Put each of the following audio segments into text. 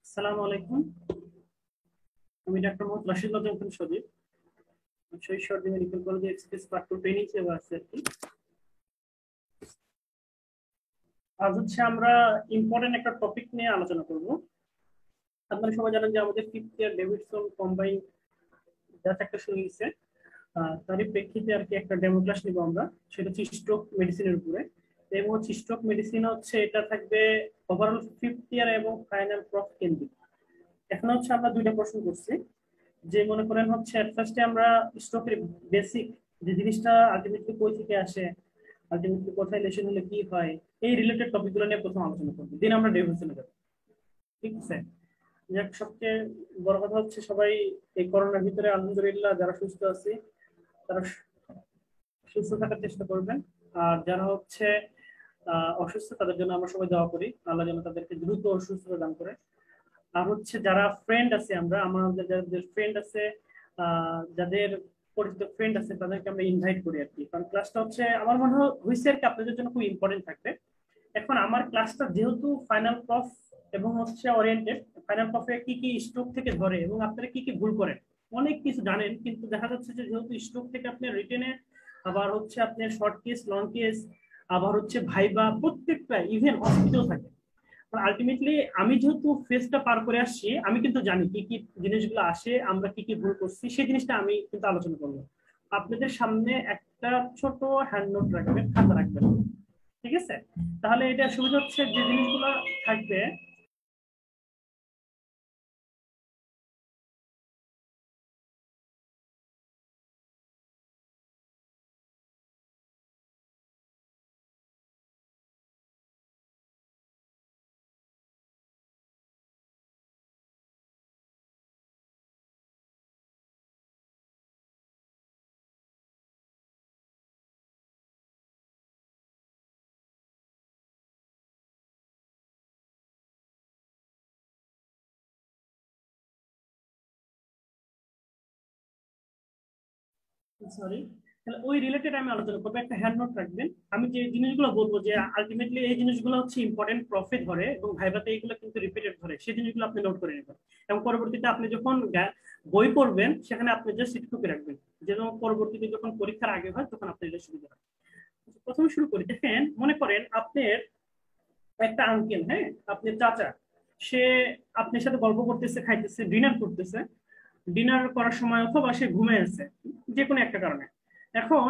আসসালামু আলাইকুম। আমি ডাক্তার মোহাম্মদ রাশিদুল আজম সজীব, শহীদ মেডিকেল কলেজে এক্সপ্রেস পার্ট 2 ট্রেনিং সেবা আছে আর কি। আজ হচ্ছে আমরা ইম্পর্টেন্ট একটা টপিক নিয়ে আলোচনা করব। আপনারা সবাই জানেন যে আমাদের 5th ইয়ার ডেভিডসন কম্বাইন ব্যাচ একটা শুরু হয়েছে। তারই প্রেক্ষিতে আর কি একটা ডেমো ক্লাস নিব আমরা, সেটা হচ্ছে স্ট্রোক মেডিসিনের উপরে। এবং হচ্ছে স্ট্রোক মেডিসিন হচ্ছে এটা থাকবে ওভারঅল 5th ইয়ার এবং ফাইনাল প্রফ কেন্দ্রিক। এখন হচ্ছে আমরা দুইটা প্রশ্ন করছি, যে মনে করেন হচ্ছে এট ফার্স্টে আমরা স্ট্রোকের বেসিক যে জিনিসটা আলটিমেটলি কই থেকে আসে, আলটিমেটলি কোথায় লেশন হলে কি হয়, এই রিলেটেড টপিকগুলো নিয়ে প্রথম আলোচনা করবো, দিন আমরা ডেভিশনে যাবো। ঠিক আছে? যাক, সবচেয়ে বড় কথা হচ্ছে সবাই এই করোনার ভিতরে আলহামদুলিল্লাহ যারা সুস্থ আছে তারা সুস্থ থাকার চেষ্টা করবেন। আর যারা হচ্ছে অসুস্থ তাদের জন্য আমরা সবাই দোয়া করি, আল্লাহ যেন তাদেরকে দ্রুত অসুস্থতা দান করে। আর হচ্ছে যারা ফ্রেন্ড আছে, আমরা আমাদের যাদের ফ্রেন্ড আছে, যাদের পরিচিত ফ্রেন্ড আছে, তাদেরকে আমরা ইনভাইট করি আর কি। কারণ ক্লাসটা হচ্ছে আমার মনে হয়েছে আর কি আপনাদের জন্য খুব ইম্পর্টেন্ট থাকবে। এখন আমার ক্লাসটা যেহেতু ফাইনাল প্রফ এবং হচ্ছে ওরিয়েন্টেড, ফাইনাল প্রফে কি কি স্ট্রোক থেকে ধরে এবং আপনারা কি কি ভুল করেন অনেক কিছু জানেন, কিন্তু দেখা যাচ্ছে যে যেহেতু স্ট্রোক থেকে আপনি রিটেনে, আবার হচ্ছে আপনার শর্ট কেস, লং কেস, আবার হচ্ছে ভাইবা, প্রত্যেকটা ইভেন হসপিটাল থাকে। আলটিমেটলি আমি যেহেতু ফেজটা পার করে আসছি, আমি কিন্তু জানি কি কি জিনিসগুলো আসে, আমরা কি কি ভুল করছি, সেই জিনিসটা আমি কিন্তু আলোচনা করবো। আপনাদের সামনে একটা ছোট হ্যান্ড নোট রাখবেন, খাতা রাখবেন। ঠিক আছে? তাহলে এটা সুবিধা হচ্ছে যে জিনিসগুলো থাকবে। সরি, তাহলে ওই রিলেটেড আমি আলোচনা করবো, একটা হ্যান্ড নোট রাখবেন। আমি যে জিনিসগুলো বলবো যে আলটিমেটলি এই জিনিসগুলো হচ্ছে ইম্পর্টেন্ট প্রফিট ধরে এবং ভাইভাতে এইগুলো কিন্তু রিপিটেড ধরে, সেই জিনিসগুলো আপনি নোট করে নেবেন। এবং পরবর্তীতে আপনি যখন বই পড়বেন সেখানে আপনি জাস্ট একটু রাখবেন, যেন পরবর্তীতে যখন পরীক্ষার আগে হয় তখন আপনি এটা সুবিধা হয়। প্রথমে শুরু করি। দেখেন, মনে করেন আপনার একটা আঙ্কেল, হ্যাঁ আপনার চাচা, সে আপনার সাথে গল্প করতেছে, খাইতেছে, ডিনার করতেছে। ডিনার করার সময় অথবা সে ঘুমে আছে, যে কোনো একটা কারণে। এখন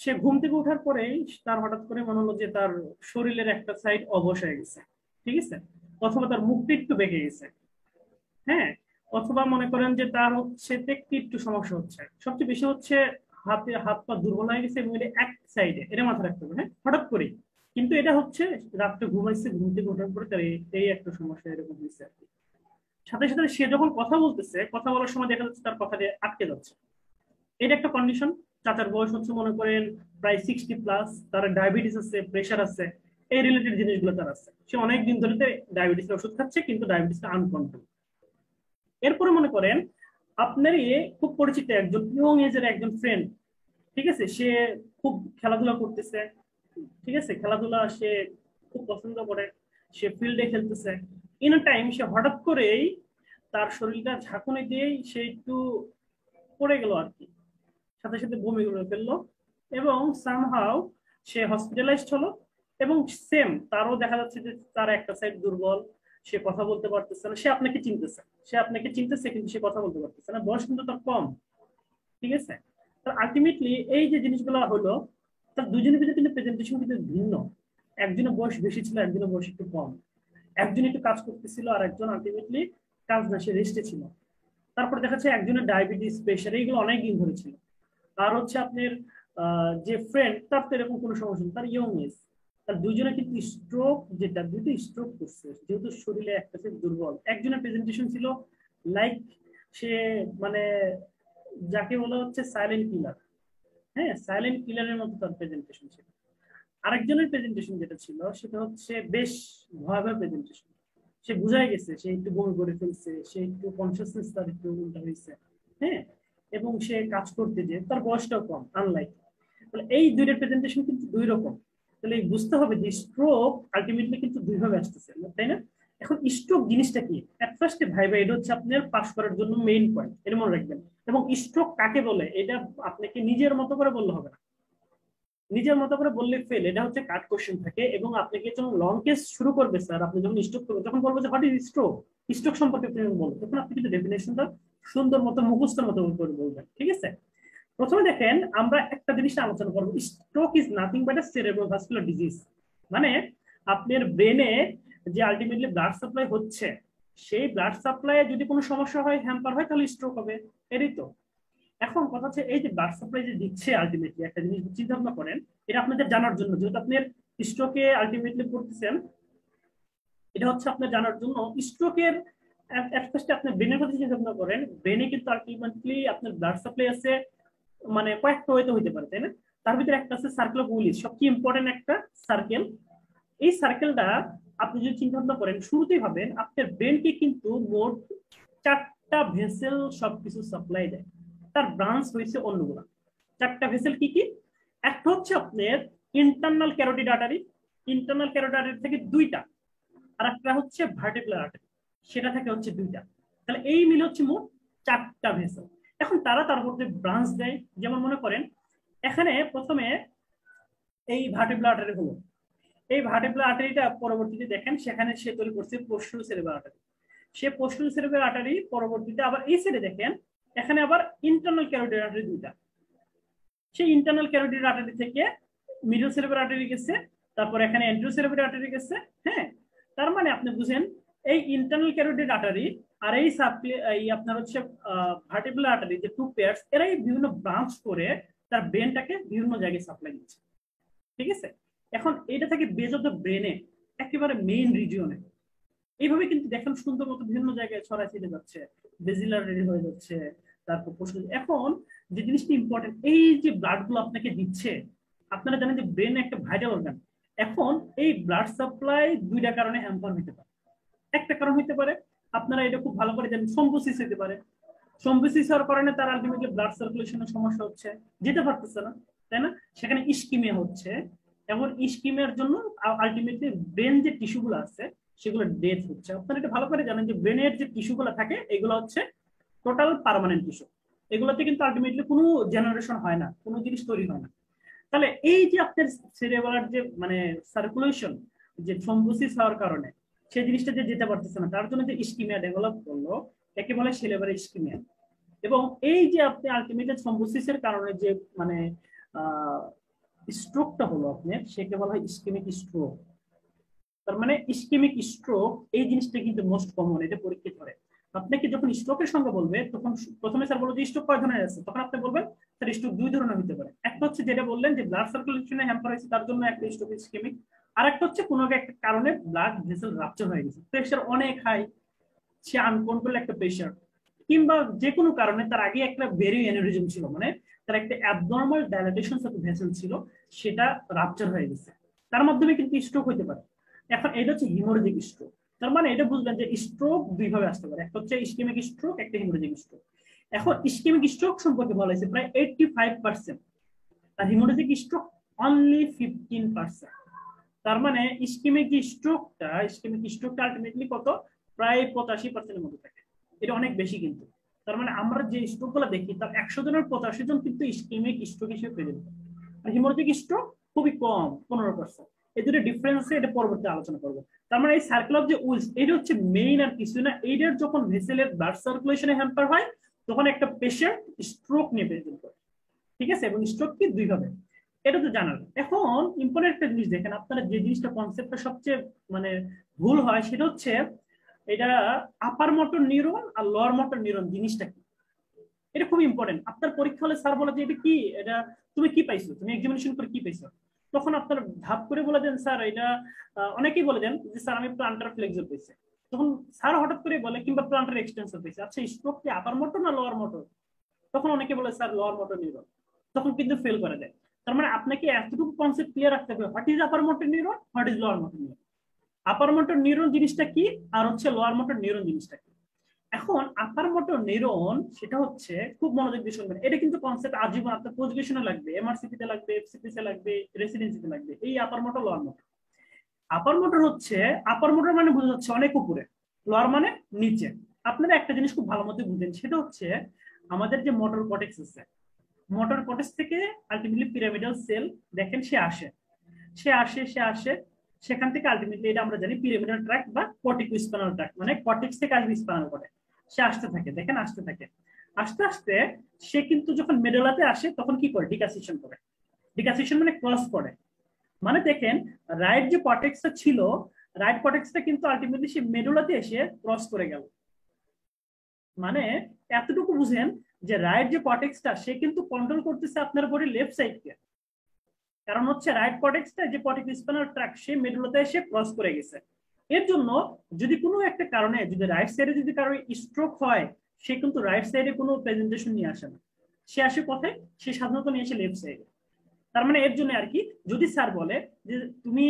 সে ঘুম থেকে ওঠার পরেই তার হঠাৎ করে মনে হলো যে তার শরীরের একটা সাইড অবশ হয়ে গেছে। ঠিক আছে? অথবা তার মুখটা একটু বেঁকে গেছে। হ্যাঁ, অথবা মনে করেন যে তার হচ্ছে দেখতে একটু সমস্যা হচ্ছে, সবচেয়ে বেশি হচ্ছে হাতে হাত পা দুর্বল হয়ে গেছে এবং এটা এক সাইডে, এটা মাথায় রাখতে হবে। হ্যাঁ, হঠাৎ করে, কিন্তু এটা হচ্ছে রাত্রে ঘুমাইছে, ঘুম থেকে ওঠার পরে তার এই একটা সমস্যা এরকম হয়েছে আর কি। সাথে সাথে সে যখন কথা বলতেছে, কথা বলার সময় দেখা যাচ্ছে তার কথা দিয়ে আটকে যাচ্ছে। এটা একটা কন্ডিশন। চাচার বয়স হচ্ছে মনে করেন প্রায় 60+, তার ডায়াবেটিস আছে, প্রেশার আছে, এই রিলেটেড জিনিসগুলো তার আছে। সে অনেক দিন ধরে ডায়াবেটিসের ওষুধ খাচ্ছে, কিন্তু ডায়াবেটিসটা আনকন্ট্রোল। এরপরে মনে করেন আপনারই খুব পরিচিত একজন ইয়ং এজের একজন ফ্রেন্ড, ঠিক আছে, সে খুব খেলাধুলা করতেছে। ঠিক আছে, খেলাধুলা সে খুব পছন্দ করে, সে ফিল্ডে খেলতেছে। ইন টাইম সে হঠাৎ করেই তার শরীরটা ঝাঁকুনি দিয়েই সে একটু পড়ে গেল আর কি, সাথে সাথে বমি করে ফেললো এবং সামহাও সে হসপিটালাইজড হলো। এবং সেম তারও দেখা যাচ্ছে যে তার একটা সাইড দুর্বল, সে কথা বলতে পারতেছে না। সে আপনাকে চিনতেছে কিন্তু সে কথা বলতে পারতেছে না, বয়স কিন্তু তার কম। ঠিক আছে? তো আলটিমেটলি এই যে জিনিসগুলো হলো, তার দুজনের ভিতরে কিন্তু প্রেজেন্টেশন কিন্তু ভিন্ন। একজনের বয়স বেশি ছিল, একজনের বয়স একটু কম। একজন একটু কাজ করতেছিল আর একজন আলটিমেটলি কাজ না, সে রেস্টে ছিল। তারপর দেখা যাচ্ছে একজনের ডায়াবেটিস, প্রেশার, এইগুলো অনেক দিন ধরে ছিল। আর হচ্ছে আপনার যে ফ্রেন্ড, তার তো এরকম কোনো সমস্যা নেই, তার ইয়ং এজ। তার দুজনে কিন্তু স্ট্রোক, যেটা দুটো স্ট্রোক করছে, যেহেতু শরীরে একটা দুর্বল। একজনের প্রেজেন্টেশন ছিল লাইক সে মানে যাকে বলা হচ্ছে সাইলেন্ট কিলার। হ্যাঁ, সাইলেন্ট কিলারের মতো তার প্রেজেন্টেশন ছিল। আরেকজনের প্রেজেন্টেশন যেটা ছিল সেটা হচ্ছে বেশ ভয়াবহ প্রেজেন্টেশন। সে বুঝাই গেছে সে একটু বমি করে ফেলছে, সে একটু কনসিয়াসনেস তার একটু উল্টা হয়েছে। হ্যাঁ, এবং সে কাজ করতে যে তার বয়সটাও কম, আনলাইক। এই দুইটার প্রেজেন্টেশন কিন্তু দুই রকম। তাহলে বুঝতে হবে যে স্ট্রোক আলটিমেটলি কিন্তু দুই ভাবে আসতেছে, তাই না? এখন স্ট্রোক জিনিসটা কি? এট ফার্স্ট ভাইবা এটা হচ্ছে আপনার পাস করার জন্য মেইন পয়েন্ট, এটা মনে রাখবেন। এবং স্ট্রোক কাকে বলে এটা আপনাকে নিজের মতো করে বললে হবে না, নিজের মতো করে বললে ফেল। এটা হচ্ছে কাট কোশ্চেন থাকে, এবং আপনাকে যখন লং কেস শুরু করবে স্যার, আপনি যখন স্ট্রোক করবেন তখন বলবো যে হোয়াট ইজ স্ট্রোক, স্ট্রোক সম্পর্কে তুমি বলো, তখন আপনি কিন্তু ডেফিনেশনটা সুন্দর মতো মুখস্থের মতো করে বলবেন, ঠিক আছে? প্রথমে দেখেন আমরা একটা জিনিস আলোচনা করবো, stroke is nothing but a cerebral vascular disease. মানে আপনার ব্রেনে যে আলটিমেটলি ব্লাড সাপ্লাই হচ্ছে, সেই ব্লাড সাপ্লাই যদি কোনো সমস্যা হয়, হ্যাম্পার হয়, তাহলে স্ট্রোক হবে, এরই তো। এখন কথা হচ্ছে এই যে ব্লাড সাপ্লাই যে দিচ্ছে আলটিমেটলি, একটা জিনিস চিন্তা ভাবনা করেন, এটা আপনাদের জানার জন্য, যেহেতু আপনার স্ট্রোকে আলটিমেটলি পড়তেছেন, এটা হচ্ছে আপনার জানার জন্য। স্ট্রোকের আপনার ব্রেনের কথা চিন্তা ভাবনা করেন, ব্রেনে কিন্তু আলটিমেটলি আপনার ব্লাড সাপ্লাই আছে মানে কয়েকটা ওয়েতে হইতে পারে, তাই না? তার ভিতরে একটা আছে সার্কেল অফ উইলিস, সবচেয়ে ইম্পর্টেন্ট একটা সার্কেল। এই সার্কেলটা আপনি যদি চিন্তা ভাবনা করেন, শুরুতেই ভাবেন আপনার ব্রেনকে কিন্তু মোট 4টা ভেসেল সবকিছু সাপ্লাই দেয়, তার ব্রাঞ্চ হয়েছে অন্যগুলা। 4টা ভেসেল কি কি? একটা হচ্ছে আপনার internal carotid artery, internal carotid artery থেকে 2টা, আর একটা হচ্ছে ভার্টিকুলার আর্টারি, সেটা থেকে হচ্ছে 2টা। তাহলে এই মিলে হচ্ছে মোট 4টা ভেসেল। এখন তারা তার মধ্যে ব্রাঞ্চ দেয়, যেমন মনে করেন এখানে প্রথমে এই ভার্টিকুলার আর্টারি হলো, এই ভার্টিকুলার আর্টারিটা পরবর্তীতে দেখেন সেখানে সে তৈরি করছে পোস্টারিয়র সেরেব্রাল আর্টারি, সে পোস্টারিয়র সেরেব্রাল আর্টারি পরবর্তীতে আবার এই সাইডে দেখেন এখানে আবার ইন্টারনাল ক্যারোটিড আর্টারি 2টা, সেই ইন্টারনাল ক্যারোটিড আর্টারি থেকে মিডল সেরেব্রাল আর্টারি গেছে, তারপর এখানে অ্যান্টেরিয়র সেরেব্রাল আর্টারি গেছে। হ্যাঁ, তার মানে আপনি বুঝেন এই ইন্টারনাল ক্যারোটিড আর্টারি আর এই আপনার হচ্ছে ভার্টিকুলার আর্টারি, যে 2 পেয়ারস, এরাই বিভিন্ন ব্রাঞ্চ করে তার ব্রেনটাকে বিভিন্ন জায়গায় সাপ্লাই দিচ্ছে, ঠিক আছে? এখন এটা থেকে বেজ অফ দ্য ব্রেনে একেবারে মেইন রিজিয়নে এইভাবে কিন্তু দেখেন সুন্দর মতো বিভিন্ন জায়গায় ছড়াই ছিটে যাচ্ছে, বেজিলার রেডি হয়ে যাচ্ছে, তারপর এখন যে জিনিসটা ইম্পর্টেন্ট, এই যে ব্লাড গুলো আপনাকে দিচ্ছে, আপনারা জানেন যে ব্রেন একটা ভাইটাল অর্গান। এখন এই ব্লাড সাপ্লাই 2টা কারণে হ্যাম্পার হতে পারে। একটা কারণ হতে পারে, আপনারা এটা খুব ভালো করে জানেন, থ্রম্বোসিস হতে পারে। থ্রম্বোসিস হওয়ার কারণে তার আলটিমেটলি ব্লাড সার্কুলেশনের সমস্যা হচ্ছে, যেতে পারতেছে না, তাই না? সেখানে ইস্কিমিয়া হচ্ছে, এবং ইস্কিমিয়ার জন্য আলটিমেটলি ব্রেন যে টিস্যুগুলো আছে সেগুলো ডেথ হচ্ছে। আপনারা এটা ভালো করে জানেন যে ব্রেনের যে টিস্যুগুলো থাকে এগুলো হচ্ছে টোটাল পার্মানেন্ট টিস্যু, এগুলোতে কিন্তু আলটিমেটলি কোনো জেনারেশন হয় না, কোনো জিনিস তৈরি হয় না। তাহলে এই যে আপনার সেরেব্রাল যে মানে সার্কুলেশন, যে থ্রম্বোসিস হওয়ার কারণে সেই জিনিসটা যে যেতে পারতেছে না, তার জন্য যে ইস্কিমিয়া ডেভেলপ করলো, একে বলে সেরেব্রাল ইস্কিমিয়া। এবং এই যে আপনি আলটিমেটলি থ্রম্বোসিসের কারণে যে মানে স্ট্রোকটা হলো আপনার, সেকে বলা হয় ইস্কেমিক স্ট্রোক। তার মানে ইস্কেমিক স্ট্রোক এই জিনিসটা কিন্তু মোস্ট কমন, এটা পরীক্ষা করে। আপনাকে যখন স্ট্রোকের সঙ্গে বলবে তখন প্রথমে স্যার বলবো যে স্ট্রোক কয় ধরনের আছে, তখন আপনি বলবেন স্যার স্ট্রোক 2 ধরনের হতে পারে। একটা হচ্ছে যেটা বললেন যে ব্লাড সার্কুলেশনে হ্যাম্পার হয়েছে, তার জন্য একটা স্ট্রোক ইস্কেমিক। আর একটা হচ্ছে কোনো একটা কারণে ব্লাড ভেসেল রাপচার হয়ে গেছে, প্রেশার অনেক হাই, সে আনকন্ট্রোল একটা প্রেশার, কিংবা যে কোনো কারণে তার আগে একটা ভেরি এনিউরিজম ছিল, মানে তার একটা অ্যাবনর্মাল ডাইলাটেশন অফ ভেসেল ছিল, সেটা রাপচার হয়ে গেছে, তার মাধ্যমে কিন্তু স্ট্রোক হতে পারে। এখন এটা হচ্ছে হিমোরেজিক স্ট্রোক। তার মানে এটা বুঝলেন যে স্ট্রোক 2 ভাবে আসতে পারে, একটা হচ্ছে ইসকেমিক স্ট্রোক, একটা হিমোরেজিক স্ট্রোক। এখন ইসকেমিক স্ট্রোক সম্পর্কে বলা হয়েছে প্রায় 85%, আর হিমোরেজিক স্ট্রোক অনলি 15%। তার মানে ইসকেমিক যে স্ট্রোকটা আলটিমেটলি কত, প্রায় 85%-এর মধ্যে থাকে, এটা অনেক বেশি কিন্তু। তার মানে আমরা যে স্ট্রোক গুলো দেখি তার 100 জনের 85 জন কিন্তু ইসকেমিক স্ট্রোক হিসেবে প্রেজেন্ট করে, আর হিমোরেজিক স্ট্রোক খুবই কম, 15%। এই দুটো ডিফারেন্স এটা পরবর্তী আলোচনা করবো। তার মানে এই সার্কেল অফ যে উইলস, এটা হচ্ছে মেইন আর কিছু না। এইটার যখন ভেসেলের ব্লাড সার্কুলেশনে হ্যাম্পার হয়, তখন একটা পেশেন্ট স্ট্রোক নিয়ে প্রেজেন্ট করে, ঠিক আছে? এবং স্ট্রোক কি 2 ভাবে, এটা তো জানার। এখন ইম্পর্টেন্ট একটা জিনিস দেখেন, আপনারা যে জিনিসটা কনসেপ্টটা সবচেয়ে মানে ভুল হয়, সেটা হচ্ছে এটা আপার মোটর নিউরন আর লোয়ার মোটর নিউরন জিনিসটা কি, এটা খুব ইম্পর্টেন্ট। আপনার পরীক্ষা হলে স্যার বলে যে এটা কি, এটা তুমি কি পাইছো, তুমি এক্সামিনেশন করে কি পাইছো, তখন আপনার ধাপ করে বলে দেন স্যার এটা, অনেকেই বলে দেন যে স্যার আমি প্লান্টার ফ্লেক্সর পেয়েছি, তখন স্যার হঠাৎ করে বলে কিংবা প্লান্টার এক্সটেন্সর পেয়েছে, আচ্ছা স্ট্রোক কি আপার মোটর না লোয়ার মোটর, তখন অনেকে বলে স্যার লোয়ার মোটর নিউরন, তখন কিন্তু ফেল করে দেয়। তার মানে আপনাকে এতটুকু কনসেপ্ট ক্লিয়ার রাখতে হবে, what is upper motor neuron, what is lower motor neuron, upper motor neuron জিনিসটা কি, আর হচ্ছে লোয়ার মোটর নিউরন জিনিসটা কি। এখন এখন আপার মোটর নিউরন সেটা হচ্ছে, খুব মনোযোগ দিয়ে শুনবেন, এটা কিন্তু কনসেপ্ট আজীবন আপনার পোস্ট গ্রাজুয়েশনে লাগবে, এমআরসিপি তে লাগবে, এফসিপিসি লাগবে, রেসিডেন্সিতে লাগবে। এই আপার মোটর লোয়ার মোটর। আপার মোটর হচ্ছে, আপার মোটর মানে বোঝা যাচ্ছে অনেক উপরে, লোয়ার মানে নিচে। আপনারা একটা জিনিস খুব ভালো মতো বুঝেন, সেটা হচ্ছে আমাদের যে মোটর কর্টেক্স আছে, মোটর কর্টেক্স থেকে আলটিমেটলি পিরামিডাল সেল দেখেন সে আসে, সেখান থেকে আলটিমেটলি এটা আমরা জানি পিরামিডাল ট্র্যাক বা কর্টিকোস্পাইনাল ট্র্যাক, মানে কর্টেক্স থেকে আসবে স্পাইনাল কর্ডে, সে আসতে থাকে, দেখেন আসতে থাকে, আস্তে আস্তে সে কিন্তু যখন মেডুলাতে আসে তখন কি করে, ডিকাসিশন করে। ডিকাসিশন মানে ক্রস করে, মানে দেখেন রাইট যে কর্টেক্সটা ছিল, রাইট কর্টেক্সটা কিন্তু আলটিমেটলি সে মেডুলাতে এসে ক্রস করে গেল। মানে এতটুকু বুঝেন যে রাইট যে কর্টেক্সটা সে কিন্তু কন্ট্রোল করতেছে আপনার বডির লেফট সাইডকে, কারণ হচ্ছে রাইট কর্টেক্সটা যে কর্টিকোস্পাইনাল ট্র্যাক সে মেডুলাতে এসে ক্রস করে গেছে। এর জন্য যদি কোনো একটা কারণে যদি রাইট সাইডে যদি কারো স্ট্রোক হয়, সে কিন্তু রাইট সাইডে কোনো প্রেজেন্টেশন নিয়ে আসে না, সে আসে কোথায়, সে সাধারণত নিয়ে আসে লেফট সাইডে। তার মানে এর জন্য আর কি, যদি স্যার বলে যে তুমি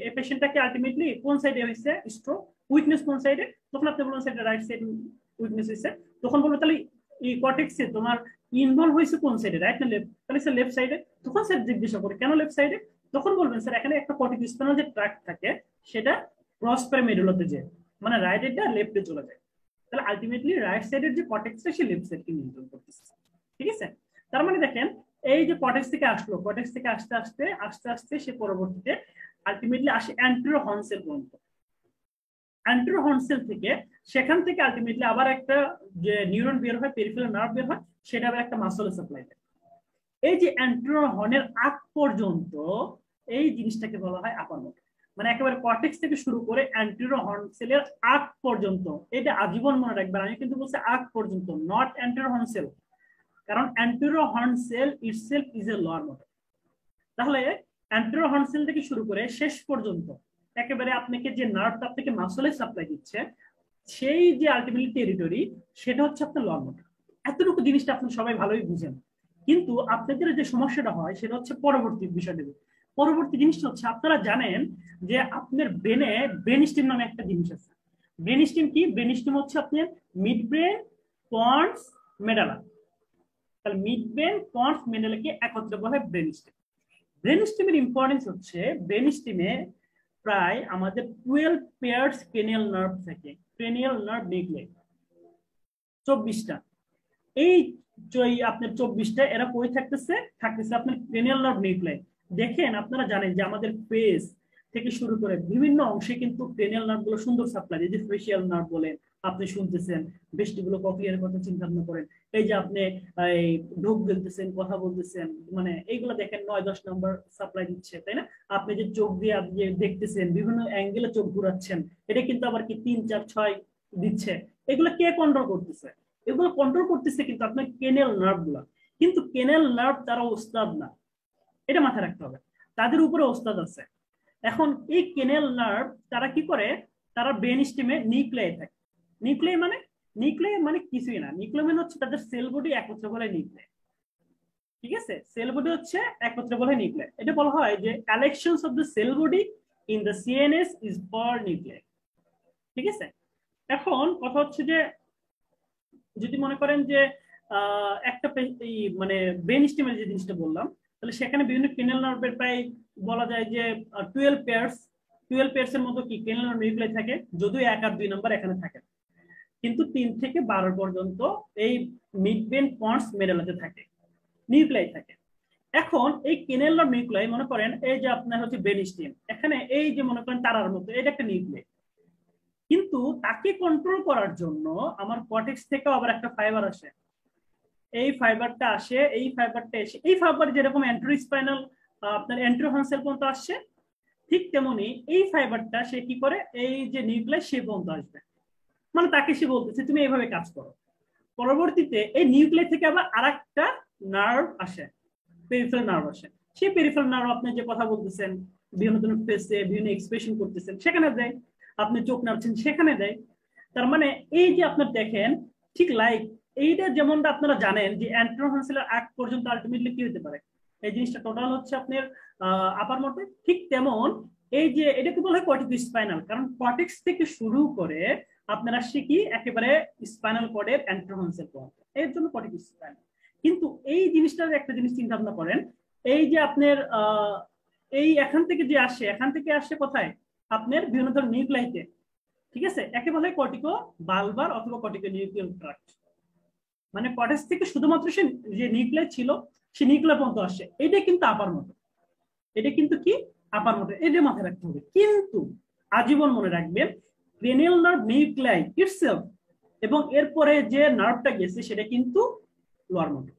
এই পেশেন্টটাকে আলটিমেটলি কোন সাইডে হয়েছে স্ট্রোক, উইকনেস কোন সাইডে, তখন আপনি বলবেন সাইডে রাইট সাইড উইকনেস হয়েছে, তখন বলবো তাহলে এই কর্টেক্সে তোমার ইনভলভ হয়েছে কোন সাইডে, রাইট না লেফট, তাহলে স্যার লেফট সাইডে। তখন স্যার জিজ্ঞাসা করে কেন লেফট সাইডে, তখন বলবেন স্যার এখানে একটা কর্টিকোস্পাইনাল যে ট্র্যাক থাকে সেটা ক্রস করে মেডুলাতে যায়, মানে রাইট এডটা লেফটে চলে যায়। তাহলে আলটিমেটলি রাইট সাইডের যে কর্টেক্সটা সে লেফট সাইডকে নিয়ন্ত্রণ করতেছে, ঠিক আছে। তার মানে দেখেন এই যে কর্টেক্স থেকে আসলো, কর্টেক্স থেকে আস্তে আস্তে আস্তে আস্তে সে পরবর্তীতে আলটিমেটলি আসে অ্যান্টেরো হর্ন সেল পর্যন্ত। অ্যান্টেরো হর্ন সেল থেকে সেখান থেকে আলটিমেটলি আবার একটা যে নিউরন বের হয়, পেরিফেরাল নার্ভ বের হয়, সেটা আবার একটা মাসলে সাপ্লাই দেয়। এই যে অ্যান্টেরো হর্নের আগ পর্যন্ত এই জিনিসটাকে বলা হয় আপার মোটর, মানে একেবারে কর্টেক্স থেকে শুরু করে অ্যান্টেরো হর্ন সেলের আগ পর্যন্ত। এটা আজীবন মনে রাখবেন, আমি কিন্তু বলছি আগ পর্যন্ত, নট অ্যান্টেরো হর্ন সেল, কারণ anterior horn cell itself is a lower motor. তাহলে অ্যান্টেরো হর্ন সেল থেকে শুরু করে শেষ পর্যন্ত একেবারে আপনাকে যে নার্ভটা আপনাকে মাসলে সাপ্লাই দিচ্ছে, সেই যে আলটিমেটলি টেরিটরি, সেটা হচ্ছে আপনার লোয়ার মোটর। এতটুকু জিনিসটা আপনি সবাই ভালোই বুঝেন, কিন্তু আপনাদের যে সমস্যাটা হয় সেটা হচ্ছে পরবর্তী বিষয়টা। পরবর্তী জিনিসটা হচ্ছে আপনারা জানেন যে আপনার ব্রেনে ব্রেন স্টিম নামে একটা জিনিস আছে। ব্রেন স্টিম কি, ব্রেন স্টিম হচ্ছে আপনার মিড ব্রেন, পন্স, মেডালা। তাহলে মিড ব্রেন, পন্স, মেডালাকে একত্রে বলা হয় ব্রেন স্টিম। ব্রেন স্টিমের ইম্পর্টেন্স হচ্ছে, ব্রেন স্টিমে প্রায় আমাদের 12 পেয়ার্স ক্রেনিয়াল নার্ভ থাকে, ক্রেনিয়াল নার্ভ নিউক্লিয়াই 24টা। এই আপনার 24টা এরা কই থাকতেছে আপনার ক্রেনিয়াল নার্ভ নিউক্লিয়াই। দেখেন আপনারা জানেন যে আমাদের ফেস থেকে শুরু করে বিভিন্ন অংশে কিন্তু ক্রেনিয়াল নার্ভ গুলো সুন্দর সাপ্লাই, এই যে ফেসিয়াল নার্ভ বলেন, আপনি শুনতেছেন, ভেস্টিবুলো কক্লিয়ার কথা চিন্তা ভাবনা করেন, এই যে আপনি এই ঢোক গেলতেছেন, কথা বলতেছেন, মানে এইগুলো দেখেন 9-10 নম্বর সাপ্লাই দিচ্ছে, তাই না? আপনি যে চোখ দিয়ে আপনি যে দেখতেছেন, বিভিন্ন অ্যাঙ্গেলে চোখ ঘুরাচ্ছেন, এটা কিন্তু আবার কি 3, 4, 6 দিচ্ছে। এগুলো কে কন্ট্রোল করতেছে? এগুলো কন্ট্রোল করতেছে কিন্তু আপনার ক্রেনিয়াল নার্ভ গুলা। কিন্তু ক্রেনিয়াল নার্ভ তারা ওস্তাদ না, এটা মাথায় রাখতে হবে, তাদের উপরে ওস্তাদ আছে। এখন এই ক্রেনিয়াল নার্ভ তারা কি করে, তারা ব্রেন স্টিমে নিউক্লিয়াই থাকে। নিউক্লিয়াই মানে কিছুই না, নিউক্লিয়াই মানে হচ্ছে তাদের সেল বডি একত্রে বলে নিউক্লিয়াই, ঠিক আছে? সেল বডি হচ্ছে একত্রে বলে নিউক্লিয়াই। এটা বলা হয় যে collections of the sell body in the CNS is for nuclei, ঠিক আছে। এখন কথা হচ্ছে যে যদি মনে করেন যে একটা মানে ব্রেন স্টিমের যে জিনিসটা বললাম, তাহলে সেখানে বিভিন্ন ক্রেনিয়াল নার্ভের প্রায় বলা যায় যে 12 পেয়ার্স এর মতো কি ক্রেনিয়াল নার্ভ নিউক্লিয়াই থাকে, যদিও 1 আর 2 নাম্বার এখানে থাকে, কিন্তু 3 থেকে 12 পর্যন্ত এই মিড ব্রেন, পন্স, মেডালাতে থাকে, নিউক্লিয়াই থাকে। এখন এই ক্রেনিয়াল নার্ভ নিউক্লিয়াই মনে করেন এই যে আপনার হচ্ছে ব্রেন স্টিম, এখানে এই যে মনে করেন তারার মতো, এটা একটা নিউক্লিয়াই। কিন্তু তাকে কন্ট্রোল করার জন্য আমার কর্টেক্স থেকে আবার একটা ফাইবার আসে, এই ফাইবারটা এসে এই ফাইবার যেরকম অ্যান্টেরোস্পাইনাল আপনার অ্যান্টেরো হর্ন সেল পর্যন্ত আসছে, ঠিক তেমনি এই ফাইবারটা সে কি করে এই যে নিউক্লিয়াস সে পর্যন্ত আসবে, মানে তাকে সে বলতেছে তুমি এইভাবে কাজ করো। পরবর্তীতে এই নিউক্লিয়াস থেকে আবার আরেকটা নার্ভ আসে, পেরিফেরাল নার্ভ আসে, সেই পেরিফেরাল নার্ভ আপনি যে কথা বলতেছেন, বিভিন্ন ধরনের ফেসে বিভিন্ন এক্সপ্রেশন করতেছেন সেখানে দেয়, আপনি চোখ নাড়ছেন সেখানে দেয়। তার মানে এই যে আপনার দেখেন ঠিক লাইক এইটা যেমনটা আপনারা জানেন যে অ্যান্টেরো হর্ন সেলের আগ পর্যন্ত আলটিমেটলি কি হতে পারে, এই জিনিসটা টোটাল হচ্ছে আপনার আপার মোটর। ঠিক তেমন এই যে এটাকে বলা হয় কর্টিকোস্পাইনাল, কারণ কর্টেক্স থেকে শুরু করে আপনার আসছে কি একেবারে স্পাইনাল কর্ডের অ্যান্টেরোহান্সিয়াল পর্যন্ত, এর জন্য কর্টিকো স্পাইনাল। কিন্তু এই জিনিসটার একটা জিনিস চিন্তা ভাবনা করেন, এই যে আপনার এই এখান থেকে যে আসে, এখান থেকে আসে কোথায়, আপনার বিভিন্ন ধরনের নিউক্লাইতে, ঠিক আছে, একে বলে কর্টিকো বালবার অথবা কর্টিকো নিউক্লিয়ার ট্রাক্ট। মানে কর্টেক্স থেকে শুধুমাত্র সে যে নিউক্লিয়াস ছিল সে নিউক্লিয়ার পর্যন্ত আসে, এটা কিন্তু আপার মোটর, এটা কিন্তু কি আপার মোটর, এটা মাথায় রাখতে হবে। কিন্তু আজীবন মনে রাখবেন ক্রেনিয়াল নার্ভ নিউক্লিয়াই ইটসেলফ এবং এরপরে যে নার্ভটা গেছে সেটা কিন্তু লোয়ার মোটর,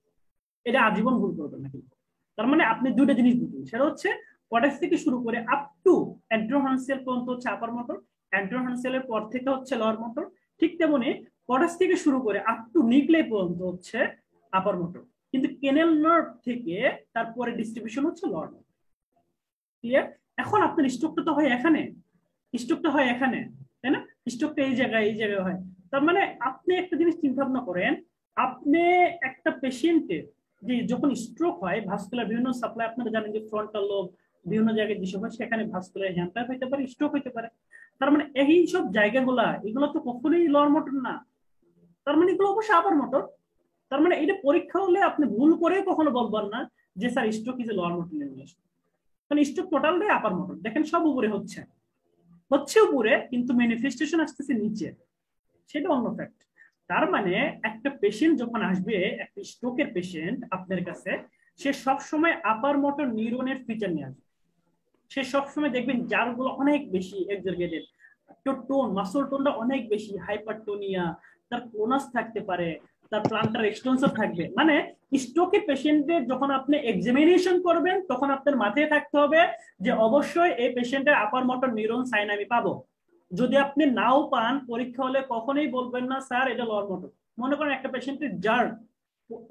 এটা আজীবন ভুল করবেন না কিন্তু। তার মানে আপনি দুটো জিনিস বুঝুন, সেটা হচ্ছে কর্টেক্স থেকে শুরু করে আপ টু অ্যান্টেরোহান্সিয়াল পর্যন্ত হচ্ছে আপার মোটর, অ্যান্টেরোহান্সিয়ালের পর থেকে হচ্ছে লোয়ার মোটর। ঠিক তেমনি কর্টেক্স থেকে শুরু করে আপ টু নিউক্লিয়াই পর্যন্ত হচ্ছে আপার মোটর, কিন্তু ক্রেনিয়াল নার্ভ থেকে তারপরে ডিস্ট্রিবিউশন হচ্ছে লোয়ার মোটর। ক্লিয়ার? এখন আপনার স্ট্রোকটা তো হয় এখানে, স্ট্রোকটা হয় এখানে, তাই না? স্ট্রোকটা এই জায়গায়, এই জায়গায় হয়। তার মানে আপনি একটা জিনিস চিন্তা ভাবনা করেন, আপনি একটা পেশেন্টের যে যখন স্ট্রোক হয় ভাস্কুলার বিভিন্ন সাপ্লাই, আপনারা জানেন যে ফ্রন্টাল লোব বিভিন্ন জায়গায় যেসব হয় সেখানে ভাস্কুলার হ্যাম্পার হইতে পারে, স্ট্রোক হইতে পারে। তার মানে এই সব জায়গাগুলা এগুলো তো কখনোই লোয়ার মোটর না, তার মানে এগুলো অবশ্যই আপার মোটর। তার মানে এটা পরীক্ষা হলে আপনি ভুল করে কখনো বলবেন না যে sir stroke is a lower motor neurology, কারণ স্ট্রোক টোটালটাই আপার মোটর। দেখেন সব উপরে হচ্ছে, হচ্ছে উপরে, কিন্তু ম্যানিফেস্টেশন আসতেছে নিচে, সেটা অন্য ফ্যাক্ট। তার মানে একটা পেশেন্ট যখন আসবে, একটা স্ট্রোকের পেশেন্ট আপনার কাছে, সে সবসময় আপার মোটর নিউরনের ফিচার নিয়ে আসবে। সে সবসময় দেখবেন যারগুলো অনেক বেশি এক্সারগেটেড, টোন মাসল টোনটা অনেক বেশি, হাইপারটোনিয়া, তার ক্লোনাস থাকতে পারে, তার প্লান্টার এক্সটেনসর থাকবে। মানে স্ট্রোকে পেশেন্টের যখন আপনি এক্সামিনেশন করবেন তখন আপনার মাথায় থাকতে হবে যে অবশ্যই এই পেশেন্টের আপার মোটর নিউরন সাইন আমি পাবো। যদি আপনি নাও পান পরীক্ষা হলে কখনোই বলবেন না স্যার এটা লোয়ার মোটর। মনে করেন একটা পেশেন্টের জার্ক,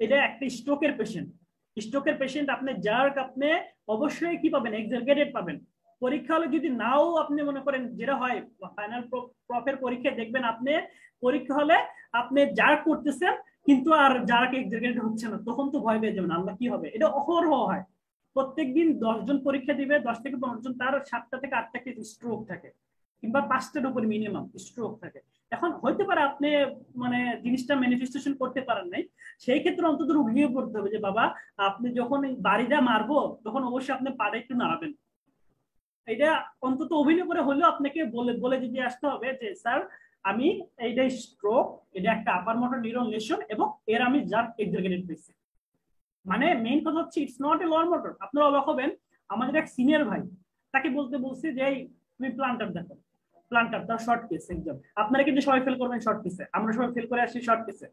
এটা একটা স্ট্রোকের পেশেন্ট, স্ট্রোকের পেশেন্ট আপনি জার্ক, আপনি অবশ্যই কি পাবেন, এক্সারগেটেড পাবেন। পরীক্ষা হলে যদি নাও আপনি মনে করেন, যেটা হয় ফাইনাল প্রফের পরীক্ষায় দেখবেন আপনি পরীক্ষা হলে আপনি জার্ক করতেছেন কিন্তু আর জার্ক এক্সারগেটেড হচ্ছে না, তখন তো ভয় পেয়ে যাবেন আল্লাহ কি হবে। এটা অহরহ হয়, প্রত্যেকদিন 10 জন পরীক্ষা দিবে, 10 থেকে 15 জন, তার 7টা থেকে 8টা স্ট্রোক থাকে, কিংবা 5টার উপর মিনিমাম স্ট্রোক থাকে। এখন হইতে পারে আপনি মানে জিনিসটা ম্যানিফেস্টেশন করতে পারেন নাই, সেই ক্ষেত্রে অন্তত রুগিয়ে পড়তে হবে যে বাবা আপনি যখন বাড়িটা মারবো তখন অবশ্যই আপনি পাড়ে একটু নাড়াবেন। এটা অন্তত অভিনয় করে হলেও আপনাকে বলে বলে দিয়ে আসতে হবে যে স্যার আমি এইটা স্ট্রোক, এটা একটা আপার মোটর নিউরন লেশন এবং এর আমি জার্ক এক্সারগেটেড পেয়েছি। মানে মেইন কথা হচ্ছে it's not a lower motor. আপনারা অবাক হবেন, আমাদের এক সিনিয়র ভাই, তাকে বলতে বলছি যে তুমি প্লান্টার দেখো, প্লান্টার তার শর্ট কেস এক্সাম, আপনারা কিন্তু সবাই ফেল করবেন শর্ট কেসে, আমরা সবাই ফেল করে আসি শর্ট কেসে।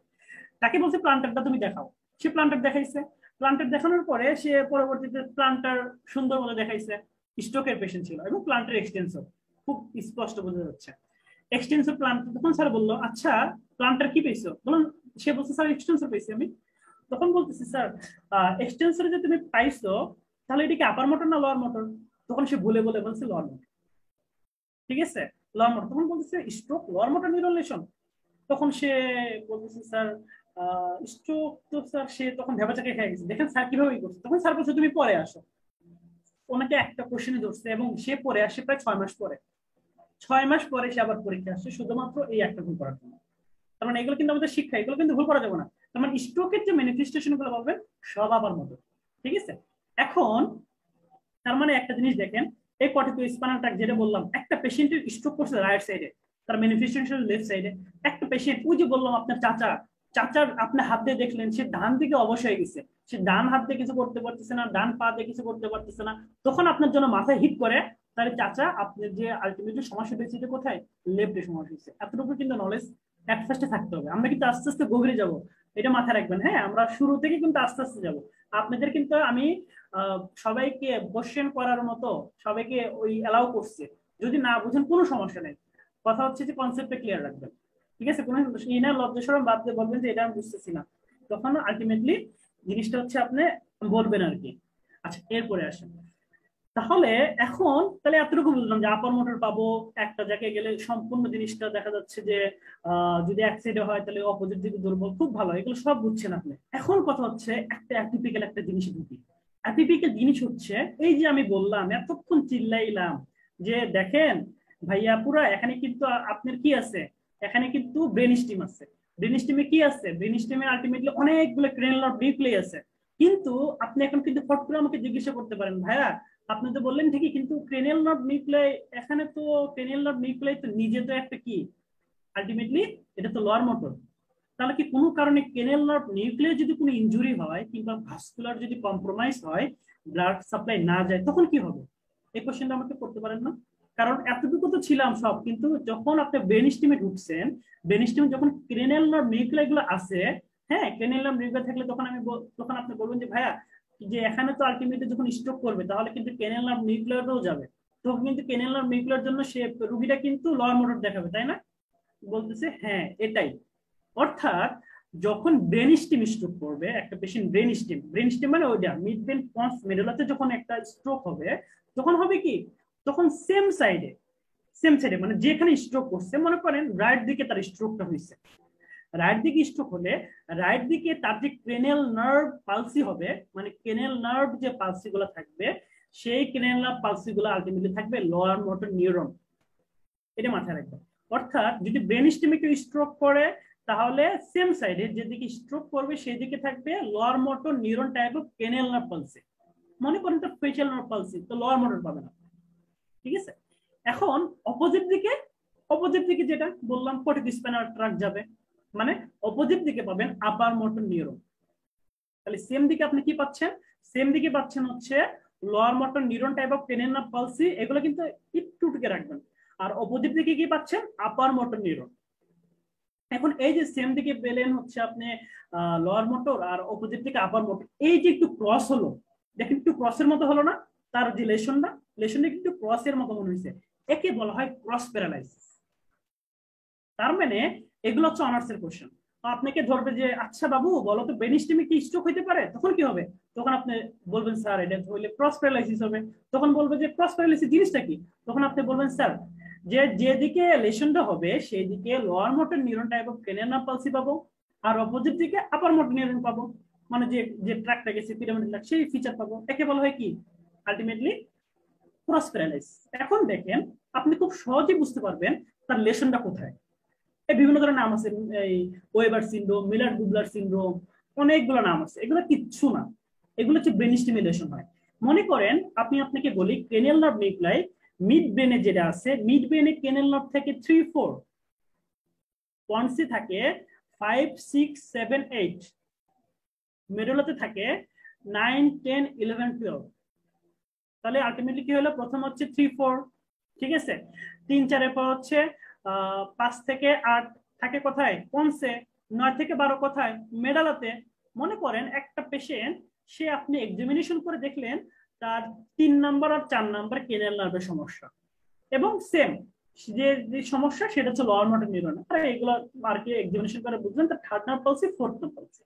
তাকে বলছে প্লান্টারটা তুমি দেখাও, সে প্লান্টার দেখাইছে। প্লান্টার দেখানোর পরে সে পরবর্তীতে প্লান্টার সুন্দর মতো দেখাইছে, স্ট্রোকের পেশেন্ট ছিল এবং প্লান্টার এক্সটেন্সর খুব স্পষ্ট বোঝা যাচ্ছে। এক্সটেন্সর প্লান্টার, তখন স্যার বললো আচ্ছা প্লান্টার কি পেয়েছো, বলুন। সে বলছে স্যার এক্সটেন্সর পেয়েছি আমি। তখন বলতেছি স্যার এক্সটেন্সর যে তুমি পাইছো তাহলে এটা কি আপার মোটর না লোয়ার মোটর? তখন সে ভুলে বলে বলছে লোয়ার মোটর। ঠিক আছে, লোয়ার মোটর। তখন বলতেছে স্ট্রোক লোয়ার মোটর নিউরোলেশন। তখন সে বলতেছে স্যার স্ট্রোক তো স্যার, সে তখন ভেবাচাকে খেয়ে গেছে, দেখেন স্যার কিভাবে করছে। তখন স্যার বলছে তুমি পরে আসো, ওনাকে একটা কোশ্চেনে ধরছে এবং সে পরে আসে প্রায় 6 মাস পরে। 6 মাস পরে সে আবার পরীক্ষা আসছে শুধুমাত্র এই একটা ভুল করার জন্য। তার মানে এগুলো কিন্তু আমাদের শিক্ষা, এগুলো কিন্তু ভুল করা যাবে না। তার মানে স্ট্রোকের যে ম্যানিফেস্টেশন গুলো পাবেন সব আবার মতো, ঠিক আছে। এখন তার মানে একটা জিনিস দেখেন, এই কর্টিকো স্পাইনাল ট্র্যাক্ট যেটা বললাম, একটা পেশেন্টের স্ট্রোক করছে রাইট সাইডে, তার ম্যানিফেস্টেশন লেফট সাইডে। একটা পেশেন্ট, ওই যে বললাম আপনার চাচা, চাচার আপনি হাত দিয়ে দেখলেন সে ডান দিকে অবশ হয়ে গেছে, সে ডান হাত দিয়ে কিছু করতে পারতেছে না, ডান পা দিয়ে কিছু করতে পারতেছে না, তখন আপনার জন্য মাথায় হিট করে তাহলে চাচা আপনার যে আলটিমেটলি সমস্যা হয়েছে এটা কোথায়, লেফটে সমস্যা হয়েছে। এতটুকু কিন্তু নলেজ এক ফার্স্টে থাকতে হবে। আমরা কিন্তু আস্তে আস্তে গভীরে যাব, এটা মাথায় রাখবেন। হ্যাঁ, আমরা শুরু থেকে কিন্তু আস্তে আস্তে যাব। আপনাদের কিন্তু আমি সবাইকে কোশ্চেন করার মতো সবাইকে ওই এলাও করছে, যদি না বুঝেন কোনো সমস্যা নেই, কথা হচ্ছে যে কনসেপ্টটা ক্লিয়ার রাখবেন। ঠিক আছে, কোনো ইনার লজ্জা শরম বাদ দিয়ে বলবেন যে এটা আমি বুঝতেছি না, তখন আলটিমেটলি জিনিসটা হচ্ছে আপনি বলবেন আর কি। আচ্ছা, এরপরে আসেন। তাহলে এখন তাহলে এতটুকু বুঝলাম যে আপার মোটর পাবো, একটা জায়গায় গেলে সম্পূর্ণ জিনিসটা দেখা যাচ্ছে যে যদি এক সাইডে হয় তাহলে অপোজিট দিকে দুর্বল, খুব ভালো, এগুলো সব বুঝছেন আপনি। এখন কথা হচ্ছে একটা অ্যাটিপিক্যাল একটা জিনিস ঢুকি। অ্যাটিপিক্যাল জিনিস হচ্ছে এই যে আমি বললাম এতক্ষণ চিল্লাইলাম যে দেখেন ভাইয়া পুরা এখানে কিন্তু আপনার কি আছে, এখানে কিন্তু ব্রেন স্টিম আছে। ব্রেন স্টিমে কি আছে? ব্রেন স্টিমে আলটিমেটলি অনেকগুলো ক্রেনিয়াল নিউক্লিয়াস আছে। কিন্তু আপনি এখন কিন্তু ফট করে আমাকে জিজ্ঞাসা করতে পারেন, ভাইয়া আপনি তো বললেন ঠিকই, কিন্তু ক্রেনিয়াল নার্ভ নিউক্লিয়াই, এখানে তো ক্রেনিয়াল নার্ভ নিউক্লিয়াই তো নিজে তো একটা কি আলটিমেটলি, এটা তো লোয়ার মোটর। তাহলে কি কোনো কারণে ক্রেনিয়াল নার্ভ নিউক্লিয়ার যদি কোনো ইনজুরি হয় কিংবা ভাস্কুলার যদি কম্প্রোমাইজ হয়, ব্লাড সাপ্লাই না যায়, তখন কি হবে? এই কোশ্চেনটা আমাকে করতে পারেন না? কারণ এতটুকু তো ছিলাম সব, কিন্তু যখন আপনি ব্রেন স্টিমে ঢুকছেন, ব্রেন স্টিমে যখন ক্রেনিয়াল নার্ভ নিউক্লিয়ার গুলো আছে, হ্যাঁ ক্রেনিয়াল নার্ভ নিউক্লিয়ার থাকলে তখন তখন আপনি বলবেন যে ভাইয়া যে এখানে তো আলটিমেটলি যখন স্ট্রোক করবে তাহলে কিন্তু ক্রেনিয়াল নার্ভ নিউক্লিয়ারও যাবে, তখন কিন্তু ক্রেনিয়াল নার্ভ নিউক্লিয়ার জন্য সে রুগীটা কিন্তু লোয়ার মোটর দেখাবে, তাই না? বলতেছে হ্যাঁ এটাই। অর্থাৎ যখন ব্রেন স্টিম স্ট্রোক করবে একটা পেশেন্ট, ব্রেন স্টিম মানে ওইটা মিড ব্রেন পন্স মেডুলাতে যখন একটা স্ট্রোক হবে, তখন হবে কি, তখন সেম সাইডে মানে যেখানে স্ট্রোক করছে, মনে করেন রাইট দিকে তার স্ট্রোকটা হয়েছে, রাইট দিকে স্ট্রোক হলে রাইট দিকে তার যে ক্রেনিয়াল নার্ভ পালসি হবে, মানে ক্রেনিয়াল নার্ভ যে পালসি গুলো থাকবে, সেই ক্রেনিয়াল নার্ভ পালসি গুলো আলটিমেটলি থাকবে লোয়ার মোটর নিউরন। এটা মাথায় রাখবেন। অর্থাৎ যদি ব্রেন স্টিমে কেউ স্ট্রোক করে, তাহলে সেম সাইডে যেদিকে স্ট্রোক করবে সেই দিকে থাকবে lower motor neuron type of cranial nerve palsy. মনে করেন তো ফেশিয়াল নার্ভ পালসি, তো লোয়ার মোটর পাবে না, ঠিক আছে? এখন অপোজিট দিকে যেটা বললাম কর্টিক স্পাইনাল ট্র্যাক্ট যাবে, মানে অপোজিট দিকে পাবেন আপার মোটর নিউরন। তাহলে সেম দিকে আপনি কি পাচ্ছেন? সেম দিকে পাচ্ছেন হচ্ছে lower motor neuron type of cranial nerve palsy, এগুলো কিন্তু একটু টুকে রাখবেন। আর অপোজিট দিকে কি পাচ্ছেন? আপার মোটর নিউরন। এখন এই যে সেম দিকে পেলেন হচ্ছে আপনি লোয়ার মোটর, আর অপোজিট দিকে আপার মোটর, এই যে একটু ক্রস হলো, দেখেন একটু ক্রসের মতো হলো না? তার যে লেশনটা একটু ক্রসের মতো মনে হয়েছে, একে বলা হয় ক্রস প্যারালাইসিস। তার মানে এগুলো হচ্ছে অনার্সের কোশ্চেন। আপনাকে ধরবে যে আচ্ছা বাবু বলো তো ব্রেন স্টিমে কি স্ট্রোক হতে পারে, তখন কি হবে? তখন আপনি বলবেন স্যার এটা হইলে ক্রস প্যারালাইসিস হবে। তখন বলবে যে ক্রস প্যারালাইসিস জিনিসটা কি? তখন আপনি বলবেন স্যার যে যেদিকে লেশনটা হবে সেই দিকে lower motor neuron type of cranial nerve palsy পাবো, আর অপোজিট দিকে আপার মোটর নিউরন পাবো, মানে যে যে ট্র্যাকটা গেছে পিরামিড ট্র্যাক, সেই ফিচার পাবো। একে বলা হয় কি আলটিমেটলি ক্রস প্যারালাইসিস। এখন দেখেন আপনি খুব সহজেই বুঝতে পারবেন তার লেশনটা কোথায়। বিভিন্ন ধরনের নাম আছে, এই ওয়েবার সিনড্রোম, মিলার গুবলার সিনড্রোম, অনেকগুলো নাম আছে, এগুলো কিচ্ছু না, এগুলো হচ্ছে ব্রেন স্টিমুলেশন হয়। মনে করেন আপনাকে বলি ক্রেনিয়াল নার্ভ নিউক্লাই মিড ব্রেনে যেটা আছে, মিড ব্রেনে ক্রেনিয়াল নার্ভ থেকে 3-4, পন্সে থাকে 5-6-7-8, মেডুলাতে থাকে 9-10-11-12। তাহলে আলটিমেটলি কি হলো? প্রথম হচ্ছে 3-4, ঠিক আছে, 3-4 পর হচ্ছে 5-8 থাকে কোথায়? পন্সে। 9-12 কোথায়? মেডালাতে। মনে করেন একটা পেশেন্ট, সে আপনি এক্সামিনেশন করে দেখলেন তার 3 নাম্বার আর 4 নাম্বার ক্রেনিয়াল নার্ভের সমস্যা, এবং সেম যে সমস্যা সেটা হচ্ছে লোয়ার মোটর নিউরন। আর এগুলো আর কি এক্সামিনেশন করে বুঝলেন তার third nerve palsy, fourth nerve palsy.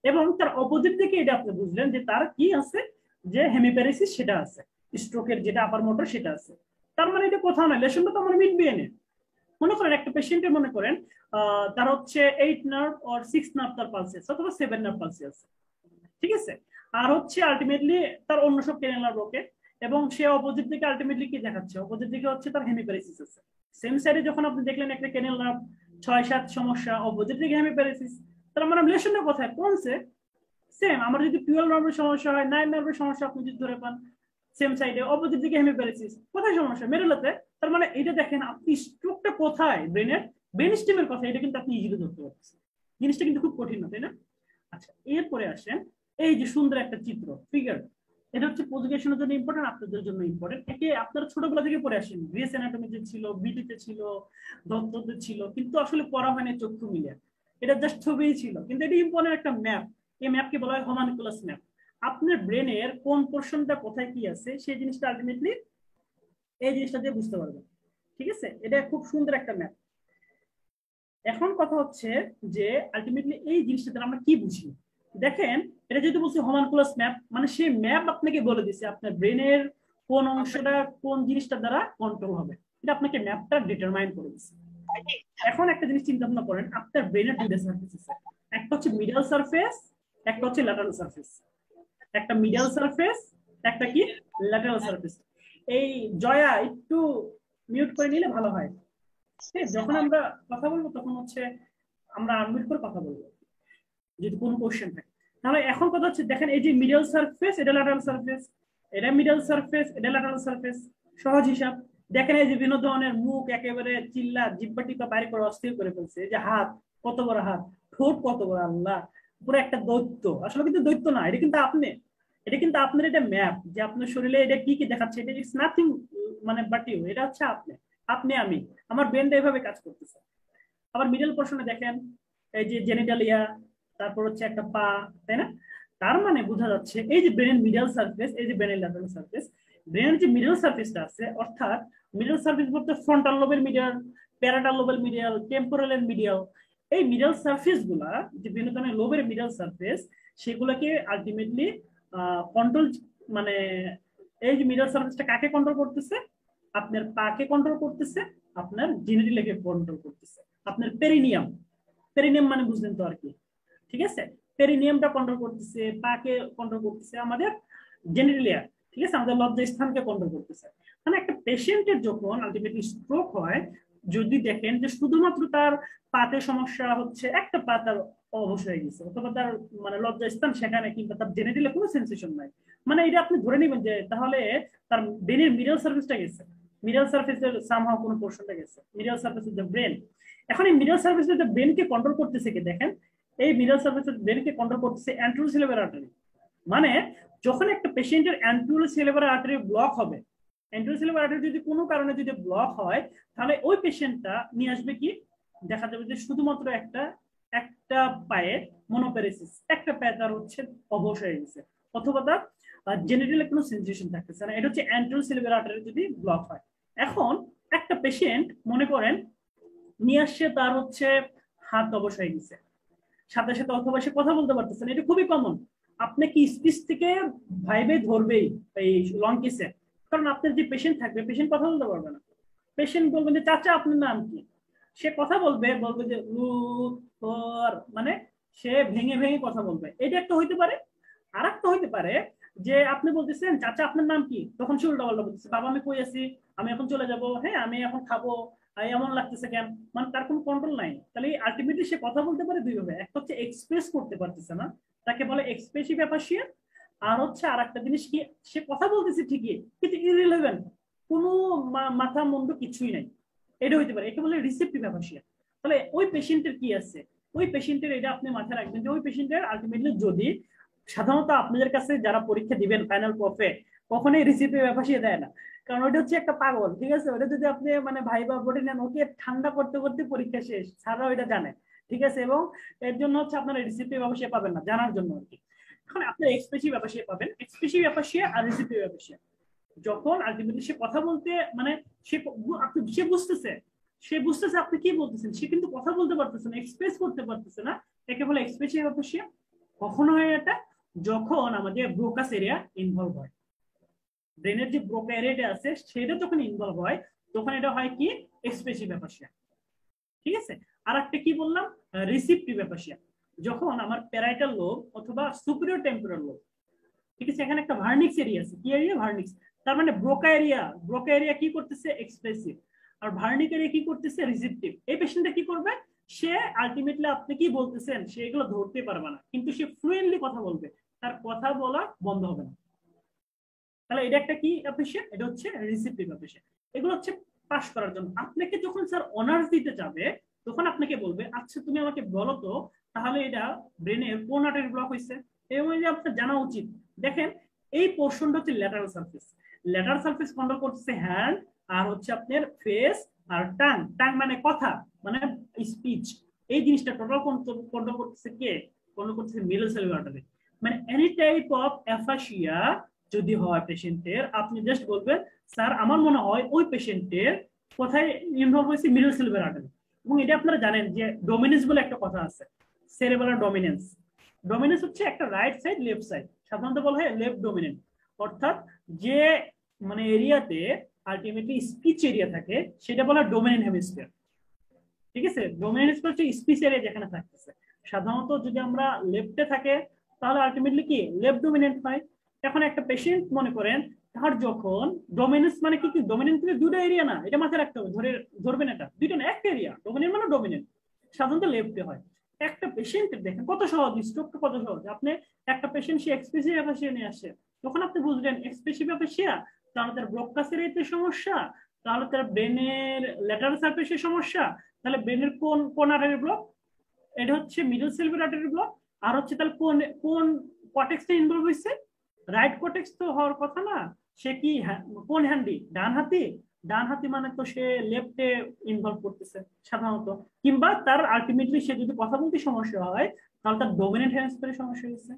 এবং তার অপোজিট দিকে এটা আপনি বুঝলেন যে তার কি আছে, যে হেমিপ্যারেসিস সেটা আছে, স্ট্রোকের যেটা আপার মোটর সেটা আছে। তার মানে এটা কোথাও না, লেশনটা তো আমার মিড ব্রেনে। মনে করেন একটা পেশেন্টের মনে করেন তার হচ্ছে 8 নার্ভ আর 6 নার্ভ তার পালসে আছে, অথবা 7 নার্ভ পালসে আছে, ঠিক আছে, আর হচ্ছে আলটিমেটলি তার অন্য সব ক্রেনিয়াল নার্ভ ওকে, এবং সে অপোজিট দিকে আলটিমেটলি কি দেখাচ্ছে? অপোজিট দিকে হচ্ছে তার হেমিপ্যারেসিস আছে। সেম সাইডে যখন আপনি দেখলেন একটা ক্রেনিয়াল নার্ভ 6-7 সমস্যা, অপোজিট দিকে হেমিপ্যারেসিস, তার মানে রিলেশনটা কোথায়? কোনসে? সেম। আমার যদি 12 নার্ভের সমস্যা হয়, 9 নার্ভের সমস্যা আপনি যদি ধরে পান, সেম সাইডে অপোজিট দিকে হেমিপ্যারেসিস, কোথায় সমস্যা? মেরুলাতে। তার মানে এটা দেখেন আপনি স্ট্রোকটা কোথায়, ব্রেনের ব্রেন স্টিমের কথা, এটা কিন্তু আপনি ইজিলি ধরতে পারছেন। জিনিসটা কিন্তু খুব কঠিন না, তাই না? আচ্ছা, এরপরে আসেন এই যে সুন্দর একটা চিত্র ফিগার, এটা হচ্ছে পজিশনের জন্য ইম্পর্টেন্ট, আপনাদের জন্য ইম্পর্টেন্ট। একে আপনারা ছোটবেলা থেকে পড়ে আসেন, গ্রেস অ্যানাটমিতে ছিল, বিটিতে ছিল, দত্ততে ছিল, কিন্তু আসলে পড়া হয়নি চক্ষু মিলে, এটা জাস্ট ছবিই ছিল। কিন্তু এটা ইম্পর্টেন্ট একটা ম্যাপ। এই ম্যাপকে বলা হয় হোমানকুলাস ম্যাপ। আপনার ব্রেনের কোন পোর্শনটা কোথায় কি আছে সেই জিনিসটা আলটিমেটলি এই জিনিসটা দিয়ে বুঝতে পারবেন, ঠিক আছে? এটা খুব সুন্দর একটা ম্যাপ। এখন কথা হচ্ছে যে আলটিমেটলি এই জিনিসটা আমরা কি বুঝি? দেখেন, এটা যেহেতু বলছি হোমানকুলাস ম্যাপ, মানে সেই ম্যাপ আপনাকে বলে দিচ্ছে আপনার ব্রেনের কোন অংশটা কোন জিনিসটা দ্বারা কন্ট্রোল হবে, এটা আপনাকে ম্যাপটা ডিটারমাইন করে দিচ্ছে। এখন একটা জিনিস চিন্তা ভাবনা করেন, আপনার ব্রেনের দুইটা সারফেস আছে, একটা হচ্ছে মিডল সারফেস, একটা হচ্ছে ল্যাটারাল সারফেস। একটা মিডল সারফেস, একটা কি ল্যাটারাল সারফেস। এই জয়া একটু মিউট করে নিলে ভালো হয়। হ্যাঁ, যখন আমরা কথা বলবো তখন হচ্ছে আমরা আনমিউট করে কথা বলবো যদি কোনো কোশ্চেন থাকে। তাহলে এখন কথা হচ্ছে দেখেন এই যে মিডল সারফেস, এটা ল্যাটারাল সারফেস, এটা মিডল সারফেস, এটা ল্যাটারাল সারফেস। সহজ হিসাব। দেখেন এই যে বিভিন্ন ধরনের মুখ একেবারে চিল্লা জিব্বা টিপা বাইরে করে অস্থির করে ফেলছে। এই যে হাত, কত বড় হাত, ঠোঁট কত বড়, আল্লাহ, পুরো একটা দৈত্য। আসলে কিন্তু দৈত্য না, এটা কিন্তু আপনি, এটা কিন্তু আপনার, এটা ম্যাপ যে আপনার শরীরে এটা কি কি দেখাচ্ছে। এটা ইটস নাথিং মানে বাট ইউ, এটা হচ্ছে আপনি, আপনি আমি, আমার ব্রেনটা এভাবে কাজ করতেছে। আবার মিডল পোর্শনে দেখেন এই যে জেনিটালিয়া, তারপর হচ্ছে একটা পা, তাই না? তার মানে বোঝা যাচ্ছে এই যে ব্রেনের মিডল সারফেস, এই যে ব্রেনের ল্যাটারাল সারফেস, ব্রেনের যে মিডল সারফেসটা আছে, অর্থাৎ মিডল সারফেস বলতে ফ্রন্টাল লোবের মিডিয়াল, প্যারাটাল লোবের মিডিয়াল, টেম্পোরালের মিডিয়াল। এই মিডল সারফেস গুলা যে বিভিন্ন ধরনের লোবের মিডল সারফেস, সেগুলোকে আলটিমেটলি কন্ট্রোল, মানে এই যে মিডল সারফেসটা কাকে কন্ট্রোল করতেছে? আপনার পাকে কন্ট্রোল করতেছে, আপনার জেনিটালিয়াকে কন্ট্রোল করতেছে, আপনার পেরিনিয়াম, পেরিনিয়াম মানে বুঝলেন তো আর কি, ঠিক আছে? পেরিনিয়ামটা কন্ট্রোল করতেছে, পাকে কন্ট্রোল করতেছে, আমাদের জেনিটালিয়া, ঠিক আছে, আমাদের লজ্জা স্থানকে কন্ট্রোল করতেছে। মানে একটা পেশেন্টের যখন আলটিমেটলি স্ট্রোক হয়, যদি দেখেন যে শুধুমাত্র তার পাতে সমস্যা হচ্ছে, একটা পা তার অবশ হয়ে গেছে, অথবা তার মানে লজ্জা স্থান সেখানে, কিন্তু তার জেনিটালিয়া কোনো সেন্সেশন নাই, মানে এটা আপনি ধরে নেবেন যে তাহলে তার ব্রেনের মিডল সার্ফেসটা গেছে, মিডল সার্ফেসের সামহাও কোনো পোর্শনটা গেছে, middle surface of the brain. এখন এই মিডল সার্ফেস অফ দ্য ব্রেনকে কন্ট্রোল করতেছে কি দেখেন, এই মিডল সার্ফেস অফ ব্রেনকে কন্ট্রোল করতেছে অ্যান্টেরিয়র সিলিয়ারি আর্টারি। মানে যখন একটা পেশেন্টের অ্যান্টেরিয়র সিলিয়ারি আর্টারি ব্লক হবে, অ্যান্টেরিয়র সিলিয়ারি আর্টারি যদি কোনো কারণে যদি ব্লক হয়, তাহলে ওই পেশেন্টটা নিয়ে আসবে কি, দেখা যাবে যে শুধুমাত্র একটা একটা পায়ে মনোপ্যারেসিস, একটা পায়ে তার হচ্ছে অবশ হয়ে গেছে, অথবা তার জেনিটালে কোনো সেন্সেশন থাকতেছে না। এটা হচ্ছে অ্যান্টেরিয়র সিলিয়ারি আর্টারি যদি ব্লক হয়। এখন একটা পেশেন্ট মনে করেন নিয়ে আসছে, তার হচ্ছে হাত অবশ হয়ে গেছে, সাথে সাথে অথবা সে কথা বলতে পারতেছে না, এটা খুবই কমন। আপনি কি স্পিচ থেকে ভাইবে ধরবেই এই লং কেসে, কারণ আপনার যে পেশেন্ট থাকবে, পেশেন্ট কথা বলতে পারবে না। পেশেন্ট বলবে যে চাচা আপনার নাম কি, সে কথা বলবে, বলবে যে মানে সে ভেঙে ভেঙে কথা বলবে। এটা একটা হইতে পারে। আর একটা হইতে পারে যে আপনি বলতেছেন চাচা আপনার নাম কি, তখন সে উল্টা পাল্টা বলতেছে, বাবা আমি কই আছি, আমি এখন চলে যাব, হ্যাঁ আমি এখন খাবো, এমন লাগতেছে কেন, মানে তার কোনো কন্ট্রোল নাই। তাহলে আলটিমেটলি সে কথা বলতে পারে দুই ভাবে, একটা হচ্ছে এক্সপ্রেস করতে পারতেছে না, তাকে বলে এক্সপ্রেসিভ অ্যাপাসিয়া। আর হচ্ছে আর একটা জিনিস কি, সে কথা বলতেছে ঠিকই কিন্তু ইররিলেভেন্ট, কোনো মাথা মুন্ডু কিছুই নাই, এটা হইতে পারে, এটা বলে রিসেপটিভ অ্যাপাসিয়া। তাহলে ওই পেশেন্টের কি আছে, ওই পেশেন্টের, এটা আপনি মাথায় রাখবেন যে ওই পেশেন্টের আলটিমেটলি যদি, সাধারণত আপনাদের কাছে যারা পরীক্ষা দিবেন ফাইনাল প্রফে, কখনোই রিসিপে ভাসিয়ে দেয় না, কারণ ওটা হচ্ছে একটা পাগল, ঠিক আছে? ওটা যদি আপনি মানে ভাই বা বোর্ডে নেন, ওকে ঠান্ডা করতে করতে পরীক্ষা শেষ, স্যাররা ওইটা জানে, ঠিক আছে? এবং এর জন্য হচ্ছে আপনারা রিসিপে ভাসিয়ে পাবেন না, জানার জন্য আর কি। এখন আপনারা এক্সপ্রেসিভ ভাসিয়ে পাবেন, এক্সপ্রেসিভ ভাসিয়ে আর রিসিপে ভাসিয়ে। যখন আলটিমেটলি সে কথা বলতে মানে সে আপনি সে বুঝতেছে, সে বুঝতেছে আপনি কি বলতেছেন, সে কিন্তু কথা বলতে পারতেছে না, এক্সপ্রেস করতে পারতেছে না, একে বলে এক্সপ্রেসিভ ভাসিয়ে। কখন হয় এটা, যখন আমাদের ব্রোকাস এরিয়া ইনভলভ হয়, ব্রেনের যে ব্রোকা এরিয়াটা আছে সেটা যখন ইনভলভ হয়, তখন এটা হয় কি এক্সপ্রেসিভ অ্যাপাসিয়া, ঠিক আছে? আর একটা কি বললাম, রিসিপটিভ অ্যাপাসিয়া, যখন আমার প্যারাইটাল লোব অথবা সুপিরিয়র টেম্পোরাল লোব, ঠিক আছে, এখানে একটা ভার্নিক্স এরিয়া আছে, কি এরিয়া, ভার্নিক্স, তার মানে ব্রোকা এরিয়া, ব্রোকা এরিয়া কি করতেছে এক্সপ্রেসিভ, আর ভার্নিক এরিয়া কি করতেছে রিসিপটিভ। এই পেশেন্টটা কি করবে, সে আলটিমেটলি আপনি কি বলতেছেন সে এগুলো ধরতে পারবে না, কিন্তু সে ফ্লুয়েন্টলি কথা বলবে, তার কথা বলা বন্ধ হবে না। তাহলে এটা একটা কি অ্যাপ্রিসিয়েট, এটা হচ্ছে রিসিপটিভ অ্যাপ্রিসিয়েট। এগুলো হচ্ছে পাস করার জন্য। আপনাকে যখন স্যার অনার্স দিতে যাবে, তখন আপনাকে বলবে আচ্ছা তুমি আমাকে বলো তো তাহলে এটা ব্রেনের কোন আর্টারি ব্লক হয়েছে, এবং আপনার জানা উচিত। দেখেন এই পোর্শনটা হচ্ছে lateral surface, lateral surface control করতেছে হ্যান্ড, আর হচ্ছে আপনার ফেস, আর টাং, টাং মানে কথা, মানে স্পিচ। এই জিনিসটা টোটাল কন্ট্রোল করতেছে কে, কন্ট্রোল করতেছে মিডল সেলুলার আর্টারি। মানে এনি টাইপ অফ অ্যাফাসিয়া যদি হয় পেশেন্টের, আপনি জাস্ট বলবেন স্যার আমার মনে হয় ওই পেশেন্টের কোথায় ইনভলভ হয়েছে মিডল সেলুলার আর্টারি। এবং এটা আপনারা জানেন যে ডমিনেন্স বলে একটা কথা আছে, সেরেব্রাল ডমিনেন্স। ডমিনেন্স হচ্ছে একটা রাইট সাইড লেফট সাইড, সাধারণত বলা হয় লেফট ডমিনেন্ট, অর্থাৎ যে মানে এরিয়াতে আলটিমেটলি স্পিচ এরিয়া থাকে সেটা বলা ডোমিনেন্ট হেমিস্ফিয়ার, ঠিক আছে? ডোমিনেন্ট হেমিস্ফিয়ার হচ্ছে স্পিচ এরিয়া যেখানে থাকতেছে। সাধারণত যদি আমরা লেফটে থাকে তাহলে আলটিমেটলি কি লেফট ডোমিনেন্ট হয়। এখন একটা পেশেন্ট মনে করেন তার যখন ডোমিনেন্স মানে কি, ডোমিনেন্স কিন্তু দুটো এরিয়া না, এটা মাথায় রাখতে হবে, ধরবেন এটা দুইটা না, একটা এরিয়া। ডোমিনেন্ট মানে ডোমিনেন্ট সাধারণত লেফটে হয়। একটা পেশেন্টের দেখেন কত সহজ, স্ট্রোকটা কত সহজ। আপনি একটা পেশেন্ট সে এক্সপ্রেসিভ অ্যাফেসিয়া নিয়ে আসে, তখন আপনি বুঝলেন এক্সপ্রেসিভ অ্যাফেসিয়া, তাহলে তার ব্রোকাসের এতে সমস্যা, তাহলে তার ব্রেনের ল্যাটারাল সারফেসের সমস্যা, তাহলে ব্রেনের কোন কোন আর্টারি ব্লক, এটা হচ্ছে মিডল সেলভের আর্টারি ব্লক, আর হচ্ছে তাহলে কোন কোন কর্টেক্সটা ইনভলভ হয়েছে, রাইট কর্টেক্স তো হওয়ার কথা না, সে কি কোন হ্যান্ডি, ডান হাতি, ডান হাতি মানে তো সে লেফটে ইনভলভ করতেছে সাধারণত, কিংবা তার আলটিমেটলি সে যদি কথা বলতে সমস্যা হয় তাহলে তার ডোমিনেন্ট হেমিস্ফিয়ারে সমস্যা হয়েছে।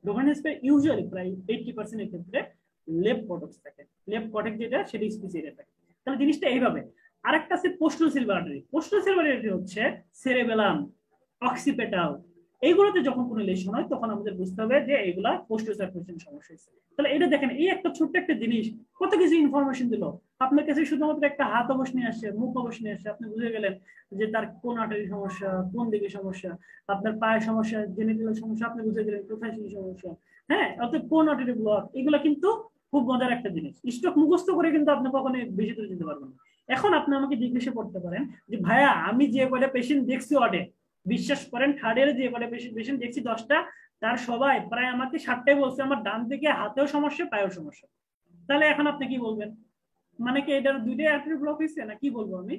ডোমিনেন্ট হেমিস্ফিয়ার ইউজুয়ালি প্রায় 80% এর ক্ষেত্রে লেফট কর্টেক্স থাকে, লেফট কর্টেক্স যেটা সেটা স্পিচ এরিয়া থাকে। তাহলে জিনিসটা এইভাবে। আরেকটা আছে postal silver artery. Postal silver artery হচ্ছে সেরেবেলাম, অক্সিপেটাল, এইগুলোতে যখন কোনো লেশন হয় তখন আমাদের বুঝতে হবে যে এইগুলা পোস্টাল সার্কুলেশন সমস্যা হয়েছে। তাহলে এটা দেখেন, এই একটা ছোট্ট একটা জিনিস কত কিছু ইনফরমেশন দিল আপনার কাছে। শুধুমাত্র একটা হাত অবশ নিয়ে আসছে, মুখ অবশ নিয়ে আসছে, আপনি বুঝে গেলেন যে তার কোন আর্টারি সমস্যা, কোন দিকে সমস্যা, আপনার পায়ের সমস্যা, জেনিটাল সমস্যা, আপনি বুঝে গেলেন কোথায় সেই সমস্যা। হ্যাঁ, অর্থাৎ কোন আর্টারি ব্লক, এগুলো কিন্তু খুব মজার একটা জিনিস। স্ট্রোক মুখস্থ করে কিন্তু আপনি কখনো বেশি দূরে যেতে পারবেন না। এখন আপনি আমাকে জিজ্ঞাসা করতে পারেন যে ভাইয়া আমি যে কয়টা পেশেন্ট দেখছি ওয়ার্ডে, বিশ্বাস করেন থার্ড ইয়ারে যে কয়টা পেশেন্ট দেখছি 10টা, তার সবাই প্রায় আমাকে 7টাই বলছে আমার ডান দিকে হাতেও সমস্যা, পায়েও সমস্যা। তাহলে এখন আপনি কি বলবেন, মানে কি এটার দুইটাই আর্টারি ব্লক হয়েছে না, কি বলবো আমি?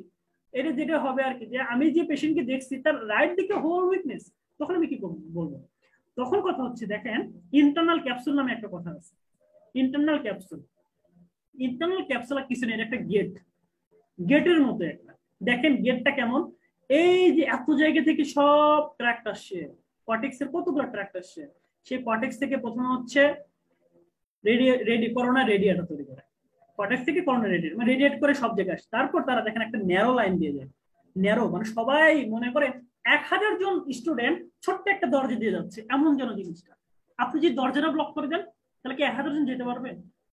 এটা যেটা হবে আর কি, যে আমি যে পেশেন্টকে দেখছি তার রাইট দিকে হোল উইকনেস, তখন আমি কি বলবো? তখন কথা হচ্ছে দেখেন, ইন্টারনাল ক্যাপসুল নামে একটা কথা আছে। ইন্টারনাল ক্যাপসুল, ইন্টারনাল ক্যাপসুল কিছু নেই, একটা গেট, গেটের মতো একটা। দেখেন গেটটা কেমন, এই যে এত জায়গা থেকে সব ট্র্যাক্ট আসছে, কর্টেক্স এর কতগুলো ট্র্যাক্ট আসছে, সেই কর্টেক্স থেকে প্রথমে হচ্ছে করোনা রেডিয়েটর তৈরি করে, কর্টেক্স থেকে করোনা রেডিয়েটর মানে রেডিয়েট করে সব জায়গায় আসে। তারপর তারা দেখেন একটা ন্যারো লাইন দিয়ে যায়, ন্যারো মানে সবাই মনে করে 1000 জন স্টুডেন্ট ছোট্ট একটা দরজা দিয়ে যাচ্ছে, এমন যেন জিনিসটা। আপনি যদি দরজাটা ব্লক করে দেন তাহলে কি 1000 জন যেতে পারবে?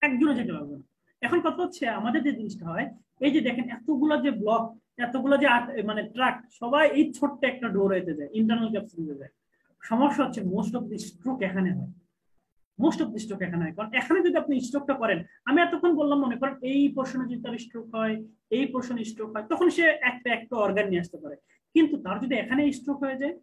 একজনও যেতে পারবে না। এখন কথা হচ্ছে আমাদের যে জিনিসটা হয়, এই যে দেখেন এতগুলো যে ব্লক, এতগুলো যে মানে ট্রাক, সবাই এই ছোট্ট একটা ডোর হইতে যায়, ইন্টারনাল ক্যাপসুলে যায়। সমস্যা হচ্ছে মোস্ট অফ দি স্ট্রোক এখানে হয়, মোস্ট অফ দি স্ট্রোক এখানে হয়। কারণ এখানে যদি আপনি স্ট্রোকটা করেন, আমি এতক্ষণ বললাম মনে করেন এই পোর্শনে যদি তার স্ট্রোক হয়, এই পোর্শনে স্ট্রোক হয়, তখন সে একটা একটা অর্গান নিয়ে আসতে পারে। কিন্তু তার যদি এখানে স্ট্রোক হয়ে যায়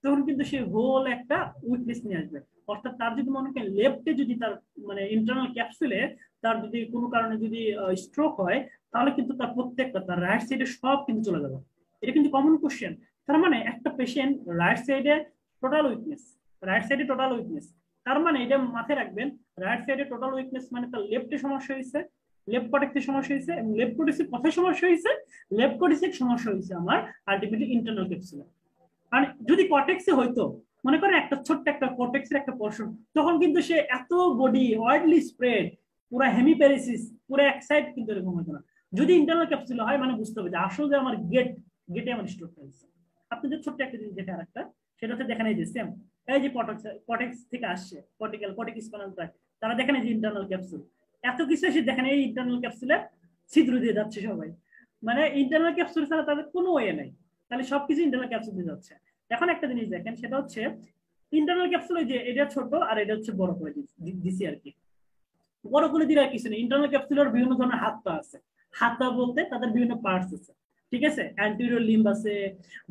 তখন কিন্তু সে হোল একটা উইকনেস নিয়ে আসবে। অর্থাৎ তার যদি মনে করেন লেফটে যদি তার মানে ইন্টারনাল ক্যাপসুলে তার যদি কোনো কারণে যদি স্ট্রোক হয়, তাহলে কিন্তু তার প্রত্যেকটা তার রাইট সাইডে সব কিন্তু চলে যাবে। এটা কিন্তু কমন কোশ্চেন। তার মানে একটা পেশেন্ট রাইট সাইডে টোটাল উইকনেস, রাইট সাইডে টোটাল উইকনেস, তার মানে এটা মাথায় রাখবেন, রাইট সাইডে টোটাল উইকনেস মানে তার লেফটে সমস্যা হয়েছে, লেফট কর্টেক্সে সমস্যা হয়েছে, এবং লেফট কর্টেক্সের কোথায় সমস্যা হয়েছে, লেফট কর্টেক্সের সমস্যা হয়েছে আমার আলটিমেটলি ইন্টারনাল ক্যাপসুলে। আর যদি কর্টেক্সে হইতো, মনে করেন একটা ছোট্ট একটা কর্টেক্সের একটা পোর্শন, তখন কিন্তু সে এত বডি ওয়াইডলি স্প্রেড, পুরো হেমিপ্যারেসিস, পুরো এক সাইড কিন্তু এরকম হতো না। যদি ইন্টারনাল ক্যাপসুল হয় মানে বুঝতে হবে যে আসলে আমার গেটে আমার স্ট্রোক হয়েছে। আপনি যে ছোট্ট একটা জিনিস দেখে আরেকটা, সেটা হচ্ছে দেখেন এই যে সেম, এই যে কর্টেক্স থেকে আসছে, কর্টিক স্পাইনাল ট্র্যাক্ট, তারা দেখেন এই যে ইন্টারনাল ক্যাপসুল, এত কিছু এসে দেখেন এই ইন্টারনাল ক্যাপসুলে ছিদ্র দিয়ে যাচ্ছে সবাই, মানে ইন্টারনাল ক্যাপসুল ছাড়া তাদের কোনো ওয়ে নাই, তাহলে সবকিছু ইন্টারনাল ক্যাপসুল দিয়ে যাচ্ছে। এখন একটা জিনিস দেখেন, সেটা হচ্ছে ইন্টারনাল ক্যাপসুল, যে এটা ছোট আর এটা হচ্ছে বড় করে দিছি আর কি। বড় করে দিলে আর কিছু নেই, ইন্টারনাল ক্যাপসুলের বিভিন্ন ধরনের হাত পা আছে। হাত পা বলতে তাদের বিভিন্ন পার্টস আছে, ঠিক আছে, অ্যান্টেরিয়র লিম্ব আছে,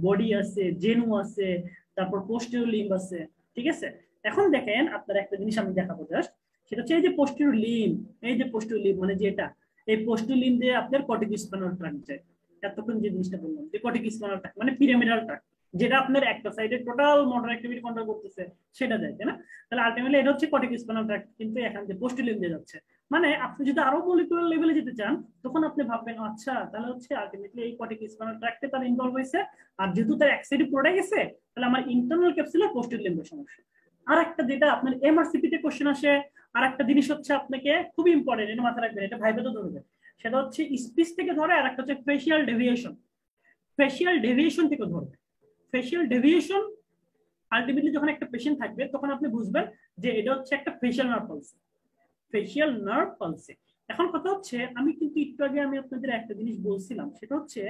বডি আছে, জেনু আছে, তারপর পোস্টেরিয়র লিম্ব আছে, ঠিক আছে। এখন দেখেন আপনার একটা জিনিস আমি দেখাবো জাস্ট, সেটা হচ্ছে এই যে পোস্টেরিয়র লিম্ব, এই যে পোস্টেরিয়র লিম্ব মানে যেটা, এই পোস্টেরিয়র লিম্ব দিয়ে আপনার কর্টিক স্পাইনাল ট্র্যাক্ট যায়। এতক্ষণ যে জিনিসটা বললাম যে কর্টিক স্পাইনাল ট্র্যাক্ট মানে পিরামিডাল ট্র্যাক্ট, যেটা আপনার একটা সাইডে টোটাল মোটর অ্যাক্টিভিটি কন্ট্রোল করতেছে, সেটা যায়, তাই না? তাহলে আলটিমেটলি এটা হচ্ছে কর্টিক স্পাইনাল ট্র্যাক্ট, কিন্তু এখান থেকে পোস্টেরিয়র লিম্ব দিয়ে যাচ্ছে। মানে আপনি যদি আরো মলিকুলার লেভেলে যেতে চান, তখন আপনি ভাববেন আচ্ছা তাহলে হচ্ছে আলটিমেটলি এই কর্টিক স্পাইনাল ট্র্যাক্টে তার ইনভলভ হয়েছে, আর যেহেতু তার এক সাইডে পড়ে গেছে, তাহলে আমার ইন্টারনাল ক্যাপসুলে পোস্টেরিয়র লিম্বের সমস্যা। আর একটা যেটা আপনার এমআরসিপি তে কোশ্চেন আসে, আর একটা জিনিস হচ্ছে আপনাকে খুব ইম্পর্টেন্ট, এটা মাথায় রাখবেন, এটা ভাইবে তো ধরবে, সেটা হচ্ছে স্পিচ থেকে ধরে, আর একটা হচ্ছে ফেশিয়াল ডেভিয়েশন, ফেশিয়াল ডেভিয়েশন থেকে ধরবে। ফেশিয়াল ডেভিয়েশন আলটিমেটলি যখন একটা পেশেন্ট থাকবে তখন আপনি বুঝবেন যে এটা হচ্ছে একটা ফেশিয়াল নার্ভ পালসে, ফেশিয়াল নার্ভ পালসে। এখন কথা হচ্ছে আমি কিন্তু একটু আগে আমি আপনাদের একটা জিনিস বলছিলাম, সেটা হচ্ছে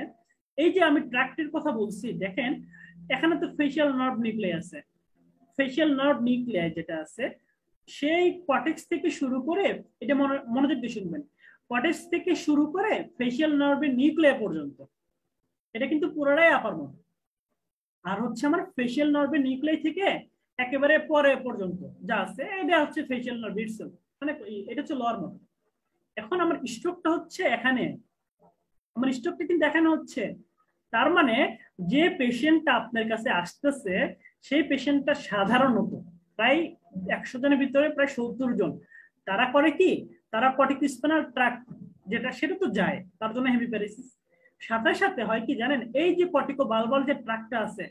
এই যে আমি ট্র্যাক্টের কথা বলছি, দেখেন এখানে তো ফেশিয়াল নার্ভ নিউক্লিয়াস আছে, ফেশিয়াল নার্ভ নিউক্লিয়াস যেটা আছে, সেই কর্টেক্স থেকে শুরু করে, এটা মনোযোগ দিয়ে শুনবেন, কর্টেক্স থেকে শুরু করে ফেসিয়াল নার্ভের নিউক্লিয়াস পর্যন্ত, এটা কিন্তু পুরোটাই আপার মোটর। আর হচ্ছে আমার ফেসিয়াল নার্ভের নিউক্লিয়াস থেকে একেবারে পরে পর্যন্ত যা আছে এটা হচ্ছে ফেসিয়াল নার্ভ ইটসেলফ, মানে এটা হচ্ছে লোয়ার মোটর। এখন আমার স্ট্রোকটা হচ্ছে এখানে, আমার স্ট্রোকটা কিন্তু এখানে হচ্ছে। তার মানে যে পেশেন্টটা আপনার কাছে আসতেছে সেই পেশেন্টটা সাধারণত প্রায় 100 জনের ভিতরে প্রায় 70 জন তারা করে কি, তারা কর্টিকোস্পাইনাল ট্র্যাক্ট যেটা সেটা তো যায়, তার জন্য হেমিপ্যারেসিস। সাথে সাথে হয় কি জানেন, এই যে কর্টিকোবালভাল যে ট্র্যাক্টটা আছে,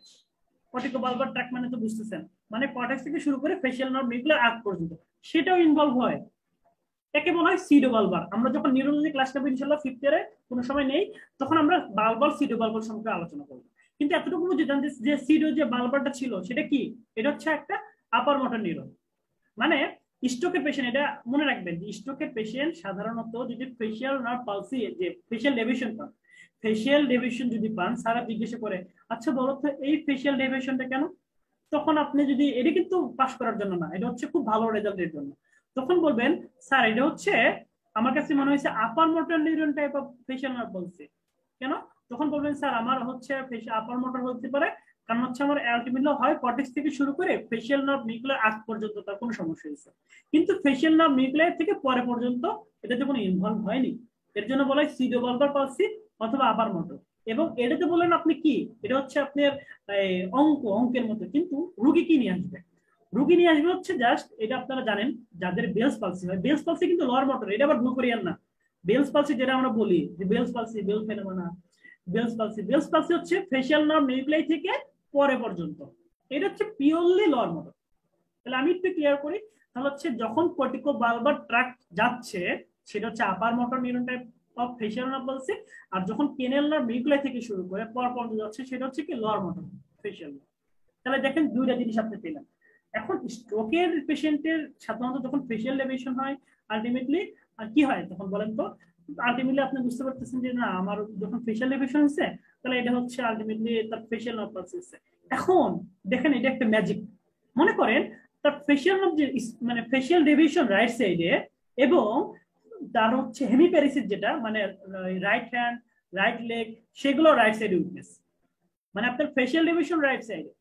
কর্টিকোবালভাল ট্র্যাক্ট মানে তো বুঝতেছেন, মানে কর্টেক্স থেকে শুরু করে ফেসিয়াল নার্ভ নিউক্লিয়ার আগ পর্যন্ত, সেটাও ইনভলভ হয়। একে বলা হয় সিডো বালবার। আমরা যখন নিউরোলজি ক্লাস নেব ইনশাআল্লাহ ফিফথ ইয়ারে, কোনো সময় নেই, তখন আমরা বালবার সিডো বালবার সম্পর্কে আলোচনা করব। কিন্তু এতটুকু বুঝে জানতে যে সিডো যে বালবারটা ছিল সেটা কি, এটা হচ্ছে একটা আপার মোটর নিউরন। মানে স্ট্রোকের পেশেন্ট, এটা মনে রাখবেন যে স্ট্রোকের পেশেন্ট সাধারণত যদি ফেসিয়াল নার্ভ পালসি, যে ফেসিয়াল ডেভিয়েশন পান, ফেসিয়াল ডেভিয়েশন যদি পান, সারা জিজ্ঞাসা করে আচ্ছা বলো তো এই ফেসিয়াল ডেভিয়েশনটা কেন, তখন আপনি যদি, এটা কিন্তু পাস করার জন্য না, এটা হচ্ছে খুব ভালো রেজাল্টের জন্য, তখন বলবেন স্যার এটা হচ্ছে আমার কাছে মনে হয়েছে আপার motor neuron type of facial nerve বলছে। কেন? তখন বলবেন স্যার আমার হচ্ছে আপার মোটর হতে পারে, কারণ হচ্ছে আমার আলটিমেটলি হয় কর্টেক্স থেকে শুরু করে ফেসিয়াল নার্ভ নিউক্লিয়ার আগ পর্যন্ত তার কোনো সমস্যা হয়েছে, কিন্তু ফেসিয়াল নার্ভ নিউক্লিয়ার থেকে পরে পর্যন্ত এটাতে কোনো ইনভলভ হয়নি। এর জন্য বলা হয় সিডো বালবার পালসি অথবা আপার মোটর। এবং এটাতে বলেন আপনি কি, এটা হচ্ছে আপনার অঙ্কের মতো, কিন্তু রুগী কি নিয়ে আসবে, রুগী নিয়ে আসবে হচ্ছে জাস্ট, এটা আপনারা জানেন যাদের বেলস পালসি হয়, বেলস পালসি কিন্তু লোয়ার মোটর, এটা আবার ভুল করিয়েন না। বেলস পালসি যেটা আমরা বলি যে Bell's palsy, Bell phenomena, Bell's palsy হচ্ছে ফেসিয়াল নার্ভ নিউক্লিয়াস থেকে পরে পর্যন্ত, এটা হচ্ছে পিওরলি লোয়ার মোটর। তাহলে আমি একটু ক্লিয়ার করি, তাহলে হচ্ছে যখন কর্টিকোবালবার ট্র্যাক্ট যাচ্ছে সেটা হচ্ছে upper motor neuron type of facial nerve palsy, আর যখন কেনেল নার্ভ নিউক্লিয়াস থেকে শুরু করে পর পর্যন্ত যাচ্ছে সেটা হচ্ছে কি লোয়ার মোটর ফেসিয়াল নার্ভ। তাহলে দেখেন দুইটা জিনিস আপনি পেলেন। এখন স্ট্রোকের পেশেন্টের সাধারণত যখন ফেসিয়াল ডেভিয়েশন হয় আলটিমেটলি কি হয় তখন বলেন তো, আলটিমেটলি আপনি বুঝতে পারতেছেন যে না আমার যখন ফেসিয়াল ডেভিয়েশন হচ্ছে তাহলে এটা হচ্ছে আলটিমেটলি তার ফেসিয়াল নার্ভ পালস হচ্ছে। এখন দেখেন এটা একটা ম্যাজিক, মনে করেন তার ফেসিয়াল নার্ভ যে মানে ফেসিয়াল ডেভিয়েশন রাইট সাইডে এবং তার হচ্ছে হেমিপ্যারেসিস যেটা মানে রাইট হ্যান্ড রাইট লেগ সেগুলো রাইট সাইডে উইকনেস, মানে আপনার ফেসিয়াল ডেভিয়েশন রাইট সাইডে,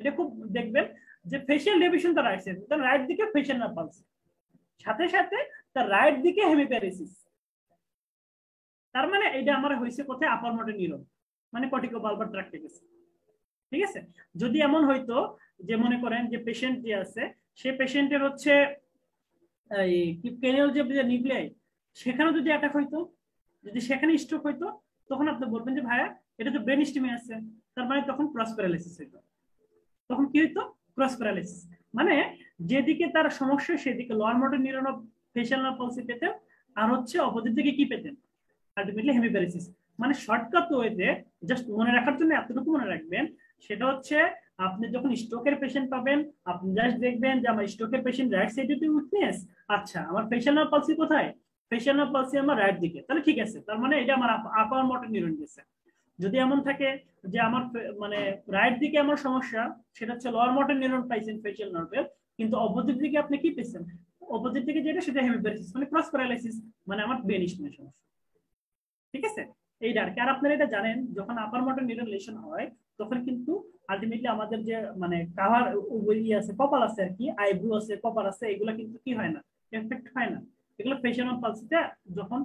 এটা খুব দেখবেন যে ফেসিয়াল ডেভিয়েশন তার রাইট সাইডে, তার রাইট দিকে ফেসিয়াল নার্ভ পালস, সাথে সাথে তার রাইট দিকে হেমিপ্যারেসিস। তার মানে এটা আমার হয়েছে কোথায়, আপার মোটর নিউরন, মানে কর্টিকোবালবার ট্র্যাক্টে গেছে। ঠিক আছে, যদি এমন হইতো যে মনে করেন যে পেশেন্ট যে আছে সে পেশেন্টের হচ্ছে ক্রেনিয়াল যে নিউক্লিয়াই সেখানে যদি অ্যাটাক হইতো, যদি সেখানে স্ট্রোক হইতো, তখন আপনি বলবেন যে ভাইয়া এটা তো ব্রেন স্টিমে আছে, তার মানে তখন ক্রস প্যারালাইসিস হইতো। তখন কি হইতো, ক্রস প্যারালাইসিস, মানে যেদিকে তার সমস্যা সেদিকে lower motor neuron of facial nerve palsy পেতেন, আর হচ্ছে অপোজিট দিকে কি পেতেন, আলটিমেটলি হেমিপ্যারেসিস। মানে শর্টকাট ওয়েতে জাস্ট মনে রাখার জন্য এতটুকু মনে রাখবেন, সেটা হচ্ছে আপনি যখন স্ট্রোকের পেশেন্ট পাবেন আপনি জাস্ট দেখবেন যে আমার স্ট্রোকের পেশেন্ট রাইট সাইডে উইকনেস, আচ্ছা আমার ফেসিয়াল নার্ভ পালসি কোথায়, ফেসিয়াল নার্ভ পালসি আমার রাইট দিকে, তাহলে ঠিক আছে, তার মানে এটা আমার আপার মোটর নিউরন গেছে। যদি এমন থাকে যে আমার মানে রাইট দিকে আমার সমস্যা, সেটা হচ্ছে লোয়ার মোটর নিউরন পাইছেন ফেসিয়াল নার্ভের, কিন্তু অপোজিট দিকে আপনি কি পেয়েছেন, অপোজিট দিকে যেটা সেটা হেমিপ্যারেসিস মানে ক্রস প্যারালাইসিস, মানে আমার ব্রেন স্টিমের সমস্যা। ঠিক আছে, এই আর কি। আর আপনারা এটা জানেন যখন আপার মোটর নিউরন লেশন হয় তখন কিন্তু আলটিমেটলি আমাদের যে মানে কাভার আছে, কপাল আছে আর কি, আইব্রু আছে, কপাল আছে, এগুলো কিন্তু কি হয় না, এফেক্ট হয় না, এগুলো ফেসিয়াল নার্ভ পালসিতে যখন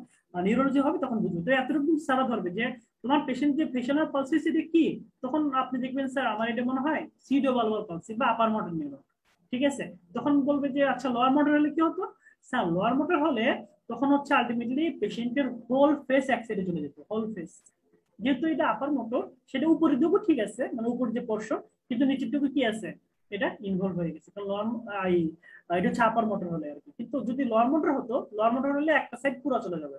নিউরোলজি হবে তখন বুঝবে। তো এতটুকু সারা ধরবে যে তোমার পেশেন্ট যে ফেসিয়াল নার্ভ পালসি সেটা কি, তখন আপনি দেখবেন স্যার আমার এটা মনে হয় সিডো বালবার পালসি বা আপার মোটর নিউরন। ঠিক আছে, তখন বলবে যে আচ্ছা লোয়ার মোটর হলে কি হতো, স্যার লোয়ার মোটর হলে তখন হচ্ছে আলটিমেটলি পেশেন্টের হোল ফেস এক সাইডে চলে যেত, হোল ফেস। যেহেতু এটা আপার মোটর সেটা উপরের দিকেও ঠিক আছে, মানে উপর যে পোর্শন, কিন্তু নিচের দিকে কি আছে এটা ইনভলভ হয়ে গেছে, এটা হচ্ছে আপার মোটর হলে আর কি। কিন্তু যদি লোয়ার মোটর হতো, লোয়ার মোটর হলে একটা সাইড পুরো চলে যাবে,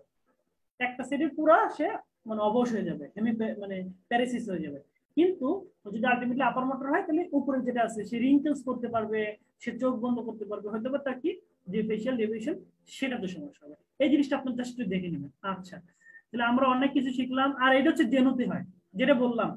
একটা সাইডে পুরো সে মানে অবশ হয়ে যাবে, মানে প্যারালাইসিস হয়ে যাবে। কিন্তু যদি আলটিমেটলি আপার মোটর হয় তাহলে উপরে যেটা আছে সে রিঙ্কেলস করতে পারবে, সে চোখ বন্ধ করতে পারবে, হয়তো বা তার কি যে ফেসিয়াল ডেভিয়েশন সেটাতে সমস্যা হবে। এই জিনিসটা আপনার জাস্ট একটু দেখে নেবেন। আচ্ছা, তাহলে আমরা অনেক কিছু শিখলাম। আর এটা হচ্ছে জেনুতে হয় যেটা বললাম,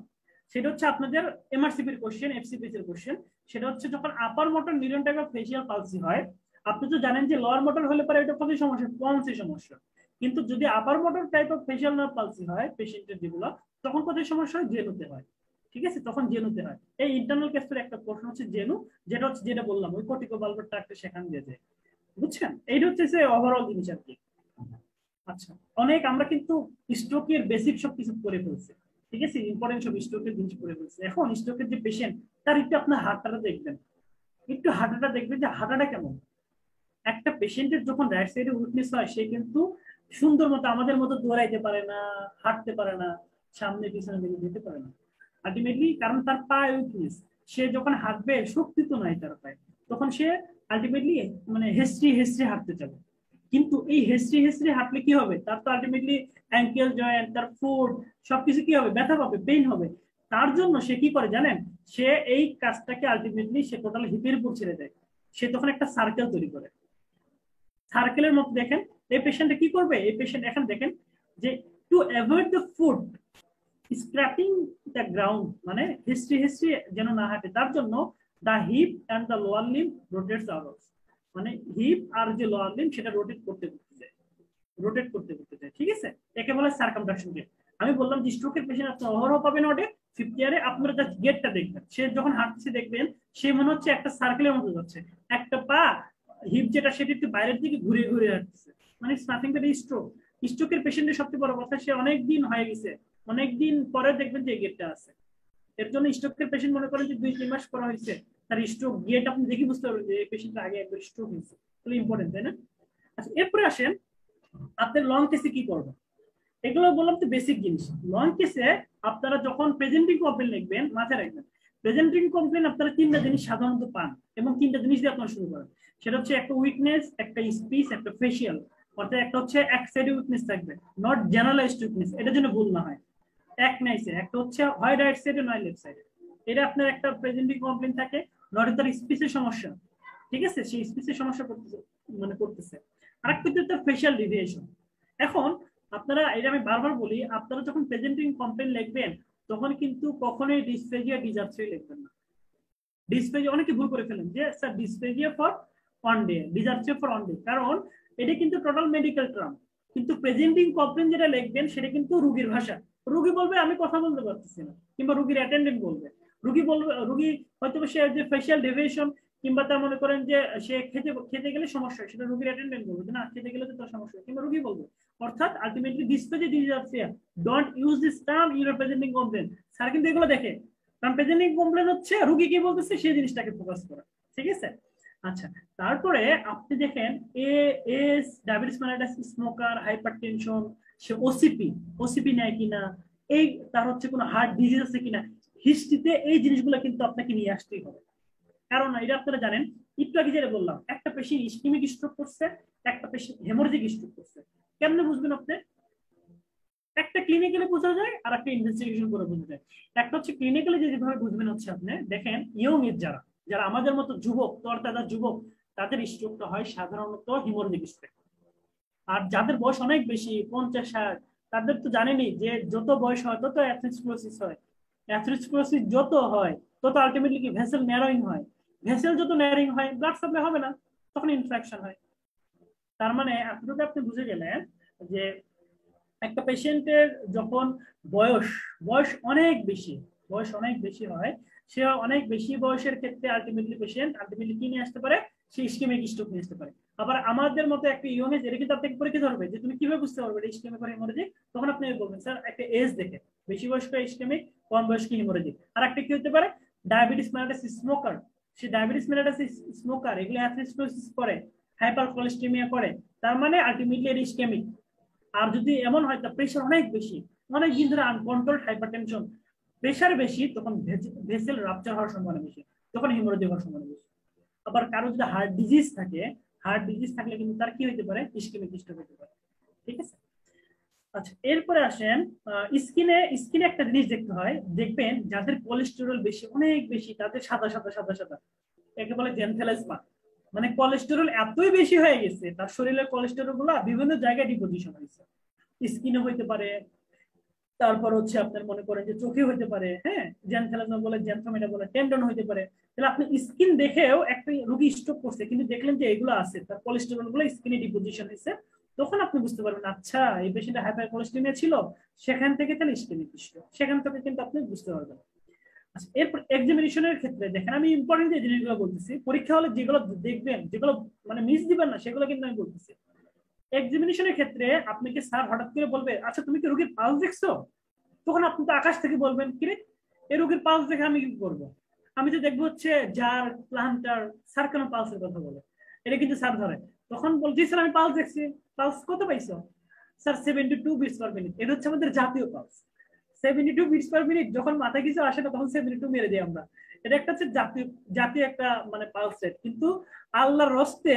সেটা হচ্ছে আপনাদের এমআরসিপির কোশ্চেন, এফসিপিএস এর কোশ্চেন। সেটা হচ্ছে যখন আপার motor neuron type of facial palsy হয় আপনি তো জানেন যে লোয়ার মোটর হলে পরে এটা কত সমস্যা, পলসি সমস্যা। কিন্তু যদি আপার motor type of facial nerve palsy হয় পেশেন্টের যেগুলো, তখন কত সমস্যা হয়, জেনুতে হয়। ঠিক আছে, তখন জেনুতে হয়। এই ইন্টারনাল ক্যাস্টের একটা প্রশ্ন হচ্ছে জেনু, যেটা হচ্ছে যেটা বললাম ওই কর্টিকো বালবার ট্রাক্টে সেখান দিয়ে যায়। বুঝছেন, এইটা হচ্ছে ওভারঅল জিনিস আর কি। আচ্ছা, অনেক আমরা কিন্তু স্ট্রোকের বেসিক সব কিছু করে ফেলছি। ঠিক আছে, ইম্পর্টেন্ট সব স্ট্রোকের জিনিস করে ফেলছি। এখন স্ট্রোকের যে পেশেন্ট, তার একটু আপনার হাঁটাটা দেখবেন, একটু হাঁটাটা দেখবেন যে হাঁটাটা কেমন। একটা পেশেন্টের যখন রাইট সাইডে উইকনেস হয়, সে কিন্তু সুন্দর মতো আমাদের মতো দৌড়াইতে পারে না, হাঁটতে পারে না, সামনে পিছনে দিকে যেতে পারে না। আলটিমেটলি কারণ তার পায়ে উইকনেস। সে যখন হাঁটবে, শক্তি তো নাই তার পায়ে, তখন সে আলটিমেটলি মানে হেস্ট্রি হেস্ট্রি হাঁটতে চাবে। কিন্তু এই হেস্ট্রি হেস্ট্রি হাঁটলে কি হবে, তার তো আলটিমেটলি অ্যাঙ্কেল জয়েন্ট, তার ফুট সবকিছু কি হবে, ব্যথা পাবে, পেইন হবে। তার জন্য সে কি করে জানেন, সে এই কাজটাকে আলটিমেটলি সে টোটাল হিপের উপর ছেড়ে দেয়। সে তখন একটা সার্কেল তৈরি করে, সার্কেলের মতো। দেখেন এই পেশেন্টে কি করবে, এই পেশেন্ট এখন দেখেন যে to avoid the food scraping the ground, মানে হিস্ট্রি হিস্ট্রি যেন না হাঁটে, তার জন্য the hip and the lower Lim rotates outs, মানে হিপ আর যে লোয়ার লিম সেটা রোটেট করতে করতে যায়, রোটেট করতে করতে যায়। ঠিক আছে, একে বলে সার্কামডাকশন গেট। আমি বললাম যে স্ট্রোকের পেশেন্ট আপনি অহরহ পাবেন ওটে ফিফথ ইয়ারে। আপনারা জাস্ট গেটটা দেখবেন, সে যখন হাঁটছে দেখবেন সে মনে হচ্ছে একটা সার্কেলের মতো যাচ্ছে, একটা পা হিপ যেটা সেটা একটু বাইরের দিকে ঘুরে ঘুরে হাঁটছে, মানে নাথিং বাট স্ট্রোক। স্ট্রোকের পেশেন্টের সবচেয়ে বড় কথা, সে অনেক দিন হয়ে গেছে, অনেক দিন পরে দেখবেন যে গেটটা আছে। এর জন্য স্ট্রোকের পেশেন্ট মনে করেন যে 2-3 মাস পর হয়েছে, তার স্ট্রোক গেট আপনি দেখে বুঝতে পারবেন যে এই পেশেন্টের আগে একবার স্ট্রোক হয়েছে। তাহলে ইম্পর্টেন্ট, তাই না? আচ্ছা, এরপরে আসেন আপনি লং কেসে কি করবেন। এগুলো বললাম তো বেসিক জিনিস। লং কেসে আপনারা যখন প্রেজেন্টিং কমপ্লেন লিখবেন, মাথায় রাখবেন প্রেজেন্টিং কমপ্লেন আপনারা 3টা জিনিস সাধারণত পান, এবং 3টা জিনিস দিয়ে আপনারা শুরু করেন। সেটা হচ্ছে একটা উইকনেস, একটা স্পিচ, একটা ফেশিয়াল। অর্থাৎ একটা হচ্ছে এক সাইডে উইকনেস থাকবে, নট জেনারেলাইজড উইকনেস, এটার জন্য ভুল না হয়। এক নাইসে একটা হচ্ছে হয় রাইট সাইডে নয় লেফট সাইডে, এটা আপনার একটা প্রেজেন্টিং কমপ্লেন থাকে। নট তার স্পিচের সমস্যা, ঠিক আছে, সেই স্পিচের সমস্যা করতেছে, মানে করতেছে। আরেকটা হচ্ছে ফেশিয়াল ডিভিয়েশন। এখন আপনারা, এটা আমি বারবার বলি, আপনারা যখন প্রেজেন্টিং কমপ্লেন লিখবেন, তখন কিন্তু কখনোই ডিসফেজিয়া ডিজার্ট্রি লিখবেন না। ডিসফেজিয়া অনেকে ভুল করে ফেলেন যে sir dysphagia for one day, dysarthria for one day, কারণ এটা কিন্তু টোটাল মেডিকেল টার্ম। কিন্তু প্রেজেন্টিং কমপ্লেন যেটা লিখবেন সেটা কিন্তু রোগীর ভাষা। রোগী বলবে আমি কথা বলতে পারতেছি না, কিংবা রোগীর অ্যাটেন্ডেন্ট বলবে, রোগী বলবে, রোগী হয়তো সে যে ফেশিয়াল ডেভিয়েশন, কিংবা তার মনে করেন যে সে খেতে খেতে গেলে সমস্যা, সেটা রোগীর অ্যাটেন্ডেন্ট বলবে না, খেতে গেলে তো তার সমস্যা, কিংবা রোগী বলবে। অর্থাৎ আলটিমেটলি ডিসপ্লেজে dysarthria, don't use this term in your presenting complain. Sir কিন্তু এগুলো দেখে, কারণ প্রেজেন্টিং কমপ্লেন হচ্ছে রোগী কি বলতেছে সেই জিনিসটাকে ফোকাস করা। ঠিক আছে, আচ্ছা। তারপরে আপনি দেখেন এস ডায়াবেটিস মেলাইটাস, স্মোকার, হাইপারটেনশন, সে ওসিপি, ওসিপি নেয় কিনা, এই তার হচ্ছে কোনো হার্ট ডিজিজ আছে কিনা, হিস্ট্রিতে এই জিনিসগুলো কিন্তু আপনাকে নিয়ে আসতেই হবে। কারণ এটা আপনারা জানেন, একটু আগে যেটা বললাম, একটা পেশেন্ট ইসকেমিক স্ট্রোক করছে, একটা পেশেন্ট হেমোরেজিক স্ট্রোক করছে। কেমনে বুঝবেন আপনি? একটা ক্লিনিক্যালি বোঝা যায়, আর একটা ইনভেস্টিগেশন করে বোঝা যায়। একটা হচ্ছে ক্লিনিক্যালি যেভাবে বুঝবেন হচ্ছে আপনি দেখেন ইয়ং এজ যারা, যারা আমাদের মতো যুবক, তরতাজা যুবক, তাদের স্ট্রোকটা হয় সাধারণত হিমোরেজিক স্ট্রোক। আর যাদের বয়স অনেক বেশি, 50-60, তাদের তো জানেনই যে যত বয়স হয় তত অ্যাথেরোস্ক্লেরোসিস হয়। অ্যাথেরোস্ক্লেরোসিস যত হয় তত আলটিমেটলি কি ভেসেল ন্যারোইং হয়। ভেসেল যত ন্যারোইং হয়, ব্লাড সাপ্লাই হবে না, তখন ইনফেকশন হয়। তার মানে এতটুকু আপনি বুঝে গেলেন যে একটা পেশেন্টের যখন বয়স বয়স অনেক বেশি, বয়স অনেক বেশি হয়, সে অনেক বেশি বয়সের ক্ষেত্রে আলটিমেটলি পেশেন্ট আলটিমেটলি কি নিয়ে আসতে পারে, সে ইসকেমিক স্ট্রোক নিয়ে আসতে পারে। আবার আমাদের মতো একটা ইয়ং এজ, এটা কিন্তু আপনাকে পরীক্ষা ধরবে যে তুমি কিভাবে বুঝতে পারবে এটা ইসকেমিক আর হেমোরেজিক। তখন আপনি বলবেন স্যার একটা এজ দেখে, বেশি বয়স্ক ইসকেমিক, কম বয়স্ক হেমোরেজিক। আর একটা কি হতে পারে, ডায়াবেটিস মেলাইটাস, স্মোকার, সে ডায়াবেটিস মেলাইটাস স্মোকার, এগুলো অ্যাথেরোস্ক্লেরোসিস করে, হাইপার কোলেস্টেমিয়া করে, তার মানে আলটিমেটলি এটা ইসকেমিক। আর যদি এমন হয় তার প্রেশার অনেক বেশি, অনেক দিন ধরে আনকন্ট্রোলড হাইপারটেনশন, প্রেশার বেশি, তখন ভেসেল রাপচার হওয়ার সম্ভাবনা বেশি, তখন হেমোরেজিক হওয়ার সম্ভাবনা বেশি। আবার কারো যদি হার্ট ডিজিজ থাকে, হার্ট ডিজিজ থাকলে কিন্তু তার কি হতে পারে, ইসকেমিক স্ট্রোক হতে পারে। ঠিক আছে, আচ্ছা। এরপরে আসেন স্কিনে, স্কিনে একটা জিনিস দেখতে হয়, দেখবেন যাদের কোলেস্টেরল বেশি, অনেক বেশি, তাদের সাদা সাদা সাদা সাদা, একে বলে জেনথেলাসমা। মানে কোলেস্টেরল এতই বেশি হয়ে গেছে, তার শরীরের কোলেস্টেরল গুলা বিভিন্ন জায়গায় ডিপোজিশন হয়েছে, স্কিনে হইতে পারে, তারপর হচ্ছে আপনার মনে করেন যে চোখে হইতে পারে, হ্যাঁ, জ্যানথ্যালাজমা বলে, জ্যানথোমেটা বলে, টেন্ডন হইতে পারে। তাহলে আপনি স্কিন দেখেও একটা রোগী স্ট্রোক করছে কিন্তু দেখলেন যে এগুলো আছে, তার কোলেস্টেরল গুলো স্কিনে ডিপোজিশন হয়েছে, তখন আপনি বুঝতে পারবেন আচ্ছা এই পেশেন্টটা হাইপার কোলেস্টেমিয়া ছিল, সেখান থেকে তাহলে স্কিমিক স্ট্রোক, সেখান থেকে কিন্তু আপনি বুঝতে পারবেন। আচ্ছা, এরপর এক্সামিনেশনের ক্ষেত্রে দেখেন, আমি ইম্পর্টেন্ট যে জিনিসগুলো বলতেছি, পরীক্ষা হলে যেগুলো দেখবেন, যেগুলো মানে মিস দিবেন না, সেগুলো কিন্তু আমি বলতেছি। এক্সামিনেশনের ক্ষেত্রে আপনাকে স্যার হঠাৎ করে বলবে আচ্ছা তুমি কি রোগীর পালস দেখছো, তখন আপনি তো আকাশ থেকে বলবেন কিরে এই রোগীর পালস দেখে আমি কি করবো, আমি তো দেখবো হচ্ছে যার প্লান্টার, স্যার কেন পালসের কথা বলে, এটা কিন্তু স্যার ধরে। তখন বলছি স্যার আমি পালস দেখছি, পালস কত পাইছো, স্যার 72 বিটস পার মিনিট, এটা হচ্ছে আমাদের জাতীয় পালস। 72 বিটস পার মিনিট যখন মাথায় কিছু আসে না তখন 72 মেরে দিই আমরা, এটা একটা হচ্ছে জাতীয় জাতীয় একটা মানে পালস রেট। কিন্তু আল্লাহর রস্তে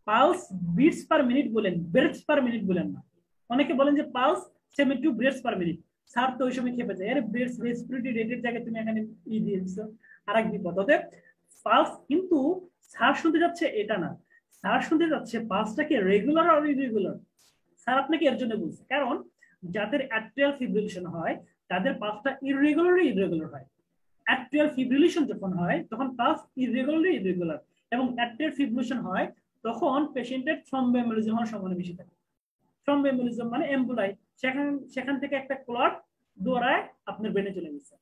পালস বিটস পার মিনিট বলেন, ব্রেথস পার মিনিট বলেন না। অনেকে বলেন যে pulse 72 breaths per minute, sir তো ওই সময় খেপে যায়, আরে ব্রেথস রেসপিরেটরি রেটের জায়গায় তুমি এখানে ই দিয়ে দিচ্ছ, আরেক বিপদ। অতএব পালস কিন্তু স্যার শুনতে যাচ্ছে এটা না, স্যার শুনতে যাচ্ছে পালসটাকে রেগুলার আর ইরেগুলার। স্যার আপনাকে এর জন্য বলছে কারণ যাদের অ্যাট্রিয়াল ফিব্রিলেশন হয় তাদের পালসটা ইরেগুলার হয়। অ্যাট্রিয়াল ফিব্রিলেশন যখন হয় তখন পালস ইরেগুলার, এবং অ্যাট্রিয়াল ফিব্রিলেশন হয় তখন পেশেন্টের থ্রম্বোএমবোলিজম হওয়ার সম্ভাবনা বেশি থাকে। থ্রম্বোএমবোলিজম মানে এম্বোলাই, সেখান থেকে একটা ক্লট দৌড়ায় আপনার ব্রেনে চলে গেছে।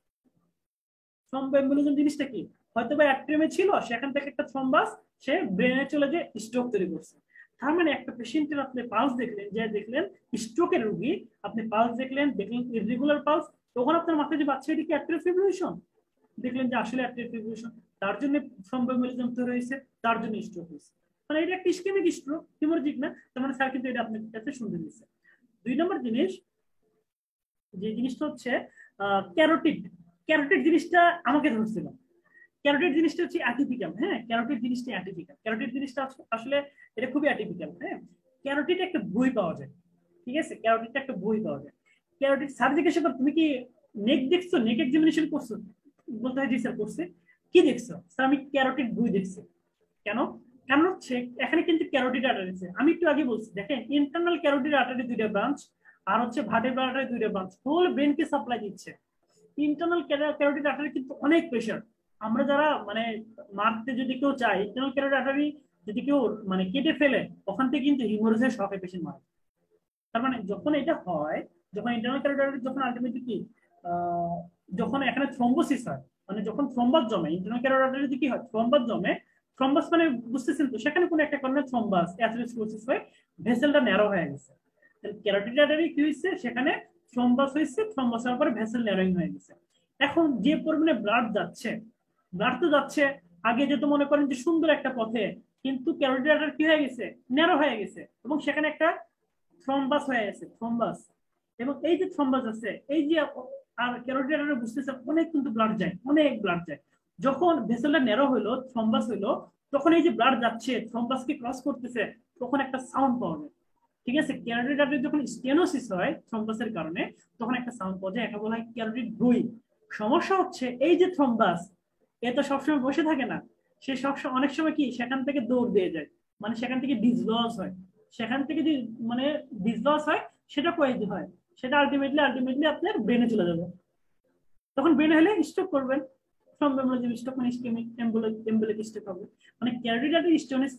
থ্রম্বোএমবোলিজম জিনিসটা কি, হয়তো বা অ্যাট্রিয়ামে ছিল, সেখান থেকে একটা থ্রম্বাস সে ব্রেনে চলে যে স্ট্রোক তৈরি করছে। তার মানে একটা পেশেন্টের আপনি পালস দেখলেন, যে দেখলেন স্ট্রোকের রোগী, আপনি পালস দেখলেন ইররেগুলার পালস, তখন আপনার মাথায় যে বাচ্চা, এটা কি অ্যাট্রিয়াল ফিব্রিলেশন, দেখলেন যে আসলে অ্যাট্রিয়াল ফিব্রিলেশন, তার জন্য থ্রম্বোএমবোলিজম তৈরি হয়েছে, তার জন্য স্ট্রোক হয়েছে। মানে এটা একটা ইসকেমিক স্ট্রোক, হিমোরেজিক না। তার মানে স্যার কিন্তু এটা আপনার কাছে শুনতে দিচ্ছে। 2 নম্বর জিনিস, যে জিনিসটা হচ্ছে ক্যারোটিড। ক্যারোটিড জিনিসটা আমাকে ধরছিল, ক্যারোটিড জিনিসটা হচ্ছে অ্যাটিপিক্যাল। হ্যাঁ, ক্যারোটিড জিনিসটা অ্যাটিপিক্যাল, ক্যারোটিড জিনিসটা আসলে এটা খুবই অ্যাটিপিক্যাল। হ্যাঁ, ক্যারোটিড একটা বই পাওয়া যায়, ঠিক আছে, ক্যারোটিডটা একটা বই পাওয়া যায়। ক্যারোটিড স্যার জিজ্ঞাসা কর তুমি কি নেক দেখছো, নেক এক্সামিনেশন করছো, বলতে হয় জি স্যার করছে, কি দেখছো, স্যার আমি ক্যারোটিড বই দেখছি। কেন, কারণ হচ্ছে এখানে কিন্তু ক্যারোটিড আর্টারি আছে, আমি একটু আগে বলছি দেখেন ইন্টারনাল ক্যারোটিড আর্টারি 2টা ব্রাঞ্চ, আর হচ্ছে ভার্টেব্রাল আর্টারি 2টা ব্রাঞ্চ, হোল ব্রেনকে সাপ্লাই দিচ্ছে। ইন্টারনাল ক্যারোটিড আর্টারি কিন্তু অনেক প্রেশার, আমরা যারা মানে মারতে যদি কেউ চায় ইন্টারনাল ক্যারোটিড আর্টারি যদি কেউ মানে কেটে ফেলে, ওখান থেকে কিন্তু হিমোরেজের শকে পেশেন্ট মারে। তার মানে যখন এটা হয়, যখন ইন্টারনাল ক্যারোটিড আর্টারি যখন আলটিমেটলি কি যখন এখানে থ্রম্বোসিস হয়, মানে যখন থ্রম্বাস জমে ইন্টারনাল ক্যারোটিড আর্টারিতে কি হয়, থ্রম্বাস জমে, থ্রম্বাস মানে বুঝতেছেন তো, সেখানে কোনো একটা কারণে থ্রম্বাস অ্যাথেরোস্ক্লেরোসিস হয়ে ভেসেলটা ন্যারো হয়ে গেছে। তাহলে ক্যারোটিড আর্টারি কি হয়েছে, সেখানে থ্রম্বাস হয়েছে, থ্রম্বাস হওয়ার পরে ভেসেল ন্যারোইং হয়ে গেছে। এখন যে পরিমাণে ব্লাড যাচ্ছে, ব্লাড তো যাচ্ছে, আগে যেত মনে করেন যে সুন্দর একটা পথে, কিন্তু ক্যারোটিড আর্টারি কি হয়ে গেছে, ন্যারো হয়ে গেছে, এবং সেখানে একটা থ্রম্বাস হয়ে গেছে, থ্রম্বাস। এবং এই যে থ্রম্বাস আছে, এই যে আর ক্যারোটিড আর্টারি বুঝতেছে অনেক কিন্তু ব্লাড যায়, অনেক ব্লাড যায়। যখন ভেসেলটা ন্যারো হইলো, থ্রম্বাস হইলো, তখন এই যে ব্লাড যাচ্ছে থ্রম্বাসকে ক্রস করতেছে, তখন একটা সাউন্ড পাওয়া যায়, ঠিক আছে। ক্যারোটিড আর্টারি যখন স্টেনোসিস হয় থ্রম্বাসের কারণে, তখন একটা সাউন্ড পাওয়া যায়, এটা বলা হয় ক্যারোটিড বুই। সমস্যা হচ্ছে এই যে থ্রম্বাস, এ তো সবসময় বসে থাকে না, সে সবসময় অনেক সময় কি সেখান থেকে দৌড় দিয়ে যায়, মানে সেখান থেকে ডিসলস হয়, সেখান থেকে যদি মানে ডিসলস হয়, সেটা কয়ে হয়, সেটা আলটিমেটলি আপনার ব্রেনে চলে যাবে, তখন ব্রেনে হলে স্ট্রোক করবেন। থ্রম্বোএমবোলিজম স্ট্রোক মানে ইসকেমিক এমবোলিক স্ট্রোক হবে। মানে ক্যারোটিড আর্টারি স্টোনেস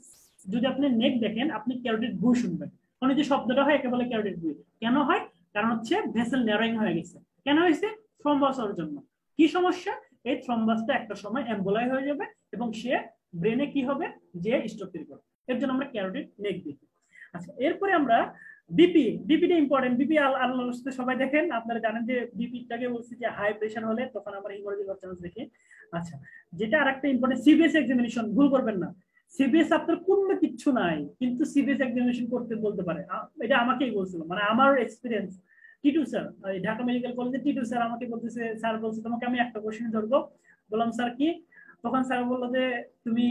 যদি আপনি নেক দেখেন, আপনি ক্যারোটিড বুই শুনবেন, মানে যে শব্দটা হয় একে বলে ক্যারোটিড বুই। কেন হয়, কারণ হচ্ছে ভেসেল ন্যারোইং হয়ে গেছে। কেন হয়েছে, থ্রম্বাস হওয়ার জন্য। কি সমস্যা, এই থ্রম্বাসটা একটা সময় এম্বোলাই হয়ে যাবে, এবং সে ব্রেনে কি হবে, যে স্ট্রোক তৈরি করবে। এর জন্য আমরা ক্যারোটিড নেক দেখি। আচ্ছা, এরপরে আমরা বিপিটা ইম্পর্টেন্ট। বিপি আল্লাহর সাথে সবাই দেখেন, আপনারা জানেন যে বিপিটাকে বলছি যে হাই প্রেশার হলে তখন আমরা হিমোরেজিক চান্স দেখি। আচ্ছা, যেটা আরেকটা ইম্পর্টেন্ট, সিবিএস এক্সামিনেশন ভুল করবেন না। সিবিএস আপনার কোনো কিচ্ছু নাই, কিন্তু সিবিএস এক্সামিনেশন করতে বলতে পারে, এটা আমাকেই বলছিল, মানে আমার experience. Titu sir, Dhaka medical কলেজে টিটু স্যার আমাকে বলতেছে, স্যার বলছে তোমাকে আমি একটা কোশ্চেন ধরবো। বললাম স্যার কি, তখন স্যার বললো যে তুমি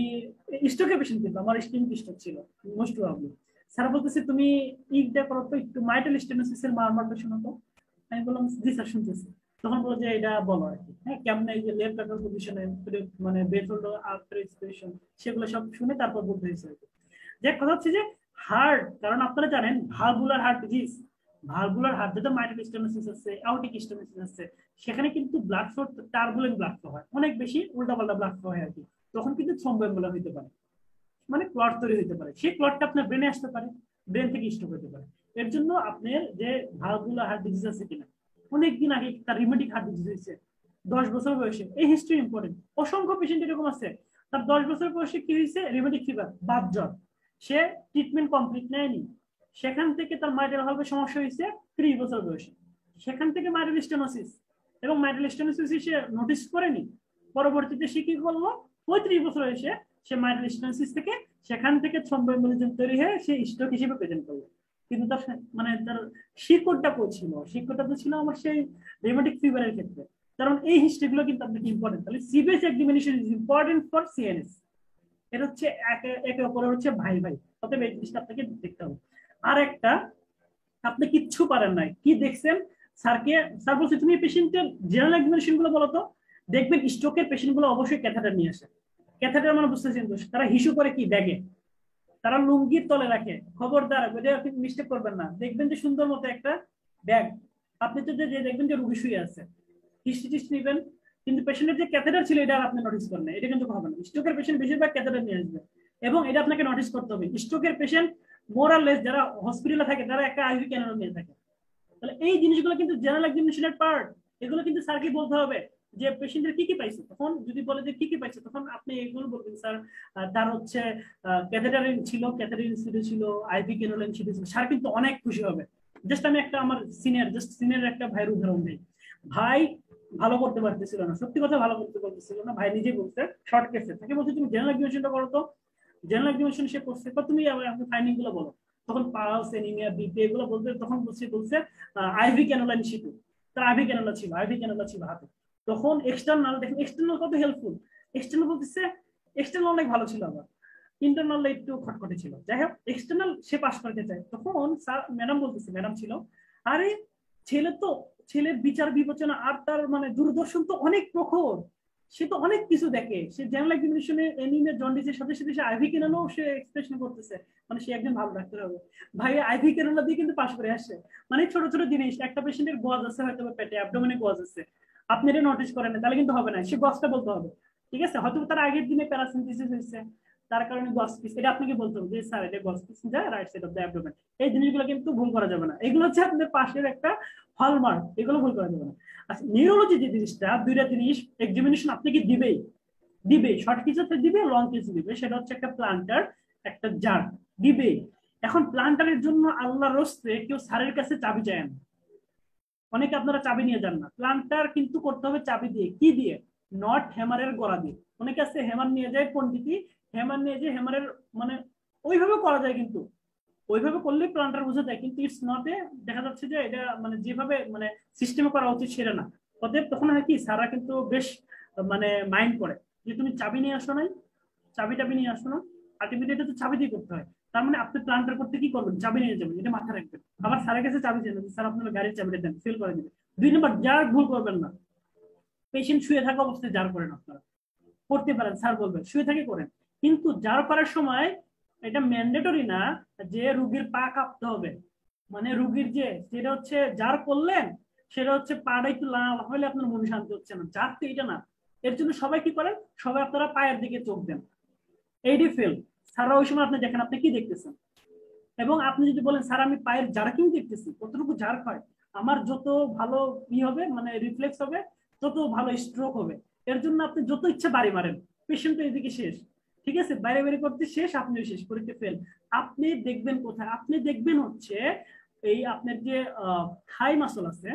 স্ট্রোকের পেশেন্ট, কিন্তু আমার স্ট্রোক ছিল মোস্ট প্রবাবলি। স্যার বলতেছে তুমি ইটা করো তো, একটু মাইটাল স্টেনোসিসের মারমারটা শোনো তো। আমি বললাম জি স্যার শুনতেছি। তখন বলো যে এটা বলো আর কি, হ্যাঁ, কেমন এই যে লেফট আপার পজিশনে মানে ব্রেথ হোল্ড আফটার এক্সপিরেশন, সেগুলো সব শুনে তারপর বলতে হয়েছে। যে কথা হচ্ছে যে হার্ট, কারণ আপনারা জানেন valvular heart disease, valvular heart যেটা মাইট্রাল স্টেনোসিস আছে, অ্যাওর্টিক স্টেনোসিস আছে, সেখানে কিন্তু blood flow turbulent blood flow হয়, অনেক বেশি উল্টাপাল্টা ব্লাড ফ্লো হয় আর কি। তখন কিন্তু থ্রম্বোএমবোলিয়া হতে পারে, মানে ক্লট তৈরি হতে পারে। সেই ক্লটটা আপনার ব্রেনে আসতে পারে, ব্রেন থেকে স্ট্রোক হতে পারে। এর জন্য আপনার যে ভালভুলার হার্ট ডিজিজ আছে কিনা, অনেকদিন আগে তার রিউমেটিক হার্ট ডিজিজ হয়েছে 10 বছর বয়সে, এই হিস্ট্রি ইম্পর্টেন্ট। অসংখ্য পেশেন্ট এরকম আছে, তার 10 বছর বয়সে কি হয়েছে, রিউমেটিক ফিভার, বাত জ্বর, সে ট্রিটমেন্ট কমপ্লিট নেয়নি, সেখান থেকে তার মাইট্রাল ভালভের সমস্যা হয়েছে 30 বছর বয়সে, সেখান থেকে মাইট্রাল স্টেনোসিস, এবং মাইট্রাল স্টেনোসিস সে নোটিস করেনি, পরবর্তীতে সে কি করলো, 35 বছর বয়সে সে মাইট্রাল স্টেনোসিস থেকে, সেখান থেকে থ্রম্বোএমবোলিজম তৈরি হয়ে সে স্ট্রোক হিসেবে প্রেজেন্ট করলো। কিন্তু তার মানে তার শিকড়টা ছিল, শিকড়টা তো ছিল আমার সেই রিউমেটিক ফিভারের ক্ষেত্রে। কারণ এই হিস্ট্রিগুলো কিন্তু আপনাকে ইম্পর্টেন্ট। তাহলে CBS examination is important for CNS. এটা হচ্ছে একে অপরের হচ্ছে ভাই ভাই, অতএব এই জিনিসটা আপনাকে দেখতে হবে। আর একটা, আপনি কিচ্ছু পারেন নাই, কি দেখছেন, স্যারকে স্যার বলছে তুমি পেশেন্টের জেনারেল এক্সামিনেশন গুলো বলো তো, দেখবেন স্ট্রোকের পেশেন্ট গুলো অবশ্যই ক্যাথেটার নিয়ে আসে। ক্যাথেটার মানে বুঝতেছেন তো, তারা হিসু করে কি ব্যাগে, তারা লুঙ্গির তলে রাখে। খবরদার মিস্টেক করবেন না, দেখবেন যে সুন্দর মতো একটা ব্যাগ, আপনি তো যে দেখবেন যে রুগী শুয়ে আছে, হিস্ট্রি টিস্ট্রি নেবেন, কিন্তু পেশেন্টের যে ক্যাথেটার ছিল এটা আপনি নোটিস করেন না, এটা কিন্তু হবে না। স্ট্রোকের পেশেন্ট বেশিরভাগ ক্যাথেটার নিয়ে আসবে, এবং এটা আপনাকে নোটিস করতে হবে। স্ট্রোকের পেশেন্ট মোরাললেস যারা হসপিটালে থাকে তারা একটা আইভি ক্যানোলা নিয়ে থাকে। তাহলে এই জিনিসগুলো কিন্তু জেনারেল এক্সামিনেশনের পার্ট, এগুলো কিন্তু স্যারকে বলতে হবে যে পেশেন্টের কি কি পাইছে। তখন যদি বলে যে কি কি পাইছে, তখন আপনি এগুলো বলবেন স্যার তার হচ্ছে ক্যাথেটারিন ছিল, ক্যাথেটারিন ছিল, আইভি ক্যানোলা ছিল। স্যার কিন্তু অনেক খুশি হবে। জাস্ট আমি একটা আমার সিনিয়র একটা ভাইয়ের উদাহরণ দিই। ভাই ভালো করতে পারতেছিল না, সত্যি কথা ভালো করতে পারতেছিল না, ভাই নিজে বলছে শর্ট কেসে তাকে বলছে তুমি জেনারেল এক্সামিনেশনটা করো তো। জেনারেল এক্সামিনেশন সে করছে, তুমি ফাইন্ডিং গুলো বলো। তখন পালস, এনিমিয়া, বিপি এগুলো বলতে, তখন বলছে আইভি ক্যানোলা নিশ্চিত, তার আইভি ক্যানোলা ছিল হাতে। তখন এক্সটার্নাল, দেখেন এক্সটার্নাল কত হেল্পফুল। এক্সটার্নাল বলতেছে, এক্সটার্নাল অনেক ভালো ছিল, আবার ইন্টারনাল একটু খটখটে ছিল। যাই হোক, এক্সটার্নাল সে পাস করতে চায়। তখন স্যার ম্যাডাম বলতেছে, ম্যাডাম ছিল, আরে ছেলে তো, ছেলের বিচার বিবেচনা আর তার মানে দূরদর্শন তো অনেক প্রখর, সে তো অনেক কিছু দেখে, সে জেনারেল এক্সামিনেশনে এনিমিয়া জন্ডিসের সাথে সাথে সে আইভি ক্যানোলাও সে এক্সপ্রেশন করতেছে, মানে সে একজন ভালো ডাক্তার হবে। ভাই আইভি ক্যানোলা দিয়ে কিন্তু পাস করে আসে। মানে ছোট ছোট জিনিস, একটা পেশেন্টের গোয়াজ আছে হয়তো পেটে, অ্যাবডোমেনে গোয়াজ আছে, আপনি এটা নোটিস করেন না, তাহলে কিন্তু হবে না, সে গসটা বলতে হবে। ঠিক আছে, হয়তো তার আগের দিনে প্যারাসিনথেসিস হয়েছে, তার কারণে গস পিস, এটা আপনাকে বলতে হবে যে স্যার এটা গস পিস যায় right side of the abdomen. এই জিনিসগুলো কিন্তু ভুল করা যাবে না, এগুলো হচ্ছে আপনাদের পাশের একটা হলমার্ক, এগুলো ভুল করা যাবে না। আচ্ছা, নিউরোলজি যে জিনিসটা, দুইটা জিনিস এক্সামিনেশন আপনাকে দিবেই শর্ট কেসে দিবে, লং কেসে দিবে। সেটা হচ্ছে একটা প্লান্টার, একটা জার দিবে। এখন প্লান্টারের জন্য আল্লাহর রস্তে কেউ স্যারের কাছে চাবি চায় না, অনেকে আপনারা চাবি নিয়ে যান না। প্লান্টার কিন্তু করতে হবে চাবি দিয়ে, কি দিয়ে, নট হ্যামারের গড়া দিয়ে। অনেকে আছে হ্যামার নিয়ে যায়, পন্ডিতি হ্যামার নিয়ে যায়, হ্যামারের মানে ওইভাবে করা যায়, কিন্তু ওইভাবে করলে প্লান্টার বোঝা যায়, কিন্তু ইটস নট এ, দেখা যাচ্ছে যে এটা মানে যেভাবে মানে সিস্টেমে করা উচিত সেটা না। অতএব তখন হয় কি, সারা কিন্তু বেশ মানে মাইন্ড করে যে তুমি চাবি নিয়ে আসো নাই, চাবি নিয়ে আসো না, আলটিমেটলি এটা তো চাবি দিয়ে করতে হয়। তার মানে আপনি প্লান্টার করতে কি করবেন, চাবি নিয়ে যাবেন, এটা মাথায় রাখবেন। আবার স্যারের কাছে চাবি চেন, স্যার আপনার গাড়ির চাবিটা দেন, ফেল করে দিবে। 2 নম্বর, যার ভুল করবেন না, পেশেন্ট শুয়ে থাকা অবস্থায় যার করেন আপনারা, করতে পারেন, স্যার বলবেন শুয়ে থাকে করেন, কিন্তু যার করার সময় এটা ম্যান্ডেটরি না যে রুগীর পা কাঁপতে হবে। মানে রুগীর যে যেটা হচ্ছে যার করলেন, সেটা হচ্ছে পাটা একটু লাল হলে আপনার মন শান্তি হচ্ছে না, যার তো এটা না। এর জন্য সবাই কি করেন, সবাই আপনারা পায়ের দিকে চোখ দেন, এইডি ফেল। স্যাররা ওই সময় আপনি দেখেন আপনি কি দেখতেছেন। এবং আপনি যদি বলেন স্যার আমি পায়ের জার্কিং দেখতেছি, কতটুকু জার্ক হয়, আমার যত ভালো ই হবে মানে রিফ্লেক্স হবে, তত ভালো স্ট্রোক হবে। এর জন্য আপনি যত ইচ্ছা বাড়ি মারেন, পেশেন্ট এদিকে শেষ। ঠিক আছে, বাইরে বাইরে করতে শেষ, আপনিও শেষ, পরীক্ষা ফেল। আপনি দেখবেন কোথায়, আপনি দেখবেন হচ্ছে এই আপনার যে থাই মাসল আছে,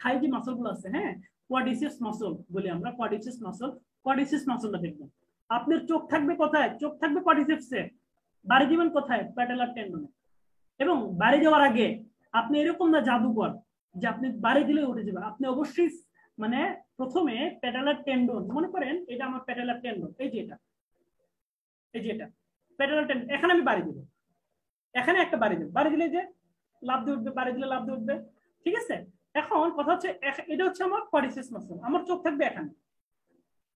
থাই যে মাসল গুলো আছে, হ্যাঁ, কোয়াড্রিসেপস মাসল বলি আমরা, কোয়াড্রিসেপস মাসলটা দেখবেন। আপনার চোখ থাকবে কোথায়, চোখ থাকবে কোয়াড্রিসেপসে, বাড়ি দিবেন কোথায়, প্যাটেলার টেন্ডনে। এবং বাড়ি যাওয়ার আগে আপনি এরকম না জাদুকর যে আপনি বাড়ি দিলে উঠে যাবে, আপনি অবশ্যই মানে প্রথমে প্যাটেলার টেন্ডন, মনে করেন এটা আমার প্যাটেলার টেন্ডন, এই যে এটা, এই যে এটা প্যাটেলার টেন্ডন, এখানে আমি বাড়ি দিব, এখানে একটা বাড়ি দেব, বাড়ি দিলে যে লাভ দিয়ে উঠবে, বাড়ি দিলে লাভ দিয়ে উঠবে। ঠিক আছে, এখন কথা হচ্ছে এটা হচ্ছে আমার কোয়াড্রিসেপস মাসল, আমার চোখ থাকবে এখানে।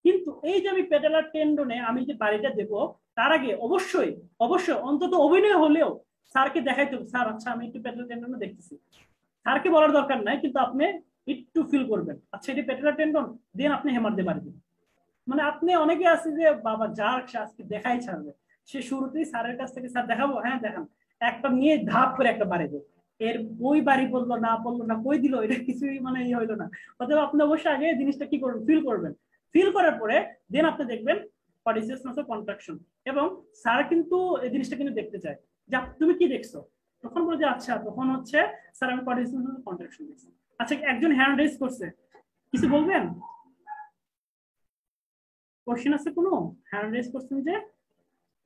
কিন্তু এই যে আমি প্যাটেলার টেন্ডনে আমি যে বাড়িটা দেব, তার আগে অবশ্যই অন্তত অভিনয় হলেও স্যারকে দেখাইতে হবে, স্যার আচ্ছা আমি একটু পেট্রোল টেন্ডন দেখতেছি, স্যারকে বলার দরকার নাই, কিন্তু আপনি একটু ফিল করবেন আচ্ছা এটি পেট্রোল টেন্ডন, দেন আপনি হেমার দিয়ে বাড়ি দিন। মানে আপনি অনেকে আছে যে বাবা যার আজকে দেখাই ছাড়বে, সে শুরুতেই স্যারের কাছ থেকে স্যার দেখাবো, হ্যাঁ দেখান, একটা নিয়ে ধাপ করে একটা বাড়ি দেবে, এর বই বাড়ি পড়লো না কই দিল, এটা কিছুই মানে ইয়ে হইলো না। অতএব আপনি অবশ্যই আগে জিনিসটা কি করবেন, ফিল করবেন, ফিল করার পরে দেন আপনি দেখবেন পার্টিসিপেশন অফ কন্ট্রাকশন। এবং স্যার কিন্তু এই জিনিসটা কিন্তু দেখতে চায় যে তুমি কি দেখছো, তখন বলে যে আচ্ছা তখন হচ্ছে স্যার আমি পার্টিসিপেশন অফ কন্ট্রাকশন দেখছি। আচ্ছা একজন হ্যান্ড রেজ করছে, কিছু বলবেন, কোশ্চেন আছে কোনো, হ্যান্ড রেজ করছেন যে,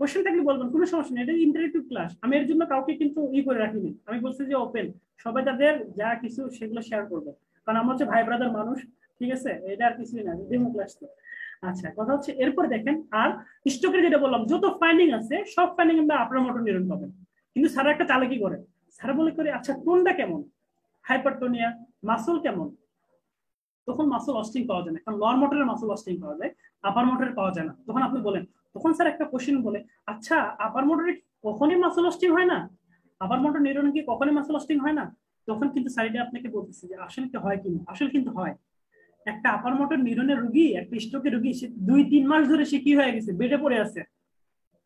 কোশ্চেন থাকলে বলবেন, কোনো সমস্যা নেই, এটা ইন্টারেক্টিভ ক্লাস, আমি এর জন্য কাউকে কিন্তু করে রাখিনি, আমি বলছি যে ওপেন, সবাই তাদের যা কিছু সেগুলো শেয়ার করবে, কারণ আমরা হচ্ছে ভাই ব্রাদার মানুষ, ঠিক আছে, এটা আর কিছুই না, ডেমো ক্লাস তো। আচ্ছা কথা হচ্ছে এরপর দেখেন, আর স্টকের যেটা বললাম যত ফাইন্ডিং আছে সব ফাইন্ডিং আমরা আপনার মোটর নিউরন পাবেন, কিন্তু স্যার একটা চালাকি করে, স্যার বলে করে আচ্ছা কোনটা কেমন, হাইপারটোনিয়া, মাসল কেমন, তখন মাসল অস্টিং পাওয়া যায় না, কারণ লোয়ার মোটরের মাসল অস্টিং পাওয়া যায়, আপার মোটরের পাওয়া যায় না, তখন আপনি বলেন, তখন স্যার একটা কোশ্চেন বলে আচ্ছা আপার মোটরে কখনই মাসল অস্টিং হয় না, আপার মোটর নিউরনে কি কখনই মাসল অস্টিং হয় না, তখন কিন্তু সাইডে আপনাকে বলতেছে যে আসলে কি হয় কিনা, আসলে কিন্তু হয়। একটা আপার মোটর নিউরনের রোগী, একটা স্ট্রোকের রোগী, সে 2-3 মাস ধরে সে কি হয়ে গেছে, বেডে পড়ে আছে,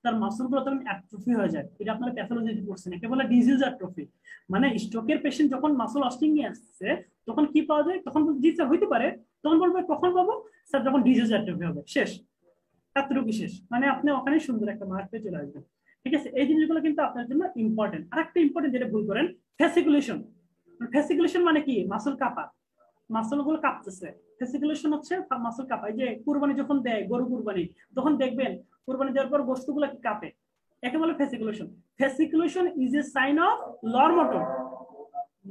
তার মাসল গুলো তখন অ্যাট্রফি হয়ে যায়, এটা আপনারা প্যাথোলজি পড়ছেন, একে বলে ডিজিজ অ্যাট্রফি। মানে স্ট্রোকের পেশেন্ট যখন মাসল অস্টিং নিয়ে আসছে, তখন কি পাওয়া যায়, তখন জি স্যার হইতে পারে, তখন বলবে কখন পাবো স্যার, যখন ডিজিজ অ্যাট্রফি হবে, শেষ, এতটুকু শেষ, মানে আপনি ওখানে সুন্দর একটা মার্ক পেয়ে চলে আসবেন। ঠিক আছে, এই জিনিসগুলো কিন্তু আপনার জন্য ইম্পর্টেন্ট। আর একটা ইম্পর্টেন্ট যেটা ভুল করেন, ফেসিকুলেশন। ফেসিকুলেশন মানে কি, মাসল কাপা, মাসল গুলো কাঁপতেছে, ফেসিকুলেশন হচ্ছে মাসল কাঁপা। এই যে কুরবানি যখন দেয় গরু কুরবানি, তখন দেখবেন কুরবানি দেওয়ার পর গোস্তগুলো কাঁপে, একে বলে fasciculation. Fasciculation is a sign of lower motor,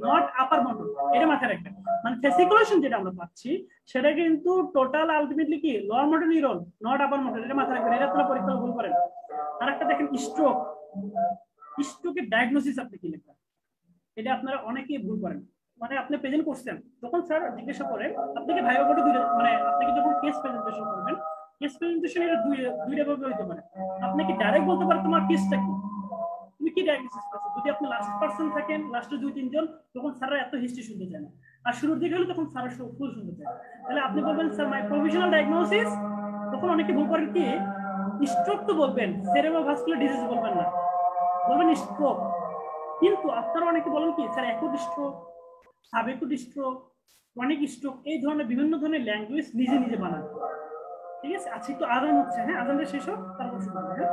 not upper motor, এটা মাথায় রাখবেন। মানে ফেসিকুলেশন যেটা আমরা পাচ্ছি সেটা কিন্তু টোটাল আলটিমেটলি কি lower motor neuron, not upper motor, এটা মাথায় রাখবেন, এটা আপনারা পরীক্ষা ভুল করেন। আর একটা দেখেন স্ট্রোক, স্ট্রোকের ডায়াগনোসিস আপনি কি লিখবেন, এটা আপনারা অনেকেই ভুল করেন। মানে আপনি প্রেজেন্ট করছেন, তখন স্যার জিজ্ঞাসা করেন আপনাকে ভাইবা বোর্ডে মানে আপনাকে যখন কেস প্রেজেন্টেশন করবেন, কেস প্রেজেন্টেশন এটা দুইটা ভাবে হইতে পারে। আপনি কি ডাইরেক্ট বলতে পারেন তোমার কেসটা কি, তুমি কি ডায়াগনোসিস করছো, যদি আপনি লাস্ট পার্সন থাকেন, লাস্টে 2-3 জন, তখন স্যাররা এত হিস্ট্রি শুনতে চায় না, আর শুরুর দিকে হলে তখন স্যার ফুল শুনতে চায়। তাহলে আপনি বলবেন স্যার মাই প্রভিশনাল ডায়াগনোসিস, তখন অনেকে ভুল করেন কি, স্ট্রোক তো বলবেন, সেরেব্রোভাস্কুলার ডিজিজ বলবেন না, বলবেন স্ট্রোক। কিন্তু আপনারা অনেকে বলেন কি sir acute stroke, subacute stroke, chronic stroke, এই ধরনের বিভিন্ন ধরনের ল্যাঙ্গুয়েজ নিজে নিজে বানান। ঠিক আছে, আচ্ছা একটু আজান হচ্ছে, হ্যাঁ আজানটা শেষ হোক তারপর শুরু করবো, হ্যাঁ।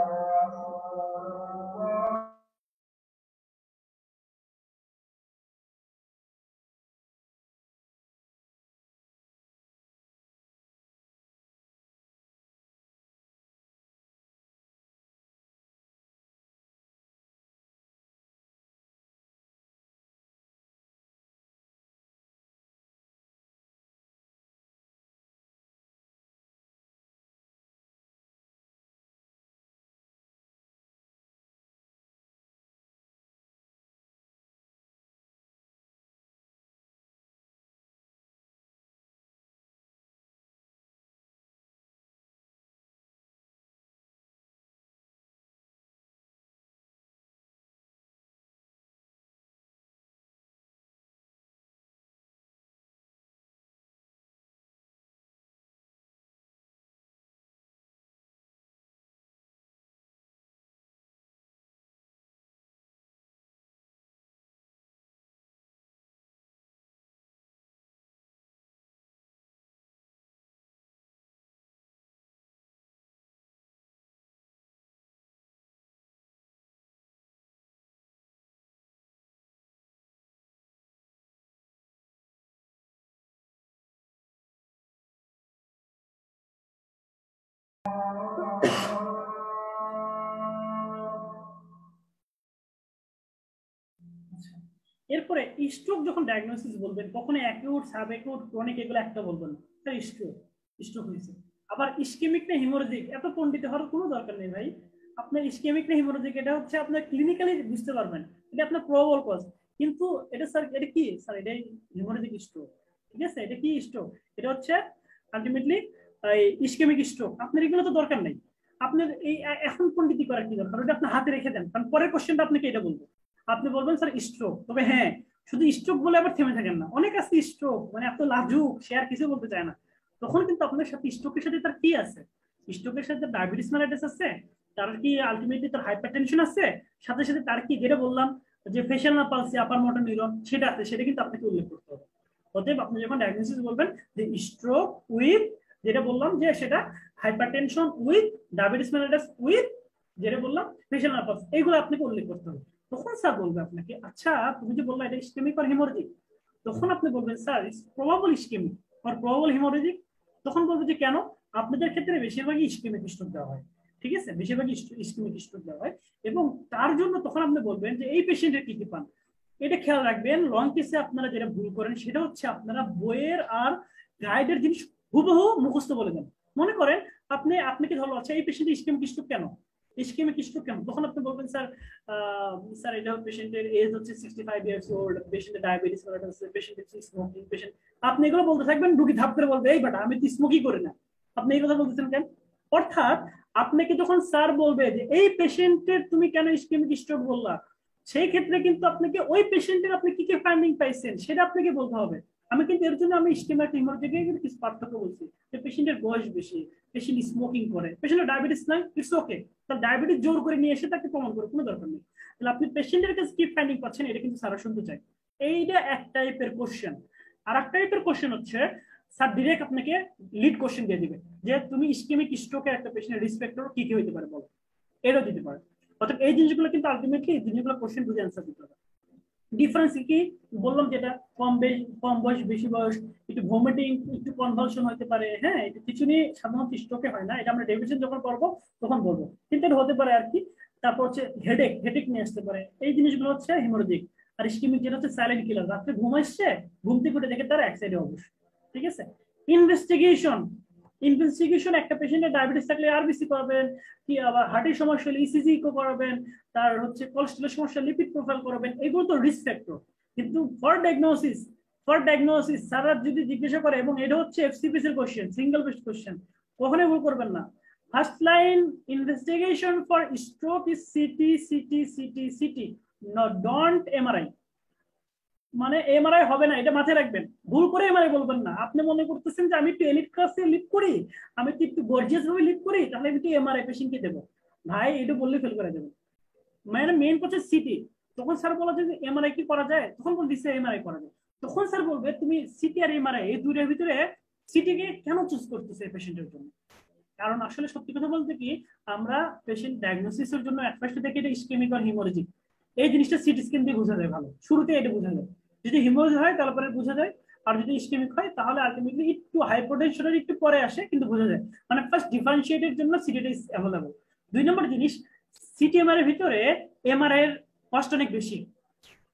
এরপরে স্ট্রোক যখন ডায়াগনোসিস বলবেন, কখনো অ্যাকিউট, সাবঅ্যাকিউট, ক্রনিক এগুলো একটা বলবেন না, স্যার স্ট্রোক, স্ট্রোক হয়েছে। আবার ইসকেমিক না হিমোরেজিক, এত পণ্ডিত হওয়ার কোনো দরকার নেই ভাই, আপনার ইসকেমিক না হিমোরেজিক এটা হচ্ছে আপনার ক্লিনিক্যালি বুঝতে পারবেন, এটা আপনার প্রবাবল কজ। কিন্তু এটা স্যার এটা কি স্যার, এটাই হিমোরেজিক স্ট্রোক, ঠিক আছে, এটা কি স্ট্রোক, এটা হচ্ছে আলটিমেটলি ইসকেমিক স্ট্রোক, আপনার এগুলো তো দরকার নেই। আপনার এই এখন পণ্ডিতি করার কি দরকার, ওটা আপনার হাতে রেখে দেন, কারণ পরের কোশ্চেনটা আপনাকে এটা বলবো। আপনি বলবেন স্যার স্ট্রোক, তবে হ্যাঁ শুধু স্ট্রোক বলে আবার থেমে থাকেন না, অনেক আছে স্ট্রোক মানে এত লাজুক সে আর কিছু বলতে চায় না, তখন কিন্তু আপনার সাথে স্ট্রোকের সাথে তার কি আছে, স্ট্রোকের সাথে ডায়াবেটিস মেলাইটিস আছে, তার কি আলটিমেটলি তার হাইপারটেনশন আছে, সাথে সাথে তার কি যেটা বললাম যে ফেশিয়াল পালসি আপার মোটর নিউরন সেটা আছে, সেটা কিন্তু আপনাকে উল্লেখ করতে হবে। অতএব আপনি যখন ডায়াগনোসিস বলবেন যে স্ট্রোক উইথ, যেটা বললাম যে সেটা hypertension with diabetes mellitus with, যেটা বললাম ফেশিয়াল পালসি, এইগুলো আপনাকে উল্লেখ করতে হবে। তখন স্যার বলবে আপনাকে আচ্ছা তুমি যে বললা এটা ইসকেমিক আর হেমোরেজিক, তখন আপনি বলবেন স্যার ইটস প্রবাবল ইসকেমিক আর প্রবাবল হেমোরেজিক। তখন বলবে যে কেন, আপনাদের ক্ষেত্রে বেশিরভাগই ইসকেমিক স্ট্রোক দেওয়া হয়, ঠিক আছে, বেশিরভাগই ইসকেমিক স্ট্রোক দেওয়া হয়, এবং তার জন্য তখন আপনি বলবেন যে এই পেশেন্টের কি কি পান। এটা খেয়াল রাখবেন, লং কেসে আপনারা যেটা ভুল করেন সেটা হচ্ছে আপনারা বইয়ের আর গাইডের জিনিস হুবহু মুখস্থ বলে দেন। মনে করেন আপনাকে ধরো আচ্ছা এই পেশেন্টের ইসকেমিক স্ট্রোক কেন, ইসকেমিক স্ট্রোক কেন, তখন আপনি বলবেন স্যার স্যার এটা পেশেন্টের এজ হচ্ছে 65 ইয়ার্স ওল্ড, পেশেন্টের ডায়াবেটিস আছে, পেশেন্টের স্মোকিং পেশেন্ট, আপনি এগুলো বলতে থাকবেন, রুগী ধাপ করে বলবে এই বাটা আমি তো স্মোকিং করি না, আপনি এই কথা বলতেছেন কেন। অর্থাৎ আপনাকে যখন স্যার বলবে যে এই পেশেন্টের তুমি কেন ইসকেমিক স্ট্রোক বললা, সেই ক্ষেত্রে কিন্তু আপনাকে ওই পেশেন্টের আপনি কি কি ফাইন্ডিং পাইছেন সেটা আপনাকে বলতে হবে। আমি কিন্তু এর জন্য আমি ইসকেমিক হেমোরেজিকে কিন্তু কিছু পার্থক্য বলছি, যে পেশেন্টের বয়স বেশি, পেশেন্ট স্মোকিং করে, পেশেন্টের ডায়াবেটিস নাই, ইটস ওকে, তার ডায়াবেটিস জোর করে নিয়ে এসে তাকে প্রমাণ করে কোনো দরকার নেই। তাহলে আপনি পেশেন্টের কাছে কি ফাইন্ডিং পাচ্ছেন এটা কিন্তু স্যার শুনতে চাই। এইটা এক টাইপের কোশ্চেন। আর এক টাইপের কোশ্চেন হচ্ছে স্যার ডিরেক্ট আপনাকে লিড কোশ্চেন দিয়ে দিবে যে তুমি ইসকেমিক স্ট্রোকের একটা পেশেন্টের রিস্ক ফ্যাক্টর কি কি হতে পারে বলো, এটাও দিতে পারে। অর্থাৎ এই জিনিসগুলো কিন্তু আলটিমেটলি এই জিনিসগুলো কোশ্চেন বুঝে অ্যান্সার দিতে হবে। ডিফারেন্স কি বললাম, যেটা কম বয়স বেশি বয়স, একটু ভমিটিং একটু কনভালশন হতে পারে, হ্যাঁ এটা কিছু নিয়ে সাধারণত স্ট্রোকে হয় না, এটা আমরা ডেফিনেশন যখন করবো তখন বলবো, কিন্তু এটা হতে পারে আর কি। তারপর হচ্ছে হেডেক নিয়ে আসতে পারে, এই জিনিসগুলো হচ্ছে হেমোরেজিক। আর ইসকেমিক যেটা হচ্ছে সাইলেন্ট কিলার, রাত্রে ঘুম আসছে ঘুম থেকে উঠে দেখে তার এক সাইডে অবশ্য, ঠিক আছে। ইনভেস্টিগেশন একটা পেশেন্টের ডায়াবেটিস থাকলে আরবিসি করাবেন, কি আবার হার্টের সমস্যা হলে ইসিজি করাবেন, তার হচ্ছে কোলেস্ট্রলের সমস্যা লিপিড প্রোফাইল করাবেন, এগুলো তো রিস্ক ফ্যাক্টর। কিন্তু ফর ডায়াগনোসিস স্যার যদি জিজ্ঞাসা করে, এবং এটা হচ্ছে এফসিপিএস এর কোশ্চেন, সিঙ্গেল বেস্ট কোশ্চেন, কখনোই ভুল করবেন না। First line investigation for stroke is city, don't MRI. মানে এমআরআই হবে না, এটা মাথায় রাখবেন, ভুল করে এমআরআই বলবেন না। আপনি মনে করতেছেন যে আমি একটু এলিট ক্লাসে লিড করি, আমি একটু গর্জিয়াস ভাবে লিড করি, তাহলে আমি একটু এমআরআই পেশেন্টকে দেবো, ভাই এটা বললে ফেল করে দেবেন। মানে মেইন হচ্ছে সিটি। তখন স্যার বলা যায় যে এমআরআই কি করা যায়, তখন বলতেছে এমআরআই করা যায়। তখন স্যার বলবে তুমি সিটি আর এমআরআই এই দুইটার ভিতরে সিটিকে কেন চুজ করতেছে পেশেন্টের জন্য। কারণ আসলে সত্যি কথা বলতে কি, আমরা পেশেন্ট ডায়াগনোসিসের জন্য এক ফার্স্টে দেখি এটা ইসকেমিক আর হিমোরেজিক, এই জিনিসটা সিটি স্ক্যান দিয়ে বোঝা যায় ভালো, শুরুতে এটা বোঝা যায়। যদি হিমোরেজিক হয় তারপরে বোঝা যায়, আর যদি ইসকেমিক হয় তাহলে আলটিমেটলি একটু হাইপোটেনশনের একটু পরে আসে কিন্তু বোঝা যায়। মানে ফার্স্ট ডিফারেন্সিয়েটের জন্য সিটিটা ইজ অ্যাভেলেবল। 2 নম্বর জিনিস, সিটি এমআর এর ভিতরে এমআরআই এর কস্ট অনেক বেশি,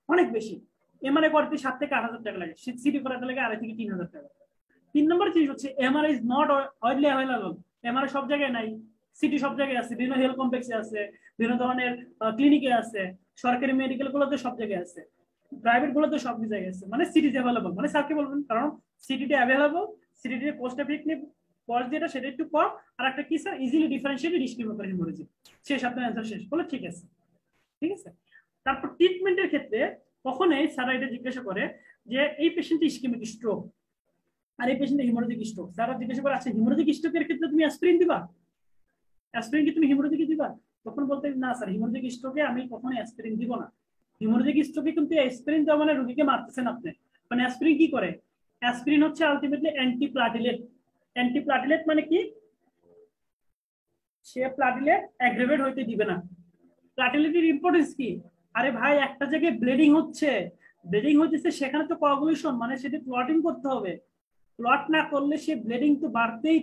অনেক বেশি। এমআরআই করতে 7 থেকে 8,000 টাকা লাগে, সিটি করাতে লাগে 2,500 থেকে 3,000 টাকা। 3 নম্বর জিনিস হচ্ছে MRI is not widely available. MRI সব জায়গায় নাই, সিটি সব জায়গায় আছে, বিভিন্ন হেলথ কমপ্লেক্সে আছে, বিভিন্ন ধরনের ক্লিনিকে আছে, সরকারি মেডিকেল গুলোতে সব জায়গায় আছে, প্রাইভেট গুলোতে সব জায়গায় আছে। মানে সিটি অ্যাভেলেবল, মানে স্যারকে বলবেন কারণ সিটিতে অ্যাভেলেবল, সিটিতে কস্ট এফেক্টিভ, কস্ট যেটা সেটা একটু কম, আর একটা কি স্যার ইজিলি ডিফারেন্সিয়েটেড ইসকেমিক আর হেমোরেজিক। শেষ, আপনার অ্যান্সার শেষ বলে ঠিক আছে, ঠিক আছে। তারপর ট্রিটমেন্টের ক্ষেত্রে কখনোই স্যার এটা জিজ্ঞাসা করে যে এই পেশেন্ট ইসকেমিক স্ট্রোক আর এই পেশেন্টের হিমোরেজিক স্ট্রোক, স্যার জিজ্ঞাসা করে আচ্ছা হিমোরেজিক স্ট্রোকের ক্ষেত্রে তুমি অ্যাসপিরিন দিবা, অ্যাসপিরিন কি তুমি হিমোরেজিকে দিবা? তখন বলতে না স্যার হিমোরেজিক স্ট্রোকে আমি কখনোই অ্যাসপিরিন দিব না। হিমোরেজিক স্ট্রোকে কিন্তু অ্যাসপিরিন দেওয়া মানে রোগীকে মারতেছেন আপনি। মানে অ্যাসপিরিন কি করে, অ্যাসপিরিন হচ্ছে আলটিমেটলি অ্যান্টিপ্লাটিলেট। অ্যান্টিপ্লাটিলেট মানে কি, সে প্লাটিলেট অ্যাগ্রেভেট হইতে দিবে না। প্লাটিলেটের ইম্পর্টেন্স কি, আরে ভাই একটা জায়গায় ব্লিডিং হইতেছে সেখানে তো কোয়াগুলেশন মানে সেটা ক্লটিং করতে হবে, ক্লট না করলে সে ব্লিডিং তো বাড়তেই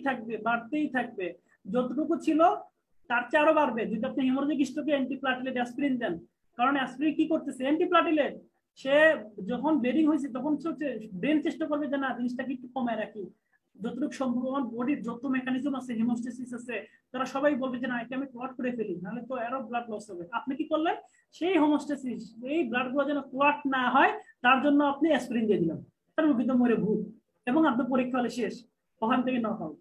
থাকবে, যতটুকু ছিল তার চেয়ে আরো বাড়বে যদি আপনি হেমোরেজিক স্ট্রোকে অ্যান্টিপ্লাটিলেট অ্যাসপিরিন দেন। কারণ অ্যাসপিরিন কি করতেছে, অ্যান্টিপ্লাটিলেট, সে যখন ব্লিডিং হয়েছে তখন ব্রেন চেষ্টা করবে যে না জিনিসটাকে একটু কমায় রাখি, যতটুকু সম্ভব আমার বডির যত মেকানিজম আছে হিমোস্টেসিস আছে তারা সবাই বলবে যে না এটা আমি ক্লট করে ফেলি, নাহলে তো আরো ব্লাড লস হবে। আপনি কি করলেন, সেই হোমোস্টেসিস এই ব্লাড গুলো যেন ক্লট না হয় তার জন্য আপনি অ্যাসপিরিন দিয়ে দিলেন, তার রোগী তো মরে ভূত, এবং আপনার পরীক্ষা হলে শেষ, ওখান থেকে নক আউট।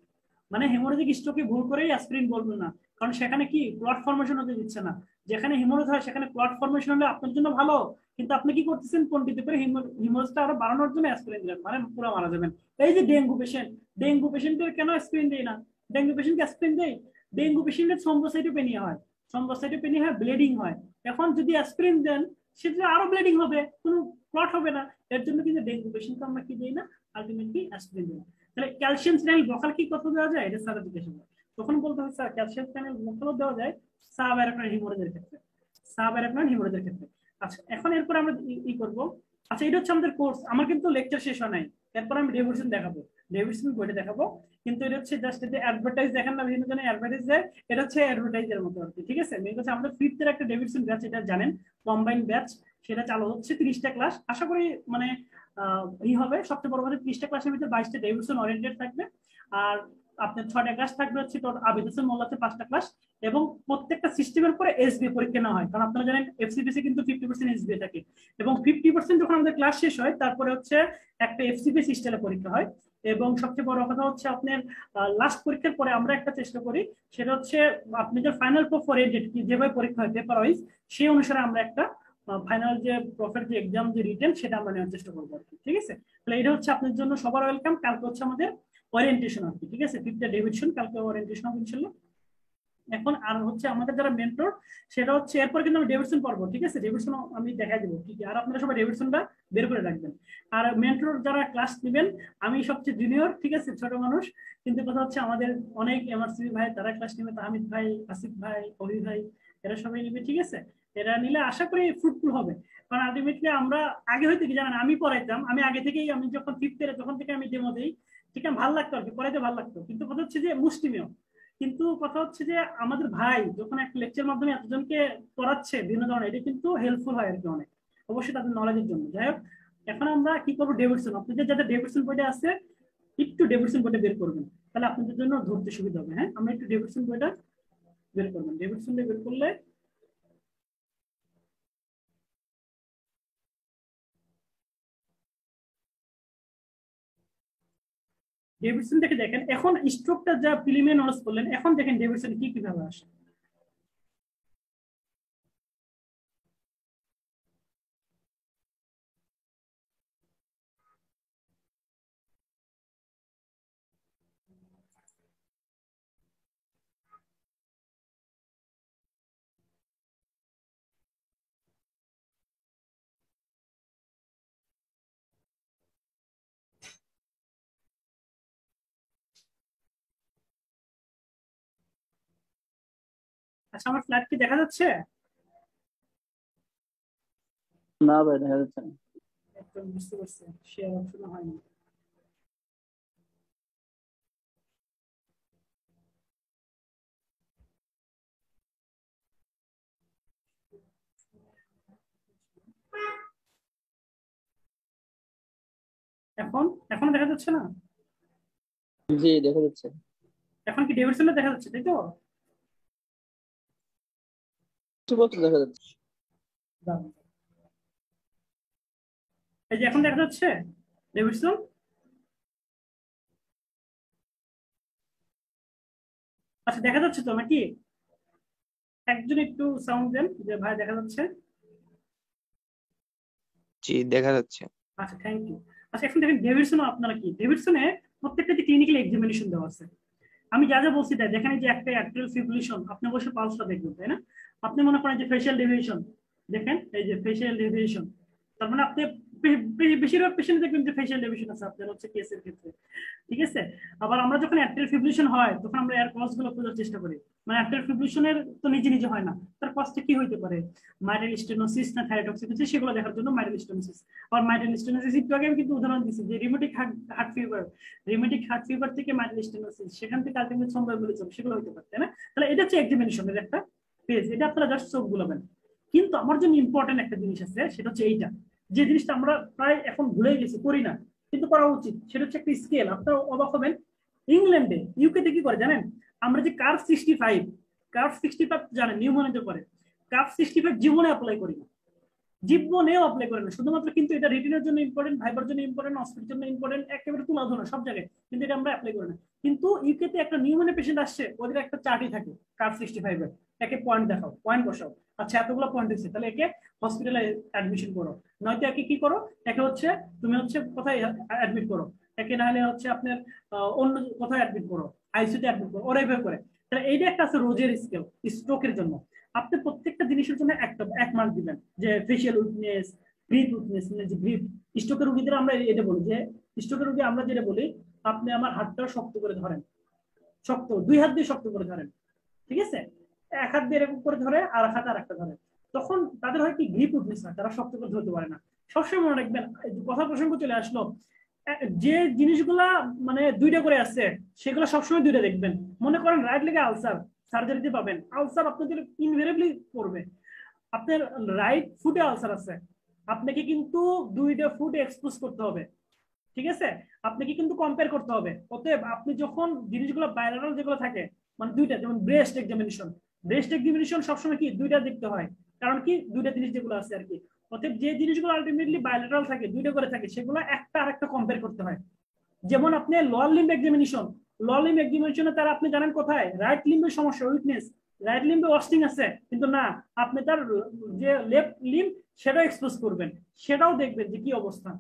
মানে হেমোরেজিক স্ট্রোকে ভুল করেই অ্যাসপিরিন বলবেন না, কারণ সেখানে কি ক্লট ফর্মেশন হতে দিচ্ছে না। যেখানে হিমোরেজ হয় সেখানে ক্লট ফর্মেশন হলে আপনার জন্য ভালো, কিন্তু আপনি কি করতেছেন পন্ডিতে করে হিমোরেজটা আরো বাড়ানোর জন্য অ্যাসপিরিন দিলেন, মানে পুরো মারা যাবেন। এই যে ডেঙ্গু পেশেন্টের কেন অ্যাসপিরিন দেয় না? ডেঙ্গু পেশেন্টকে অ্যাসপিরিন দেয়? ডেঙ্গু পেশেন্টের থ্রম্বোসাইটোপেনিয়া হয়, থ্রম্বোসাইটোপেনিয়া হয়, ব্লিডিং হয়। এখন যদি অ্যাসপিরিন দেন সেটা আরো ব্লিডিং হবে, কোনো ক্লট হবে না। এর জন্য কিন্তু ডেঙ্গু পেশেন্টকে আমরা কি দিই না, আলটিমেটলি অ্যাসপিরিন দিই। তাহলে ক্যালসিয়াম চ্যানেল ব্লকার কি কত দেওয়া যায়, এটা স্যার জিজ্ঞাসা করে। তখন বলতে হবে স্যার ক্যালসিয়াম চ্যানেল ব্লকারও দেওয়া যায় সাব অ্যারাকনয়েড হিমোরেজের ক্ষেত্রে, সাব অ্যারাকনয়েড হিমোরেজের ক্ষেত্রে। আচ্ছা এখন এরপর আমরা ই করব। আচ্ছা এটা হচ্ছে আমাদের কোর্স, আমার কিন্তু লেকচার শেষ হয় নাই। এরপর আমি ডেভিডসন দেখাবো, ডেভিডসন বইটা দেখাবো। কিন্তু এটা হচ্ছে জাস্ট যে অ্যাডভার্টাইজ দেখেন না, বিভিন্ন জনের অ্যাডভার্টাইজ দেয়, এটা হচ্ছে অ্যাডভার্টাইজের মতো আর কি। ঠিক আছে, মেন হচ্ছে আমাদের ফিফথের একটা ডেভিডসন ব্যাচ, এটা জানেন কম্বাইন ব্যাচ, সেটা চালু হচ্ছে 30টা ক্লাস। আশা করি মানে ই হবে, সবচেয়ে বড় কথা 30টা ক্লাসের ভিতরে 22টা ডেভিডসন ওরিয়েন্টেড থাকবে, আর আপনার 6টা ক্লাস থাকবে হচ্ছে তোর আবিদ হোসেন মোল্লাতে 5টা ক্লাস। এবং প্রত্যেকটা সিস্টেমের পরে এসবিএ পরীক্ষা নেওয়া হয়, কারণ আপনারা জানেন এফসিপিসি কিন্তু 50% এসবিএ থাকে, এবং 50% যখন আমাদের ক্লাস শেষ হয় তারপরে হচ্ছে একটা এফসিপিএস স্টাইলে পরীক্ষা হয়। এবং সবচেয়ে বড় কথা হচ্ছে আপনার লাস্ট পরীক্ষার পরে আমরা একটা চেষ্টা করি, সেটা হচ্ছে আপনি যে ফাইনাল ওরিয়েন্টেড যেভাবে পরীক্ষা হয় পেপার ওয়াইজ, সেই অনুসারে আমরা একটা ফাইনাল যে প্রফের যে এক্সাম যে রিটেন সেটা আমরা নেওয়ার চেষ্টা করবো আর কি। ঠিক আছে, তাহলে এটা হচ্ছে আপনার জন্য সবার ওয়েলকাম। কালকে হচ্ছে আমাদের ওরিয়েন্টেশন আর কি। ঠিক আছে, ফিফথ ডেভিডসন কালকে ওরিয়েন্টেশন হবে ইনশাআল্লাহ। এখন আর হচ্ছে আমাদের যারা মেন্টর, সেটা হচ্ছে এরপর কিন্তু আমি ডেভিডসন পড়বো। ঠিক আছে, ডেভিডসন আমি দেখাই দেবো কি, আর আপনারা সবাই ডেভিডসনটা বের করে রাখবেন। আর মেন্টর যারা ক্লাস নেবেন, আমি সবচেয়ে জুনিয়র, ঠিক আছে, ছোট মানুষ, কিন্তু কথা হচ্ছে আমাদের অনেক এমআরসিবি ভাই তারা ক্লাস নেবে, তাহমিদ ভাই, আসিফ ভাই, অভি ভাই, এরা সবাই নেবে। ঠিক আছে, এরা নিলে আশা করি ফ্রুটফুল হবে। কারণ আলটিমেটলি আমরা আগে হয়তো কি জানেন, আমি পড়াইতাম, আমি আগে থেকেই, আমি যখন ফিফথ তখন থেকে আমি ডেমো দিই, ঠিক আছে, ভালো লাগতো আর কি, পড়াইতে ভালো লাগতো। কিন্তু কথা হচ্ছে যে মুষ্টিমেয়, কিন্তু কথা হচ্ছে যে আমাদের ভাই যখন একটা লেকচার মাধ্যমে এতজনকে পড়াচ্ছে বিভিন্ন ধরনের, এটা কিন্তু হেল্পফুল হয় আর কি অনেক, অবশ্যই তাদের নলেজের জন্য। যাই হোক, এখন আমরা কি করবো, ডেভিডসন, আপনাদের যাদের ডেভিডসন বইটা আছে একটু ডেভিডসন বইটা বের করবেন, তাহলে আপনাদের জন্য ধরতে সুবিধা হবে। হ্যাঁ, আমরা একটু ডেভিডসন বইটা বের করবেন, ডেভিডসন বের করলে ডেভিডসন থেকে দেখেন, এখন স্ট্রোকটা যা প্রিলিমিনারি নলেজ করলেন, এখন দেখেন ডেভিডসন কি কিভাবে আসে। আচ্ছা আমার ফ্ল্যাট কি দেখা যাচ্ছে? না ভাই দেখা যাচ্ছে না। একদম বুঝতে পারছি, শেয়ার অপশন হয়নি। এখন এখন দেখা যাচ্ছে না? জি দেখা যাচ্ছে। এখন কি ডেভিডসনটা দেখা যাচ্ছে, তাই তো? বলতে দেখা যাচ্ছে। দারুণ। এই যে এখন দেখা যাচ্ছে ডেভিডসন। আচ্ছা দেখা যাচ্ছে তো নাকি? একজন একটু সাউন্ড দেন যে ভাই দেখা যাচ্ছে। জি দেখা যাচ্ছে। আচ্ছা থ্যাংক ইউ। আচ্ছা এখন দেখেন ডেভিডসন, আপনারা কি ডেভিডসনে প্রত্যেকটা যে ক্লিনিক্যাল এক্সামিনেশন দেওয়া আছে, আমি যা যা বলছি তাই দেখেন। এই যে একটা অ্যাট্রিয়াল ফিব্রিলেশন, আপনি অবশ্যই পালসটা দেখবেন, তাই না? আপনি মনে করেন যে ফেশিয়াল ডেভিয়েশন, দেখেন এই যে ফেশিয়াল ডেভিয়েশন, তার মানে আপনি বেশিরভাগ পেশেন্ট দেখবেন যে ফেশিয়াল ডেভিয়েশন আছে আপনার হচ্ছে কেসের ক্ষেত্রে। ঠিক আছে, আবার আমরা যখন অ্যাট্রিয়াল ফিব্রিলেশন হয় তখন আমরা এর কজ গুলো খোঁজার চেষ্টা করি। মানে অ্যাট্রিয়াল ফিব্রিলেশনের তো নিজে নিজে হয় না, তার কজটা কি হইতে পারে, মাইটাল স্টেনোসিস না থাইরয়েডক্সিকোসিস, সেগুলো দেখার জন্য মাইটাল স্টেনোসিস। আর মাইটাল স্টেনোসিস একটু আগে আমি কিন্তু উদাহরণ দিচ্ছি যে rheumatic heart fever, rheumatic heart fever থেকে মাইটাল স্টেনোসিস, সেখান থেকে আলটিমেট থ্রম্বোএম্বোলিজম, সেগুলো হতে পারে, তাই না? তাহলে এটা হচ্ছে এক্সামিনেশনের একটা পেজ, এটা আপনারা জাস্ট চোখ বুলাবেন। কিন্তু আমার জন্য ইম্পর্টেন্ট একটা জিনিস আছে, সেটা হচ্ছে এইটা, যে জিনিসটা আমরা প্রায় এখন ভুলে গেছি, করি না, কিন্তু করা উচিত। সেটা হচ্ছে একটা স্কেল, আপনারা অবাক হবেন, ইংল্যান্ডে ইউকেতে কি করে জানেন? আমরা যে কার্ভ 65, কার্ভ 65 জানেন নিউমোনিতে করে, কার্ভ 65 জীবনে অ্যাপ্লাই করি না। জীবনেও অ্যাপ্লাই করে না শুধুমাত্র, কিন্তু এটা রিটেনের জন্য ইম্পর্টেন্ট, ভাইবার জন্য ইম্পর্টেন্ট, অস্ত্রের জন্য ইম্পর্টেন্ট, একেবারে তুলা ধরো সব জায়গায়, কিন্তু এটা আমরা অ্যাপ্লাই করি না। কিন্তু ইউকে তে একটা নিউমোনিয়া পেশেন্ট আসছে, ওদের একটা চার্টই থাকে কার 65 এর, একে পয়েন্ট দেখাও, পয়েন্ট বসাও, আচ্ছা এতগুলো পয়েন্ট দিচ্ছে, তাহলে একে হসপিটালে অ্যাডমিশন করো, নয়তো একে কি করো, একে হচ্ছে তুমি হচ্ছে কোথায় অ্যাডমিট করো, একে না হলে হচ্ছে আপনার অন্য কোথায় অ্যাডমিট করো, আইসিইউতে অ্যাডমিট করো, ওরা এইভাবে করে। তাহলে এইটা একটা আছে রোজের স্কেল স্ট্রোকের জন্য। আপনি প্রত্যেকটা জিনিসের জন্য একটা 1 মার্ক দিবেন, যে ফেশিয়াল উইকনেস, গ্রিপ উইকনেস, মানে যে গ্রিপ, স্ট্রোকের রোগীদের আমরা এটা বলি যে, স্ট্রোকের রোগী আমরা যেটা বলি, আপনি আমার হাতটা শক্ত করে ধরেন, শক্ত 2 হাত দিয়ে শক্ত করে ধরেন, ঠিক আছে, 1 হাত দিয়ে এরকম করে ধরে আর হাত আর একটা ধরে, তখন তাদের হয় কি গ্রিপ উইকনেস হয়, তারা শক্ত করে ধরতে পারে না। সবসময় মনে রাখবেন, কথা প্রসঙ্গ চলে আসলো, যে জিনিসগুলা মানে দুইটা করে আছে সেগুলো সবসময় দুইটা দেখবেন। মনে করেন রাইট লেগে আলসার, সার্জারিতে পাবেন আলসার, আপনাদের ইনভেরিয়েবলি পড়বে। আপনার রাইট ফুটে আলসার আছে, আপনাকে কিন্তু দুইটা ফুট এক্সপোজ করতে হবে, ঠিক আছে, আপনাকে কিন্তু কম্পেয়ার করতে হবে। অতএব আপনি যখন জিনিসগুলো বাইলাটারাল যেগুলো থাকে, মানে দুইটা, যেমন ব্রেস্ট এক্সামিনেশন সবসময় কি দুইটা দেখতে হয়, কারণ কি দুইটা জিনিস যেগুলো আছে আর কি। অতএব যে জিনিসগুলো আলটিমেটলি বাইলাটারাল থাকে, দুইটা করে থাকে, সেগুলো একটা আরেকটা কম্পেয়ার করতে হয়। যেমন আপনি লোয়ার লিম্ব এক্সামিনেশনে তারা আপনি জানেন কোথায় রাইট লিম্বের সমস্যা উইকনেস, রাইট লিম্বে ওয়াস্টিং আছে, কিন্তু না আপনি তার যে লেফট লিম্ব সেটাও এক্সপোজ করবেন, সেটাও দেখবেন যে কি অবস্থা।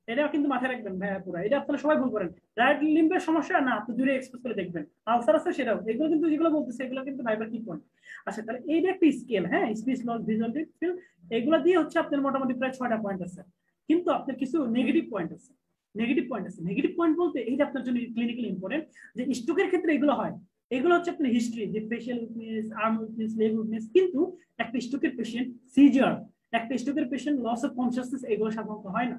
এটাও কিন্তু মাথায় রাখবেন ভাইয়া, পুরো এটা আপনারা সবাই ভুল করেন। রাইট লিম্বের সমস্যা না, আপনি দূরে এক্সপোজ করে দেখবেন, আলসার আছে সেটাও, এগুলো কিন্তু যেগুলো বলতেছে এগুলো কিন্তু ভাইবার কি পয়েন্ট। আচ্ছা তাহলে এইটা একটা স্কেল, হ্যাঁ, স্পিচ লস ভিজুয়াল ফিল, এগুলো দিয়ে হচ্ছে আপনার মোটামুটি প্রায় 6টা পয়েন্ট আছে। কিন্তু আপনার কিছু নেগেটিভ পয়েন্ট আছে, নেগেটিভ পয়েন্ট বলতে এইটা আপনার জন্য ক্লিনিক্যালি ইম্পর্টেন্ট, যে স্ট্রোকের ক্ষেত্রে এগুলো হয়, এগুলো হচ্ছে আপনার হিস্ট্রি, যে facial weakness, arm weakness, leg weakness, কিন্তু একটা স্ট্রোকের পেশেন্ট সিজার, একটা স্ট্রোকের পেশেন্ট লস অফ কনসিয়াসনেস, এগুলো সাধারণত হয় না।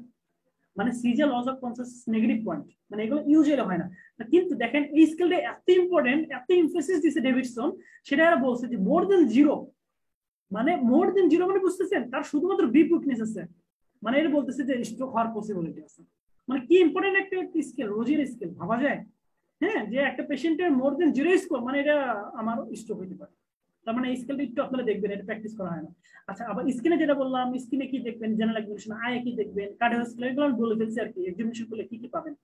মানে seizure loss of consciousness negative point, মানে এগুলো ইউজুয়ালি হয় না। কিন্তু দেখেন এই স্কেলটা এত ইম্পর্টেন্ট, এত ইমফেসিস দিছে ডেভিডসন, সেটা এরা বলছে যে মোর দেন জিরো, মানে মোর দেন জিরো মানে বুঝতেছেন, তার শুধুমাত্র গ্রিপ উইকনেস আছে, মানে এটা বলতেছে যে স্ট্রোক হওয়ার পসিবিলিটি আছে। মানে কি ইম্পর্টেন্ট একটা স্কেল, রোজের স্কেল, ভাবা যায়, হ্যাঁ, যে একটা পেশেন্টের মোর দেন জিরো স্কোর, মানে এটা আমার স্ট্রোক হতে পারে। তার মানে স্কেলটা একটু আপনারা দেখবেন, এটা প্র্যাকটিস করা হয় না। আচ্ছা আবার স্কিনে যেটা বললাম, স্কিনে কি দেখবেন, জেনারেল এক্সামিনেশন, আয়ে কি দেখবেন, কার্ডিওভাস্কুলার, এগুলো আমি বলে ফেলছি আর কি, এক্সামিনেশন করলে কি কি পাবেন।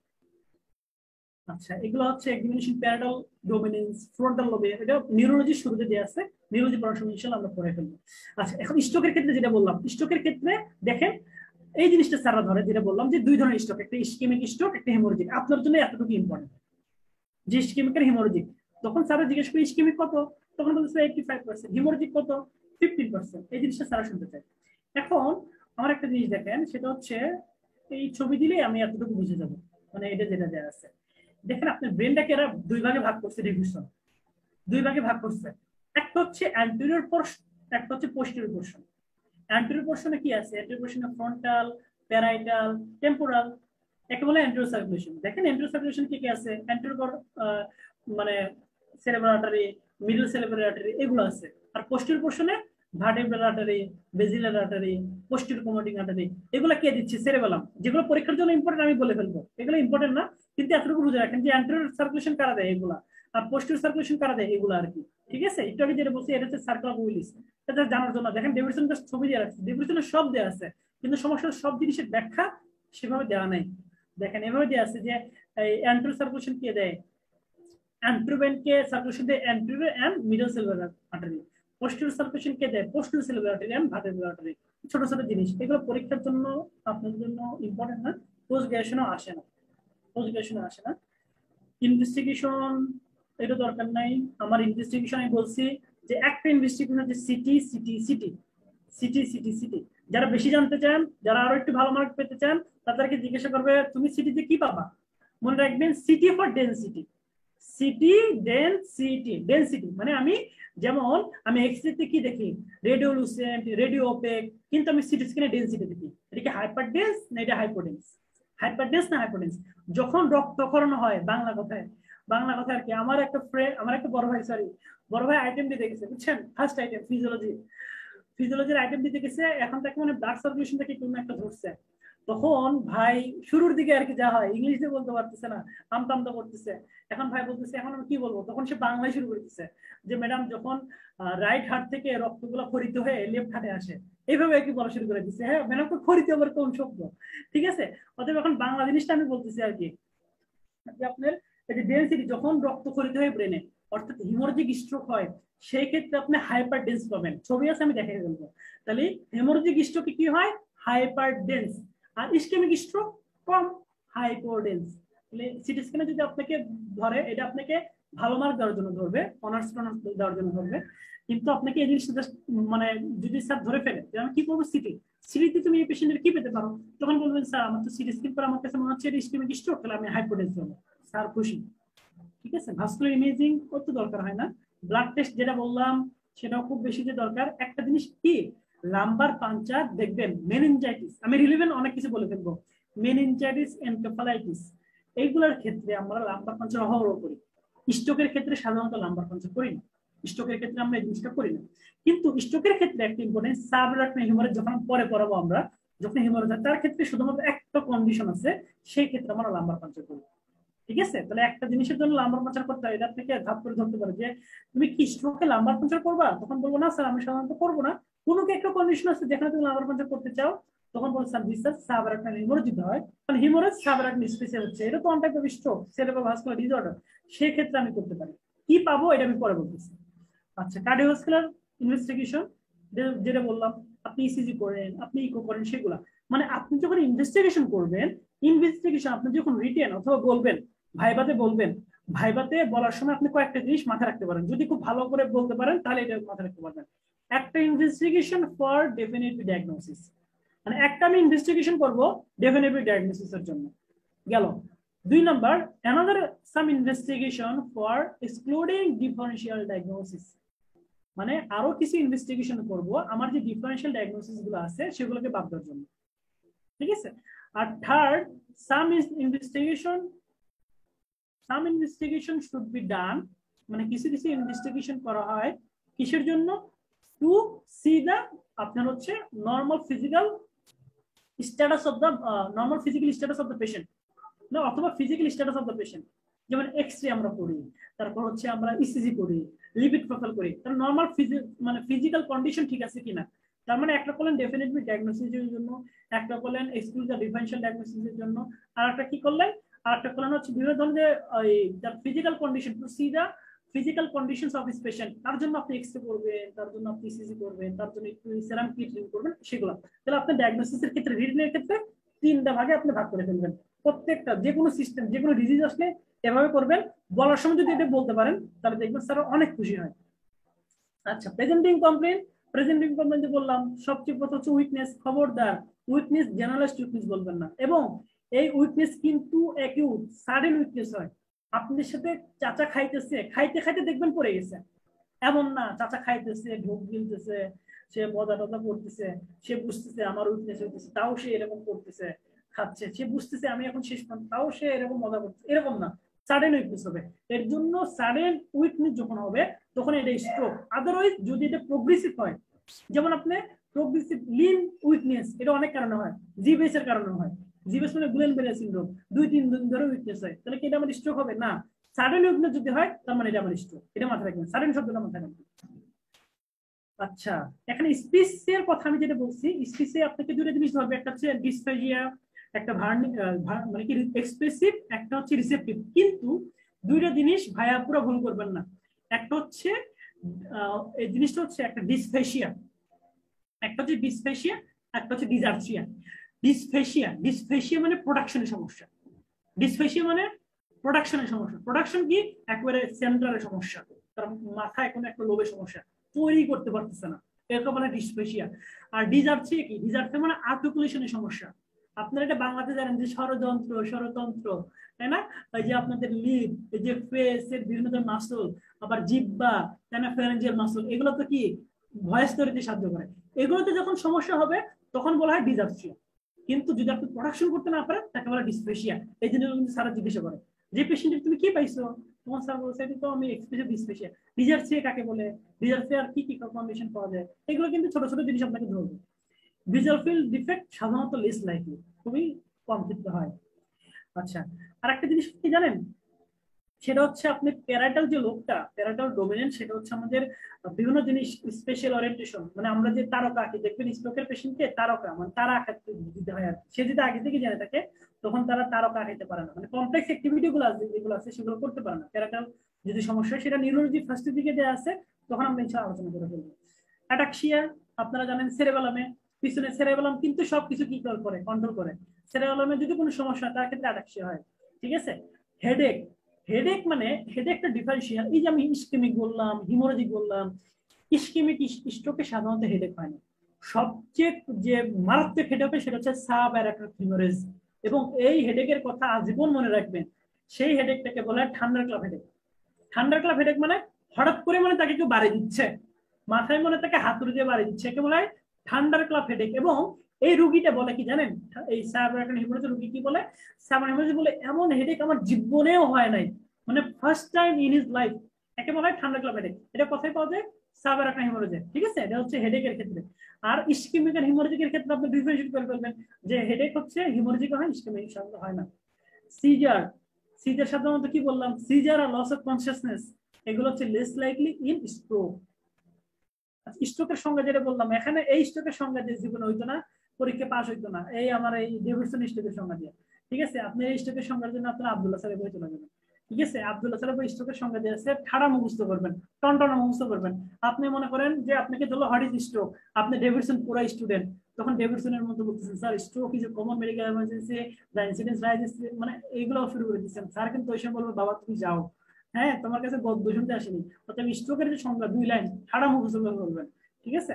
আচ্ছা এগুলো হচ্ছে এক্সামিনেশন, প্যারাডাল ডোমিনেন্স, ফ্রন্টাল লোবে, এটা নিউরোলজির শুরুতে দেওয়া আছে, নিউরোলজি পড়ার সময় ইনশাআল্লাহ আমরা পড়ে ফেলবো। আচ্ছা এখন স্ট্রোকের ক্ষেত্রে যেটা বললাম, স্ট্রোকের ক্ষেত্রে দেখেন এই জিনিসটা সারা ধরে, যেটা বললাম যে দুই ধরনের স্ট্রোক, একটা ইসকেমিক স্ট্রোক, একটা হেমোরেজিক। আপনার জন্য এতটুকু ইম্পর্টেন্ট যে ইসকেমিক আর হেমোরেজিক। তখন স্যারা জিজ্ঞেস করি ইসকেমিক কত, তখন বলছে 85%, হেমোরেজিক কত 15%, এই জিনিসটা স্যারা শুনতে চাই। এখন আমার একটা জিনিস দেখেন, সেটা হচ্ছে এই ছবি দিলে আমি এতটুকু বুঝে যাবো, মানে এটা যেটা দেওয়া আছে। দেখেন আপনার ব্রেনটাকে এরা দুই ভাগে ভাগ করছে, ডিভিশন দুই ভাগে ভাগ করছে, একটা হচ্ছে অ্যান্টেরিয়র পোর্শন, একটা হচ্ছে পোস্টেরিয়র পোর্শন। অ্যান্টেরিয়র পোর্শনে কি আছে, অ্যান্টেরিয়র পোর্শনে ফ্রন্টাল, প্যারাইটাল, টেম্পোরাল, একে বলে অ্যান্টেরিয়র সার্কুলেশন। দেখেন অ্যান্টেরিয়র সার্কুলেশন কি কি আছে, অ্যান্টেরিয়র মানে cerebral artery, middle cerebral artery, এগুলো আছে। আর পোস্টেরিয়র পোর্শনে vertebral artery, basilar artery, posterior communicating artery, এগুলো কে দিচ্ছে, সেরেবেলাম। যেগুলো পরীক্ষার জন্য ইম্পর্টেন্ট আমি বলে ফেলবো, এগুলো ইম্পর্টেন্ট না, কিন্তু এতটুকু বুঝে রাখেন যে অ্যান্টেরিয়র সার্কুলেশন কারা দেয় এগুলা, আর পোস্টেরিয়র সার্কুলেশন কারা দেয় এগুলো আর কি। ঠিক আছে, একটু আগে যেটা বলছি, এটা হচ্ছে সার্কেল অফ উইলিস, এটা জানার জন্য। দেখেন ডেভিডসন ছবি দেওয়া আছে, ডেভিডসনের সব দেওয়া আছে, কিন্তু সমস্যা সব জিনিসের ব্যাখ্যা সেভাবে দেওয়া নাই। দেখেন এভাবে দেওয়া আছে যে অ্যান্টেরিয়র সার্কুলেশন কে দেয়, অ্যান্ট্রোভেনকে সার্কুলেশন দেয় anterior and middle cerebral artery, posterior circulation কে দেয় posterior cerebral artery and vertebral artery. ছোট ছোট জিনিস, এগুলো পরীক্ষার জন্য আপনাদের জন্য ইম্পর্টেন্ট না, পোস্ট গ্রাজুয়েশনও আসে না, পোস্ট গ্রাজুয়েশনে আসে না। ইনভেস্টিগেশন এটা দরকার নাই আমার, ইনভেস্টিগেশন আমি বলছি যে একটা ইনভেস্টিগেশন হচ্ছে city city city city city city. যারা বেশি জানতে চান, যারা আরো একটু ভালো মার্ক পেতে চান, তাদেরকে জিজ্ঞাসা করবে তুমি সিটিতে কি পাবা। মনে রাখবেন city for density, city density, density মানে আমি যেমন আমি এক্সরেতে কি দেখি, রেডিওলুসেন্ট, রেডিও ওপেক, কিন্তু আমি সিটি স্ক্যানে ডেনসিটি দেখি। এটা কি হাইপারডেন্স না এটা হাইপোডেন্স, হাইপারডেন্স না হাইপোডেন্স। যখন রক্তক্ষরণ হয়, বাংলা কথায়, বাংলা কথা আর কি, আমার একটা ফ্রেন্ড, আমার একটা বড় ভাই, সরি বড় ভাই আইটেম দিতে গেছে বুঝছেন, ফার্স্ট আইটেম ফিজিওলজির আইটেম দিতে গেছে, এখন তাকে মানে ব্লাড সার্কুলেশন থেকে কোনো একটা ধরছে, তখন ভাই শুরুর দিকে আর কি যা হয়, ইংলিশে বলতে পারতেছে না, আমতা আমতা করতেছে। এখন ভাই বলতেছে এখন আমি কি বলবো, তখন সে বাংলায় শুরু করতেছে যে ম্যাডাম যখন রাইট হার্ট থেকে রক্তগুলো খরিত হয়ে লেফট হার্টে আসে, এইভাবে আর কি বলা শুরু করে দিচ্ছে। হ্যাঁ ম্যাডাম, তো খরিত আবার কোন শব্দ? ঠিক আছে, অতএব এখন বাংলা জিনিসটা আমি বলতেছি আর কি, যে আপনার এই যে ডেন্সিটি যখন রক্ত খরিত হয় ব্রেনে, অর্থাৎ হিমোরেজিক স্ট্রোক হয়, সেই ক্ষেত্রে আপনি হাইপার ডেন্স পাবেন। ছবি আছে আমি দেখাই দেবো। তাহলে হেমোরেজিক স্ট্রোকে কি হয়? Hyper dense. আর ইসকেমিক স্ট্রোক কম, হাইপোডেন্স। তাহলে সিটি স্ক্যানে যদি আপনাকে ধরে, এটা আপনাকে ভালো মার্ক দেওয়ার জন্য ধরবে, অনার্স দেওয়ার জন্য ধরবে। কিন্তু আপনাকে এই জিনিসটা মানে যদি স্যার ধরে ফেলে যে আমি কি করবো সিটি, সিটিতে তুমি এই পেশেন্টের কি পেতে পারো, তখন বলবেন স্যার আমার তো সিটি স্ক্যান করে আমার কাছে মনে হচ্ছে ইসকেমিক স্ট্রোক, তাহলে আমি হাইপোডেন্স হবো। স্যার খুশি। ঠিক আছে, ভাস্কুলার ইমেজিং অত দরকার হয় না। ব্লাড টেস্ট যেটা বললাম সেটাও খুব বেশি যে দরকার। একটা জিনিস কি, লাম্বার পাঞ্চার দেখবেন, মেনিনজাইটিস, আমি রিলেভেন্ট অনেক কিছু বলে ফেলবো, মেনিনজাইটিস, এনকেফালাইটিস, এইগুলোর ক্ষেত্রে আমরা লাম্বার পাঞ্চার অহরহ করি। স্ট্রোকের ক্ষেত্রে সাধারণত লাম্বার পাঞ্চার করি না, স্ট্রোকের ক্ষেত্রে আমরা এই জিনিসটা করি না। কিন্তু স্ট্রোকের ক্ষেত্রে একটা ইম্পর্টেন্ট, সাবআরাকনোইড হিমোরেজ যখন পরে পড়াবো আমরা, যখন হিমোরেজ হয় তার ক্ষেত্রে শুধুমাত্র একটা কন্ডিশন আছে, সেই ক্ষেত্রে আমরা লাম্বার পাঞ্চার করি। ঠিক আছে, তাহলে একটা জিনিসের জন্য লাম্বার পাঞ্চার করতে হয়, এটা থেকে ধাপ করে ধরতে পারে যে তুমি কি স্ট্রোকে লাম্বার পাঞ্চার করবা, তখন বলবো না স্যার আমি সাধারণত করবো না, কোনো কি একটা কন্ডিশন আছে যেখানে তুমি লাম্বার পাঞ্চার করতে চাও, তখন বলবো স্যার রিসার্চ সাবআরাকনোইড হিমোরেজ দিতে হয়, কারণ হিমোরেজ সাবআরাকনোইড স্পেশাল হচ্ছে, এটা তো one type of stroke, cerebrovascular disorder, সেই ক্ষেত্রে আমি করতে পারি। কি পাবো এটা আমি পরে বলতেছি। আচ্ছা, কার্ডিওভাস্কুলার ইনভেস্টিগেশন যেটা বললাম, আপনি ইসিজি করেন, আপনি ইকো করেন, সেগুলা মানে আপনি যখন ইনভেস্টিগেশন করবেন, ইনভেস্টিগেশন আপনি যখন রিটেন অথবা বলবেন, ভাইবাতে বলবেন, ভাইবাতে বলার সময় আপনি কয়েকটা জিনিস মাথায় রাখতে পারেন, যদি খুব ভালো করে বলতে পারেন তাহলে এটা মাথায় রাখতে পারবেন। একটা ইনভেস্টিগেশন ফর ডেফিনিটিভ ডায়াগনোসিস, মানে একটা আমি ইনভেস্টিগেশন করব ডেফিনিটিভ ডায়াগনোসিসের জন্য গেল। 2 number, another some investigation for excluding differential diagnosis, মানে আরো কিছু ইনভেস্টিগেশন করব আমার যে ডিফারেন্সিয়াল ডায়াগনোসিস গুলো আছে সেগুলোকে বাদ দেওয়ার জন্য। ঠিক আছে, আর third, some investigation should be done, মানে কিছু কিছু ইনভেস্টিগেশন করা হয় কিসের জন্য, টু সি দা আপনার হচ্ছে normal physical status of the patient, না অথবা physical status of the patient. যেমন এক্স-রে আমরা করি, তারপর হচ্ছে আমরা ইসিজি করি, লিপিড প্রোফাইল করি, তার নর্মাল মানে ফিজিক্যাল কন্ডিশন ঠিক আছে কিনা। তার মানে একটা করলেন ডেফিনেটলি ডায়াগনোসিসের জন্য, একটা করলেন এক্সক্লুসিভ ডিফারেন্সিয়াল ডায়াগনোসিসের জন্য, আর একটা কি করলেন, আর একটা করলেন হচ্ছে বিভিন্ন ধরনের physical condition, to see the physical conditions of his patient, তার জন্য আপনি এক্স-রে করবেন, তার জন্য আপনি ইসিজি করবেন, তার জন্য একটু সেরাম কিট করবেন, সেগুলো। তাহলে আপনি ডায়াগনোসিসের ক্ষেত্রে, রিটেনের ক্ষেত্রে 3টা ভাগে আপনি ভাগ করে ফেলবেন। প্রত্যেকটা যে কোনো সিস্টেম, যে কোনো ডিজিজ আসলে এভাবে করবেন, বলার সময় যদি এটা বলতে পারেন তাহলে দেখবেন স্যার অনেক খুশি হয়। আচ্ছা, প্রেজেন্টিং কমপ্লেন যে বললাম, সবচেয়ে প্রথম হচ্ছে উইকনেস, খবরদার উইকনেস জেনারেলাইজড উইকনেস বলবেন না, এবং এই উইকনেস কিন্তু অ্যাকিউট সাডেন উইকনেস হয়। আপনাদের সাথে চাচা খাইতেছে, খাইতে খাইতে দেখবেন পড়ে গেছে, এমন না, চাচা খাইতেছে, ঢোক গিলতেছে, সে মজা টজা করতেছে, সে বুঝতেছে আমার উইকনেস হইতেছে, তাও সে এরকম করতেছে, খাচ্ছে, সে বুঝতেছে আমি এখন শেষ পর্যন্ত, তাও সে এরকম মজা করতেছে, এরকম না, সাডেন উইকনেস হবে। এর জন্য সাডেন উইকনেস যখন হবে তখন এটা স্ট্রোক। আদারওয়াইজ যদি এটা প্রোগ্রেসিভ হয়, যেমন আপনি প্রোগ্রেসিভ লিন উইকনেস, এটা অনেক কারণে হয়, জিবেস এর কারণে হয়, জিবেস মানে গুলেন-বেরের সিনড্রোম, 2-3 দিন ধরে উইকনেস হয়, তাহলে কি এটা আমার স্ট্রোক হবে না। সাডেন উইকনেস যদি হয় তার মানে এটা আমার স্ট্রোক, এটা মাথায় রাখবেন, সাডেন শব্দটা মাথায় রাখবেন। আচ্ছা, এখানে স্পিসের কথা আমি যেটা বলছি, স্পিসে আপনাকে দুটো জিনিস ধরবে, একটা হচ্ছে ডিসফেজিয়া, একটা মানে কি এক্সপ্রেসিভ, একটা হচ্ছে রিসেপটিভ। কিন্তু দুইটা জিনিস ভাইয়া পুরো ভুল করবেন না। একটা হচ্ছে এই জিনিসটা হচ্ছে একটা ডিসফেসিয়া, একটা হচ্ছে ডিসফেসিয়া, একটা হচ্ছে ডিজার্সিয়া। ডিসফেসিয়া মানে প্রোডাকশনের সমস্যা, ডিসফেসিয়া মানে প্রোডাকশনের সমস্যা। প্রোডাকশন কি, একেবারে সেন্ট্রালের সমস্যা, তার মাথায় কোনো একটা লোভের সমস্যা, তৈরি করতে পারতেছে না, এরকম মানে ডিসফেসিয়া। আর ডিজার্সিয়া কি, ডিজার্সিয়া মানে আর্টিকুলেশনের সমস্যা। আপনারা এটা বাংলাতে জানেন যে স্বরতন্ত্র, তাই না, এই যে আপনাদের লিপ, এই যে ফেস এর বিভিন্ন ধরনের মাসল, আবার জিহ্বা, তাই না, ফ্যারেঞ্জিয়াল মাসল, এগুলো তো কি ভয়েস তৈরিতে সাহায্য করে। এগুলোতে যখন সমস্যা হবে তখন বলা হয় ডিজার্সিয়া। কিন্তু যদি আপনি প্রোডাকশন করতে না পারেন তাকে বলা ডিসফেসিয়া। এই জন্য কিন্তু সারা জিজ্ঞাসা করে যে পেশেন্টের তুমি কি পাইছো, তোমার স্যার বলছে তো আমি এক্সপ্রেসিভ ডিসফেসিয়া। ডিজার্সিয়া কাকে বলে, ডিজার্সিয়ার কি কি কন্ডিশন পাওয়া যায়, এগুলো কিন্তু ছোট ছোট জিনিস আপনাকে ধরবে। ভিজুয়াল ফিল্ড ডিফেক্ট সাধারণত লেস লাইকলি, খুবই কম ক্ষেত্রে হয়। আচ্ছা, আর একটা জিনিস কি জানেন, সেটা হচ্ছে আপনি প্যারাটাল যে লোকটা, প্যারাটাল ডোমিনেন্ট, সেটা হচ্ছে আমাদের বিভিন্ন জিনিস স্পেশাল ওরিয়েন্টেশন, মানে আমরা যে তারকা আঁকি, দেখবেন স্ট্রোকের পেশেন্টকে তারকা মানে তারা আঁকাতে দিতে হয় আর কি। সে যদি আগে থেকে জেনে থাকে তখন তারা তারকা আঁকাইতে পারে না, মানে কমপ্লেক্স অ্যাক্টিভিটি গুলো আছে যেগুলো আছে সেগুলো করতে পারে না। প্যারাটাল যদি সমস্যা হয়, সেটা নিউরোলজি ফার্স্টের দিকে দেওয়া আছে, তখন আমরা ইনশাআল্লাহ আলোচনা করে ফেলবো। অ্যাটাক্সিয়া, আপনারা জানেন সেরেবেলামে, পিছনে সেরেবেলাম কিন্তু সবকিছু কি করে, কন্ট্রোল করে। সেরেবেলামে যদি কোনো সমস্যা হয় তার ক্ষেত্রে অ্যাটাক্সিয়া হয়। ঠিক আছে। হেডেক, হেডেক মানে হেডেকটা ডিফারেন্সিয়াল, এই যে আমি ইসকেমিক বললাম, হিমোরেজিক বললাম। ইসকেমিক স্ট্রোকে সাধারণত হেডেক হয় না। সবচেয়ে যে মারাত্মক হেডেক হয় সেটা হচ্ছে সাব অ্যারাকনিক হিমোরেজ, এবং এই হেডেকের কথা আজীবন মনে রাখবেন। সেই হেডেকটাকে বলা হয় ঠান্ডার ক্লাব হেডেক। ঠান্ডার ক্লাব হেডেক মানে হঠাৎ করে মানে তাকে কেউ বাড়ি দিচ্ছে, মাথায় মনে তাকে হাতুড়ি দিয়ে বাড়ি দিচ্ছে, একে বলা হয় ঠান্ডার ক্লাব হেডেক। এবং এই রুগীটা বলে কি জানেন, এই সাবআরাকান হিমোরেজ রুগী কি বলে, সাবআরাকান হিমোরেজ বলে এমন হেডেক আমার জীবনেও হয় নাই, মানে first time in his life, একে বলা হয় ঠান্ডা ক্লাব হেডেক। এটা কোথায় পাওয়া যায়, সাবআরাকান হিমোরেজে। ঠিক আছে, এটা হচ্ছে হেডেকের ক্ষেত্রে। আর ইসকেমিক আর হিমোরেজিকের ক্ষেত্রে আপনি ডিফারেন্সিয়েট করে ফেলবেন, যে হেডেক হচ্ছে হিমোরেজিক হয়, ইসকেমিক হয় না। সিজার, সিজার সাধারণত কি বললাম, সিজার আর লস অফ কনসিয়াসনেস, এগুলো হচ্ছে লেস লাইকলি ইন স্ট্রোক। স্ট্রোকের সংজ্ঞা যেটা বললাম, এখানে এই স্ট্রোকের সংজ্ঞা যে জীবনে হইতো না, পরীক্ষা পাস হইতো না, এই আমার এই ডেভিডসন স্ট্রোকের সংজ্ঞা দিয়ে। ঠিক আছে, আপনি এই স্ট্রোকের সংজ্ঞার জন্য আপনার আব্দুল্লাহ স্যারের বই চলে যাবেন। ঠিক আছে, আব্দুল্লাহ স্যারের বই স্ট্রোকের সংজ্ঞা দিয়ে আছে, ঠাড়া মুখস্থ করবেন, টনটনা মুখস্থ করবেন। আপনি মনে করেন যে আপনাকে ধরলো হোয়াট ইজ স্ট্রোক, আপনি ডেভিডসন পুরো স্টুডেন্ট, তখন ডেভিডসনের মতো বলতেছেন sir stroke is a common medical emergency, the incidence rises, মানে এইগুলো শুরু করে দিচ্ছেন। স্যার কিন্তু ওই সময় বলবো বাবা তুমি যাও, হ্যাঁ তোমার কাছে গদ্য শুনতে আসেনি। অর্থাৎ স্ট্রোকের যে সংজ্ঞা 2 লাইন ঠাড়া মুখস্থ করবেন। ঠিক আছে।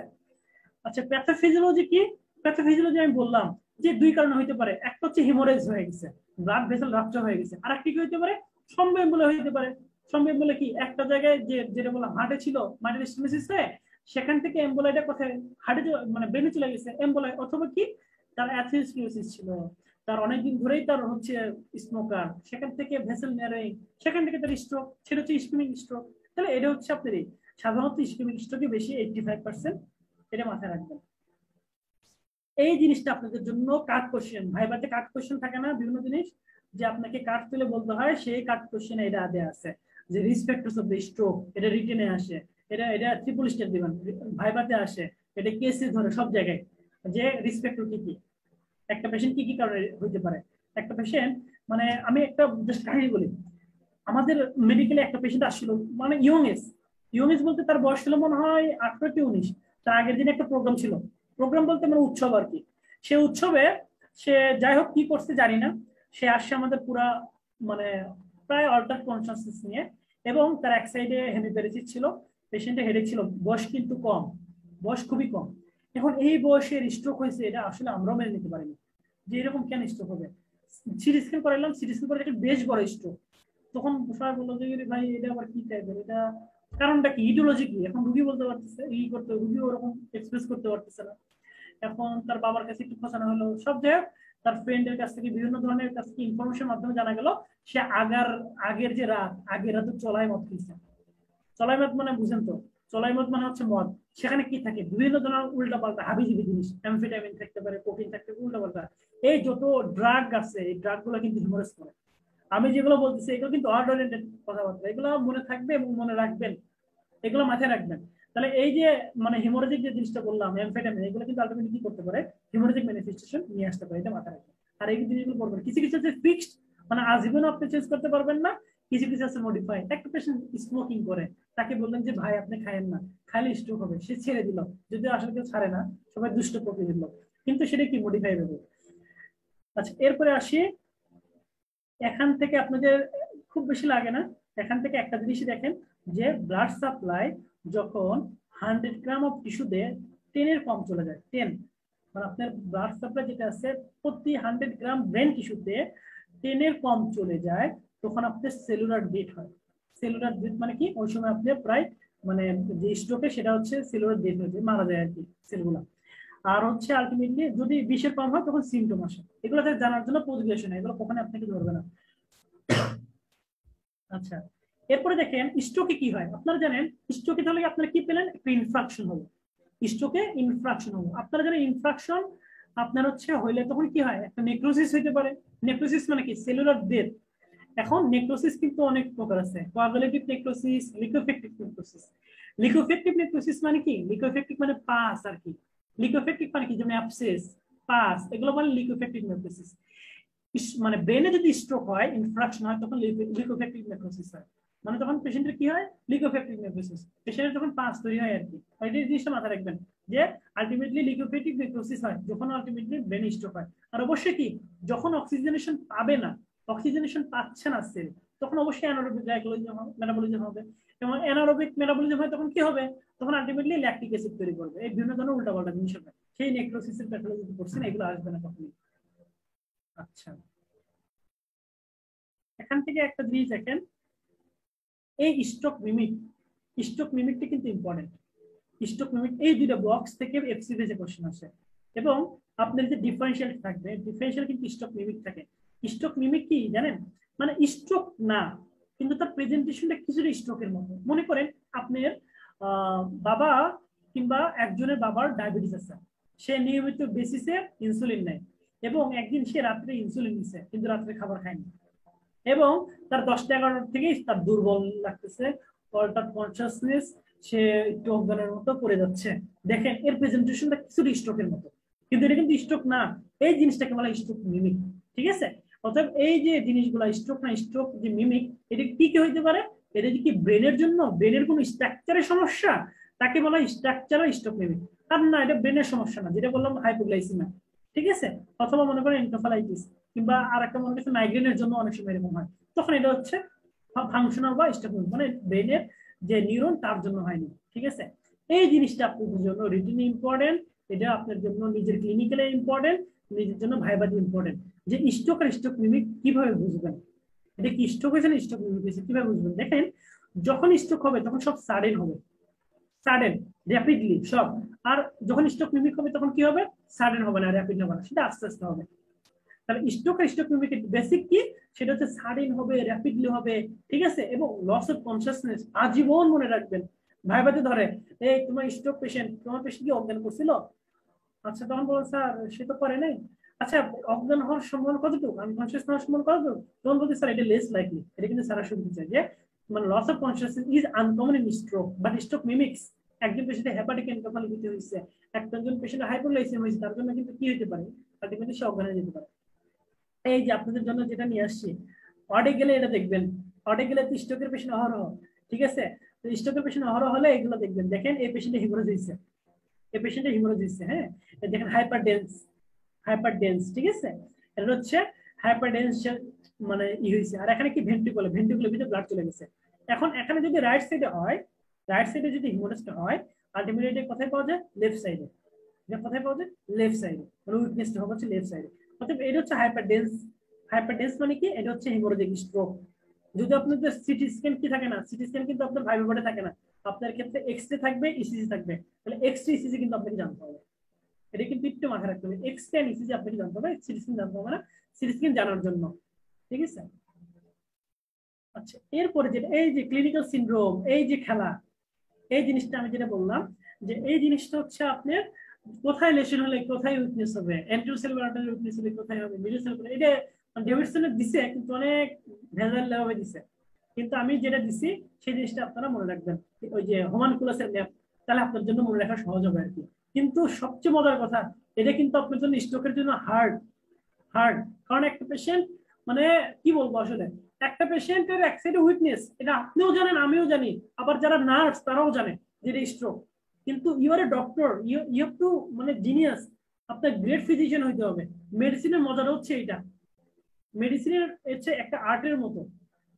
আচ্ছা, প্যাথোফিজিওলজি কি, প্যাথোফিজিওলজি আমি বললাম যে 2 কারণে হইতে পারে, একটা হচ্ছে হিমোরেজ হয়ে গেছে, ব্লাড ভেসেল রাপচার হয়ে গেছে, আর একটা কি হইতে পারে, সম্বেম্বলে হইতে পারে। সম্বেম্বলে কি, একটা জায়গায় যে যেটা বললাম হার্টে ছিল মাইটার স্টেনোসিস হয়ে, সেখান থেকে এম্বোলাইটা কোথায়, হার্টে মানে ব্রেনে চলে গেছে এম্বোলাই, অথবা কি তার অ্যাথেরোস্ক্লেরোসিস ছিল, তার অনেকদিন ধরেই তার হচ্ছে স্মোকার, সেখান থেকে ভেসেল ন্যারোয়িং, সেখান থেকে তার স্ট্রোক, সেটা হচ্ছে ইসকেমিক স্ট্রোক। তাহলে এটা হচ্ছে আপনার সাধারণত ইসকেমিক স্ট্রোকে বেশি 85%, এটা মাথায় রাখবেন। এই জিনিসটা আপনাদের জন্য কাট কোশ্চেন, ভাইবাতে কাট কোশ্চেন থাকে না বিভিন্ন জিনিস, যে আপনাকে কাট তুলে বলতে হয়, সেই কাট কোশ্চেন এটা দেয়া আছে, যে risk factors of the stroke, এটা রিটেনে আসে, এটা এটা ট্রিপল স্টার দিবেন, ভাইবাতে আসে, এটা কেসে ধরে সব জায়গায়, যে রিস্ক ফ্যাক্টর কি কি, একটা পেশেন্ট কি কি কারণে হইতে পারে। একটা পেশেন্ট, মানে আমি একটা জাস্ট কাহিনী বলি, আমাদের মেডিকেলে একটা পেশেন্ট আসছিল, মানে ইয়ং এজ, ইয়ং এজ বলতে তার বয়স ছিল মনে হয় 18 কি 19। তার আগের দিন একটা প্রোগ্রাম ছিল, প্রোগ্রাম বলতে মানে উৎসব আর কি। সে উৎসবে সে যাই হোক কি করছে জানি না, সে আসছে আমাদের পুরা মানে প্রায় অল্টার কনসাসনেস নিয়ে, এবং তার এক সাইডে হেমিপ্যারেসিস ছিল, পেশেন্টের হেডেক ছিল, বয়স কিন্তু কম, বয়স খুবই কম। এখন এই বয়সের স্ট্রোক হয়েছে, এটা আসলে আমরাও মেনে নিতে পারিনি যে এরকম কেন স্ট্রোক হবে। সিটি স্ক্যান করাইলাম, সিটি স্ক্যান করে একটা বেশ বড় স্ট্রোক। তখন সবাই বললো যে ভাই এটা আবার কি টাইপের, এটা কারণটা কি, ইডিওলজি কি, এখন রুগী বলতে পারতেছে, করতে রুগী ওরকম এক্সপ্রেস করতে পারতেছে না। এখন তার বাবার কাছে একটু খোঁচানো হলো, সব যাই হোক, তার ফ্রেন্ডের কাছ থেকে বিভিন্ন ধরনের কাছ থেকে ইনফরমেশন মাধ্যমে জানা গেল সে আগের যে রাত, আগের রাতে চলাই মদ খেয়েছে। চলাই মদ মানে বুঝেন তো, চলাই মদ মানে হচ্ছে মদ, সেখানে কি থাকে বিভিন্ন ধরনের উল্টা পাল্টা হাবিজিবি জিনিস, অ্যামফেটামিন থাকতে পারে, কোকিন থাকতে পারে, উল্টা পাল্টা এই যত ড্রাগ আছে, এই ড্রাগ গুলো কিন্তু হিমোরেজ করে। আমি যেগুলো বলতেছি এগুলো কিন্তু ওয়ার্ড ওরিয়েন্টেড কথাবার্তা, এগুলো মনে থাকবে এবং মনে রাখবেন, এগুলো মাথায় রাখবেন। তাহলে এই যে মানে হিমোরেজিক যে জিনিসটা বললাম অ্যামফেটামিন, এগুলো কিন্তু আলটিমেটলি কি করতে পারে, হিমোরেজিক ম্যানিফেস্টেশন নিয়ে আসতে পারে, এটা মাথায় রাখবেন। আর এই জিনিসগুলো করবেন, কিছু কিছু আছে ফিক্সড, মানে আজীবনও আপনি চেঞ্জ করতে পারবেন না, কিছু কিছু আছে মডিফাই। একটা পেশেন্ট স্মোকিং করে, তাকে বললেন যে ভাই আপনি খায়েন না, খাইলে স্ট্রোক হবে, সে ছেড়ে দিল, যদি আসলে কেউ ছাড়ে না, সবাই দুষ্ট করে দিল, কিন্তু সেটা কি মডিফাই হবে। আচ্ছা, এরপরে আসি, এখান থেকে আপনাদের খুব বেশি লাগে না, এখান থেকে একটা জিনিসই দেখেন, যে ব্লাড সাপ্লাই যখন 100 গ্রাম অফ টিস্যুতে 10-এর কম চলে যায়, 10, মানে আপনার ব্লাড সাপ্লাই যেটা আছে প্রতি 100 গ্রাম ব্রেন টিস্যুতে 10-এর কম চলে যায়, তখন আপনার সেলুলার ডেথ হয়। সেলুলার ডেথ মানে কি, ওই সময় আপনি প্রায় মানে যে স্ট্রোকে সেটা হচ্ছে সেলুলার ডেথ হয়ে যায়, মারা যায় আর কি সেলগুলা। আর হচ্ছে আলটিমেটলি যদি 20-এর কম হয় তখন সিমটম আসে, এগুলো জানার জন্য পরিবেশন, এগুলো কখনো আপনাকে ধরবে না। আচ্ছা, এরপরে দেখেন স্ট্রোকে কি হয়, আপনারা জানেন স্ট্রোকে তাহলে আপনারা কি পেলেন, একটা ইনফ্রাকশন হলো, স্ট্রোকে ইনফ্রাকশন হলো। আপনারা জানেন ইনফ্রাকশন আপনার হচ্ছে হইলে তখন কি হয়, একটা নেক্রোসিস হইতে পারে। নেক্রোসিস মানে কি, সেলুলার ডেথ। এখন নেক্রোসিস কিন্তু অনেক প্রকার আছে, কোয়াগুলেটিভ নেক্রোসিস, লিকোফেক্টিভ নেক্রোসিস। লিকোফেক্টিভ নেক্রোসিস মানে কি, লিকোফেক্টিভ মানে পাস আর কি। লিকোফেক্টিভ মানে কি, যেমন অ্যাবসেস, পাস, এগুলো মানে লিকোফেক্টিভ নেক্রোসিস। মানে ব্রেনে যদি স্ট্রোক হয়, ইনফ্রাকশন হয়, তখন লিকোফেক্টিভ নেক্রোসিস হয়। মানে তখন পেশেন্টের কি হয়, লিকোফেক্টিভ নেক্রোসিস, পেশেন্টের যখন পাস তৈরি হয় আর কি। এই জিনিসটা মাথায় রাখবেন যে আলটিমেটলি লিকোফেক্টিভ নেক্রোসিস হয় যখন আলটিমেটলি ব্রেন স্ট্রোক হয়। আর অবশ্যই কি, যখন অক্সিজেনেশন পাবে না, অক্সিজেনেশন পাচ্ছে না সেল, তখন অবশ্যই অ্যানারোবিক মেটাবলিজম হবে। এবং অ্যানারোবিক মেটাবলিজম হয় তখন কি হবে, তখন আলটিমেটলি ল্যাকটিক অ্যাসিড তৈরি করবে। এই বিভিন্ন ধরনের উল্টাপাল্টা জিনিস হবে। সেই নেক্রোসিসের প্যাথোলজি করছেন, এগুলো আসবে না কখনোই। আচ্ছা, এখান থেকে একটা জিনিস দেখেন, এই স্ট্রোক মিমিক, স্ট্রোক মিমিকটা কিন্তু ইম্পর্টেন্ট। স্ট্রোক মিমিক এই দুইটা বক্স থেকে এফসি বেজে কোশ্চেন আসে। এবং আপনার যে ডিফারেন্সিয়াল থাকবে, ডিফারেন্সিয়াল কিন্তু স্ট্রোক মিমিক থাকে। স্ট্রোক মিমিক কি জানেন, মানে স্ট্রোক না, কিন্তু তার প্রেজেন্টেশনটা কিছুটা স্ট্রোকের মতো। মনে করেন আপনার বাবা কিংবা একজনের বাবার ডায়াবেটিস আছে, সে নিয়মিত বেসিসে ইনসুলিন নেয়, এবং একদিন সে রাত্রে ইনসুলিন নিছে কিন্তু রাত্রে খাবার খায়নি, এবং তার 10টা-11 থেকেই তার দুর্বল লাগতেছে, তার কনসিয়াসনেস, সে একটু অজ্ঞানের মতো পড়ে যাচ্ছে। দেখেন এর প্রেজেন্টেশনটা কিছুটা স্ট্রোকের মতো, কিন্তু এটা কিন্তু স্ট্রোক না। এই জিনিসটাকে বলা স্ট্রোক মিমিক। ঠিক আছে, অতএব এই যে জিনিসগুলো স্ট্রোক না, স্ট্রোক যে মিমিক, এটা কি কি হইতে পারে, এটা কি ব্রেনের জন্য, ব্রেনের কোন স্ট্রাকচারের সমস্যা, তাকে বলা স্ট্রাকচারাল স্ট্রোক মিমিক। আর না, এটা ব্রেনের সমস্যা না, যেটা বললাম হাইপোগ্লাইসিমিয়া। ঠিক আছে, অথবা মনে করেন এনকেফালাইটিস, কিংবা আর একটা মনে করছে মাইগ্রেনের জন্য অনেক সময় এরকম হয়, তখন এটা হচ্ছে ফাংশনাল বা স্ট্রোক, মানে ব্রেনের যে নিউরন তার জন্য হয়নি। ঠিক আছে, এই জিনিসটা আপনাদের জন্য রিটিন ইম্পর্টেন্ট, এটা আপনার জন্য নিজের ক্লিনিক্যালে ইম্পর্টেন্ট, নিজের জন্য ভাইবাতে ইম্পর্টেন্ট। যে স্ট্রোক আর স্ট্রোক মিমিক কিভাবে বুঝবেন, এটা কি স্ট্রোক হয়েছে না স্ট্রোক মিমিক হয়েছে, কিভাবে বুঝবেন। দেখেন যখন স্ট্রোক হবে তখন সব সাডেন হবে, সাডেন, র্যাপিডলি সব। আর যখন স্ট্রোক মিমিক হবে তখন কি হবে, সাডেন হবে না, র্যাপিড হবে না, সেটা আস্তে আস্তে হবে। তাহলে স্ট্রোক আর স্ট্রোক মিমিকের বেসিক কি, সেটা হচ্ছে সাডেন হবে, র্যাপিডলি হবে। ঠিক আছে, এবং লস অফ কনসিয়াসনেস আজীবন মনে রাখবেন। ভাইবাতে ধরে, এই তোমার স্ট্রোক পেশেন্ট, তোমার পেশেন্ট কি অজ্ঞান করছিল? আচ্ছা, তখন বলো স্যার সে তো করে নাই। আচ্ছা, অজ্ঞান হওয়ার সম্ভাবনা কতটুকু, আনকনসিয়াস হওয়ার সম্ভাবনা কতটুকু? তখন বলতে স্যার এটা লেস লাইকলি। এটা কিন্তু স্যার শুনতে চাই যে মানে loss of consciousness is uncommon in stroke, but stroke mimics. একজন পেশেন্টের হেপাটিক এনকেফালাইটিস হয়েছে, একজন পেশেন্টের হাইপোগ্লাইসেমিয়া হয়েছে, তার জন্য কিন্তু কি হতে পারে, আলটিমেটলি সে অজ্ঞান হয়ে যেতে পারে। এই যে আপনাদের জন্য যেটা নিয়ে আসছি, অডে গেলে এটা দেখবেন। অডে গেলে তো স্ট্রোকের পেশেন্ট অহরহ। ঠিক আছে, তো স্ট্রোকের পেশেন্ট অহরহ হলে এগুলো দেখবেন। দেখেন এই পেশেন্টের হিমোরেজ হয়েছে, এই পেশেন্টের হিমোরেজ হয়েছে, হ্যাঁ, দেখেন হাইপারডেন্স, হাইপারডেন্স। ঠিক আছে, এটা হচ্ছে হাইপারডেন্স, মানে ই হয়েছে। আর এখানে কি ভেন্ট্রিকুলার, ভেন্ট্রিকুলার ভিতরে ব্লাড চলে গেছে। এখন এখানে যদি রাইট সাইডে হয়, রাইট সাইডে যদি হিমোরেজটা হয়, আলটিমেটলি এটা কোথায় পাওয়া যায়, লেফট সাইডে। এটা কোথায় পাওয়া যায়, লেফট সাইডে, মানে উইকনেসটা হবে হচ্ছে লেফট সাইডে। অতএব এটা হচ্ছে হাইপারডেন্স। হাইপারডেন্স মানে কি, এটা হচ্ছে হিমোরেজিক স্ট্রোক। যদি আপনাদের সিটি স্ক্যান কি থাকে না, সিটি স্ক্যান কিন্তু আপনার ভাইবে বোর্ডে থাকে না, আপনার ক্ষেত্রে এক্স-রে থাকবে, ইসিজি থাকবে। তাহলে এক্স-রে ইসিজি কিন্তু আপনাকে জানতে হবে, এটা কিন্তু একটু মাথায় রাখতে হবে। এক্স-রে আর ইসিজি আপনাকে জানতে হবে, সিটি স্ক্যান জানতে হবে না, সিটি স্ক্যান জানার জন্য। ঠিক আছে, আচ্ছা এরপরে যেটা, এই যে ক্লিনিক্যাল সিনড্রোম, এই যে খেলা, এই জিনিসটা আমি যেটা বললাম, যে এই জিনিসটা হচ্ছে আপনার কোথায় লেশন হলে কোথায় উইকনেস হবে, এন্ট্রোসেলুলার আর্টারি উইকনেস হলে কোথায় হবে, মিডল সেলুলার। এটা ডেভিডসনের দিছে কিন্তু অনেক ভেজাল ভাবে দিছে, কিন্তু আমি যেটা দিছি সেই জিনিসটা আপনারা মনে রাখবেন, ওই যে হোমানকুলাসের ম্যাপ, তাহলে আপনার জন্য মনে রাখা সহজ হবে আর কি। কিন্তু সবচেয়ে মজার কথা, এটা কিন্তু আপনার জন্য স্ট্রোকের জন্য হার্ড, হার্ড। কারণ একটা পেশেন্ট, মানে কি বলবো আসলে, একটা পেশেন্টের এক সাইডে উইকনেস, এটা আপনিও জানেন আমিও জানি, আবার যারা নার্স তারাও জানে যে এটা স্ট্রোক। কিন্তু you are a doctor, you have to, মানে জিনিয়াস, আপনার গ্রেট ফিজিশিয়ান হইতে হবে। মেডিসিনের মজাটা হচ্ছে এইটা, মেডিসিনের হচ্ছে একটা আর্টের মতো।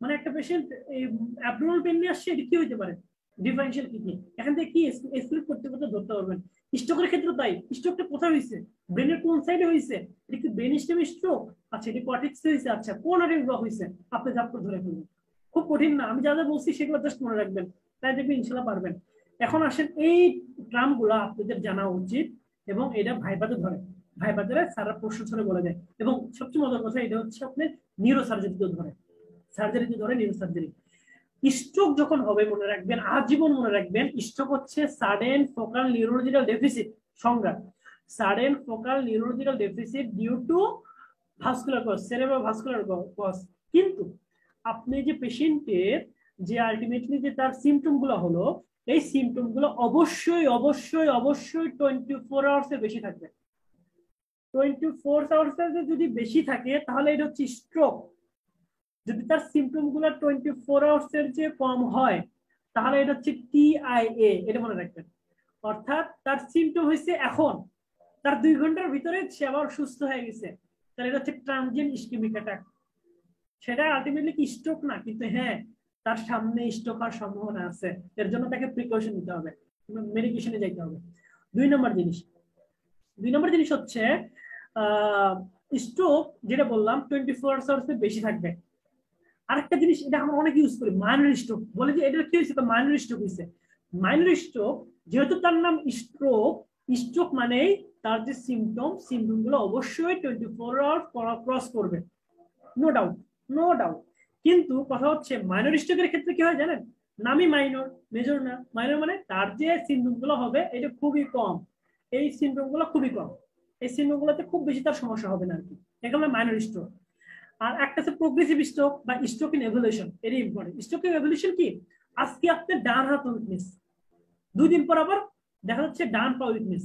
মানে একটা পেশেন্ট এই অ্যাবনর্মাল পেন নিয়ে আসছে, এটা কি হইতে পারে, ডিফারেন্সিয়াল কি কি, এখান থেকে কি এক্সপ্লেন করতে করতে ধরতে পারবেন। স্ট্রোকের ক্ষেত্রে তাই, স্ট্রোকটা কোথায় হয়েছে, ব্রেনের কোন সাইডে হয়েছে, এটা কি ব্রেন স্টেম স্ট্রোক, আচ্ছা এটা কর্টেক্স হয়েছে, আচ্ছা কোন আর্টারি ব্লক হয়েছে, আপনি জাপ করে ধরে ফেলবেন। খুব কঠিন না, আমি যা যা বলছি সেগুলো জাস্ট মনে রাখবেন, তাই দেখবেন ইনশাল্লাহ পারবেন। এখন আসেন, এই ট্রাম গুলা আপনাদের জানা উচিত, এবং এটা ভাইবাতে ধরে, ভাইবাতে সারা প্রশ্ন ছড়ে বলে দেয়। এবং সবচেয়ে মজার কথা, এটা হচ্ছে আপনার নিউরো সার্জারিতেও ধরে, সার্জারিতে ধরে, নিউরো সার্জারি। স্ট্রোক যখন হবে মনে রাখবেন, আজীবন মনে রাখবেন, স্ট্রোক হচ্ছে সাডেন ফোকাল নিউরোলজিক্যাল ডেফিসিট সংজ্ঞা। Sudden focal neurological deficit due to vascular cause, cerebral vascular cause. কিন্তু আপনি যে পেশেন্টের যে আলটিমেটলি যে তার সিমটম গুলো হলো, এই সিমটম গুলো অবশ্যই অবশ্যই অবশ্যই 24 আওয়ার্স এর বেশি থাকবে। 24 আওয়ার্স এর যদি বেশি থাকে তাহলে এটা হচ্ছে স্ট্রোক। যদি তার সিমটম গুলো 24 আওয়ার্স এর যে কম হয় তাহলে এটা হচ্ছে TIA, এটা মনে রাখবেন। অর্থাৎ তার সিমটম হয়েছে এখন, তার 2 ঘন্টার ভিতরে সে আবার সুস্থ হয়ে গেছে, তাহলে এটা হচ্ছে ট্রানজিয়েন্ট ইসকেমিক অ্যাটাক। সেটা আলটিমেটলি কি স্ট্রোক না, কিন্তু হ্যাঁ তার সামনে স্ট্রোক হওয়ার সম্ভাবনা আছে, এর জন্য তাকে প্রিকশন নিতে হবে, মেডিকেশনে যাইতে হবে। 2 নম্বর জিনিস হচ্ছে স্ট্রোক, যেটা বললাম 24 আওয়ার্স এর বেশি থাকবে। আরেকটা জিনিস, এটা আমরা অনেক ইউজ করি, মাইনর স্ট্রোক বলে, যে এটা কি হয়েছে, তো মাইনর স্ট্রোক হয়েছে। মাইনর স্ট্রোক যেহেতু তার নাম স্ট্রোক, স্ট্রোক মানেই তার যে সিমটম গুলো অবশ্যই 24 আওয়ার ক্রস করবে, নো ডাউট, নো ডাউট। কিন্তু কথা হচ্ছে মাইনর স্ট্রোকের ক্ষেত্রে কি হয় জানেন, নামই মাইনর, মেজর না। মাইনর মানে তার যে সিমটম গুলো হবে এটা খুবই কম, এই সিমটম গুলো খুবই কম, এই সিমটম গুলোতে খুব বেশি তার সমস্যা হবে না আর কি, এগুলো মাইনর স্ট্রোক। আর একটা আছে প্রোগ্রেসিভ স্ট্রোক বা স্ট্রোক ইন এভলিউশন, এর ইম্পর্টেন্ট। স্ট্রোক ইন এভলিউশন কি, আজকে আপনার ডান হাত উইকনেস, 2 দিন পর আবার দেখা যাচ্ছে ডান পা উইকনেস,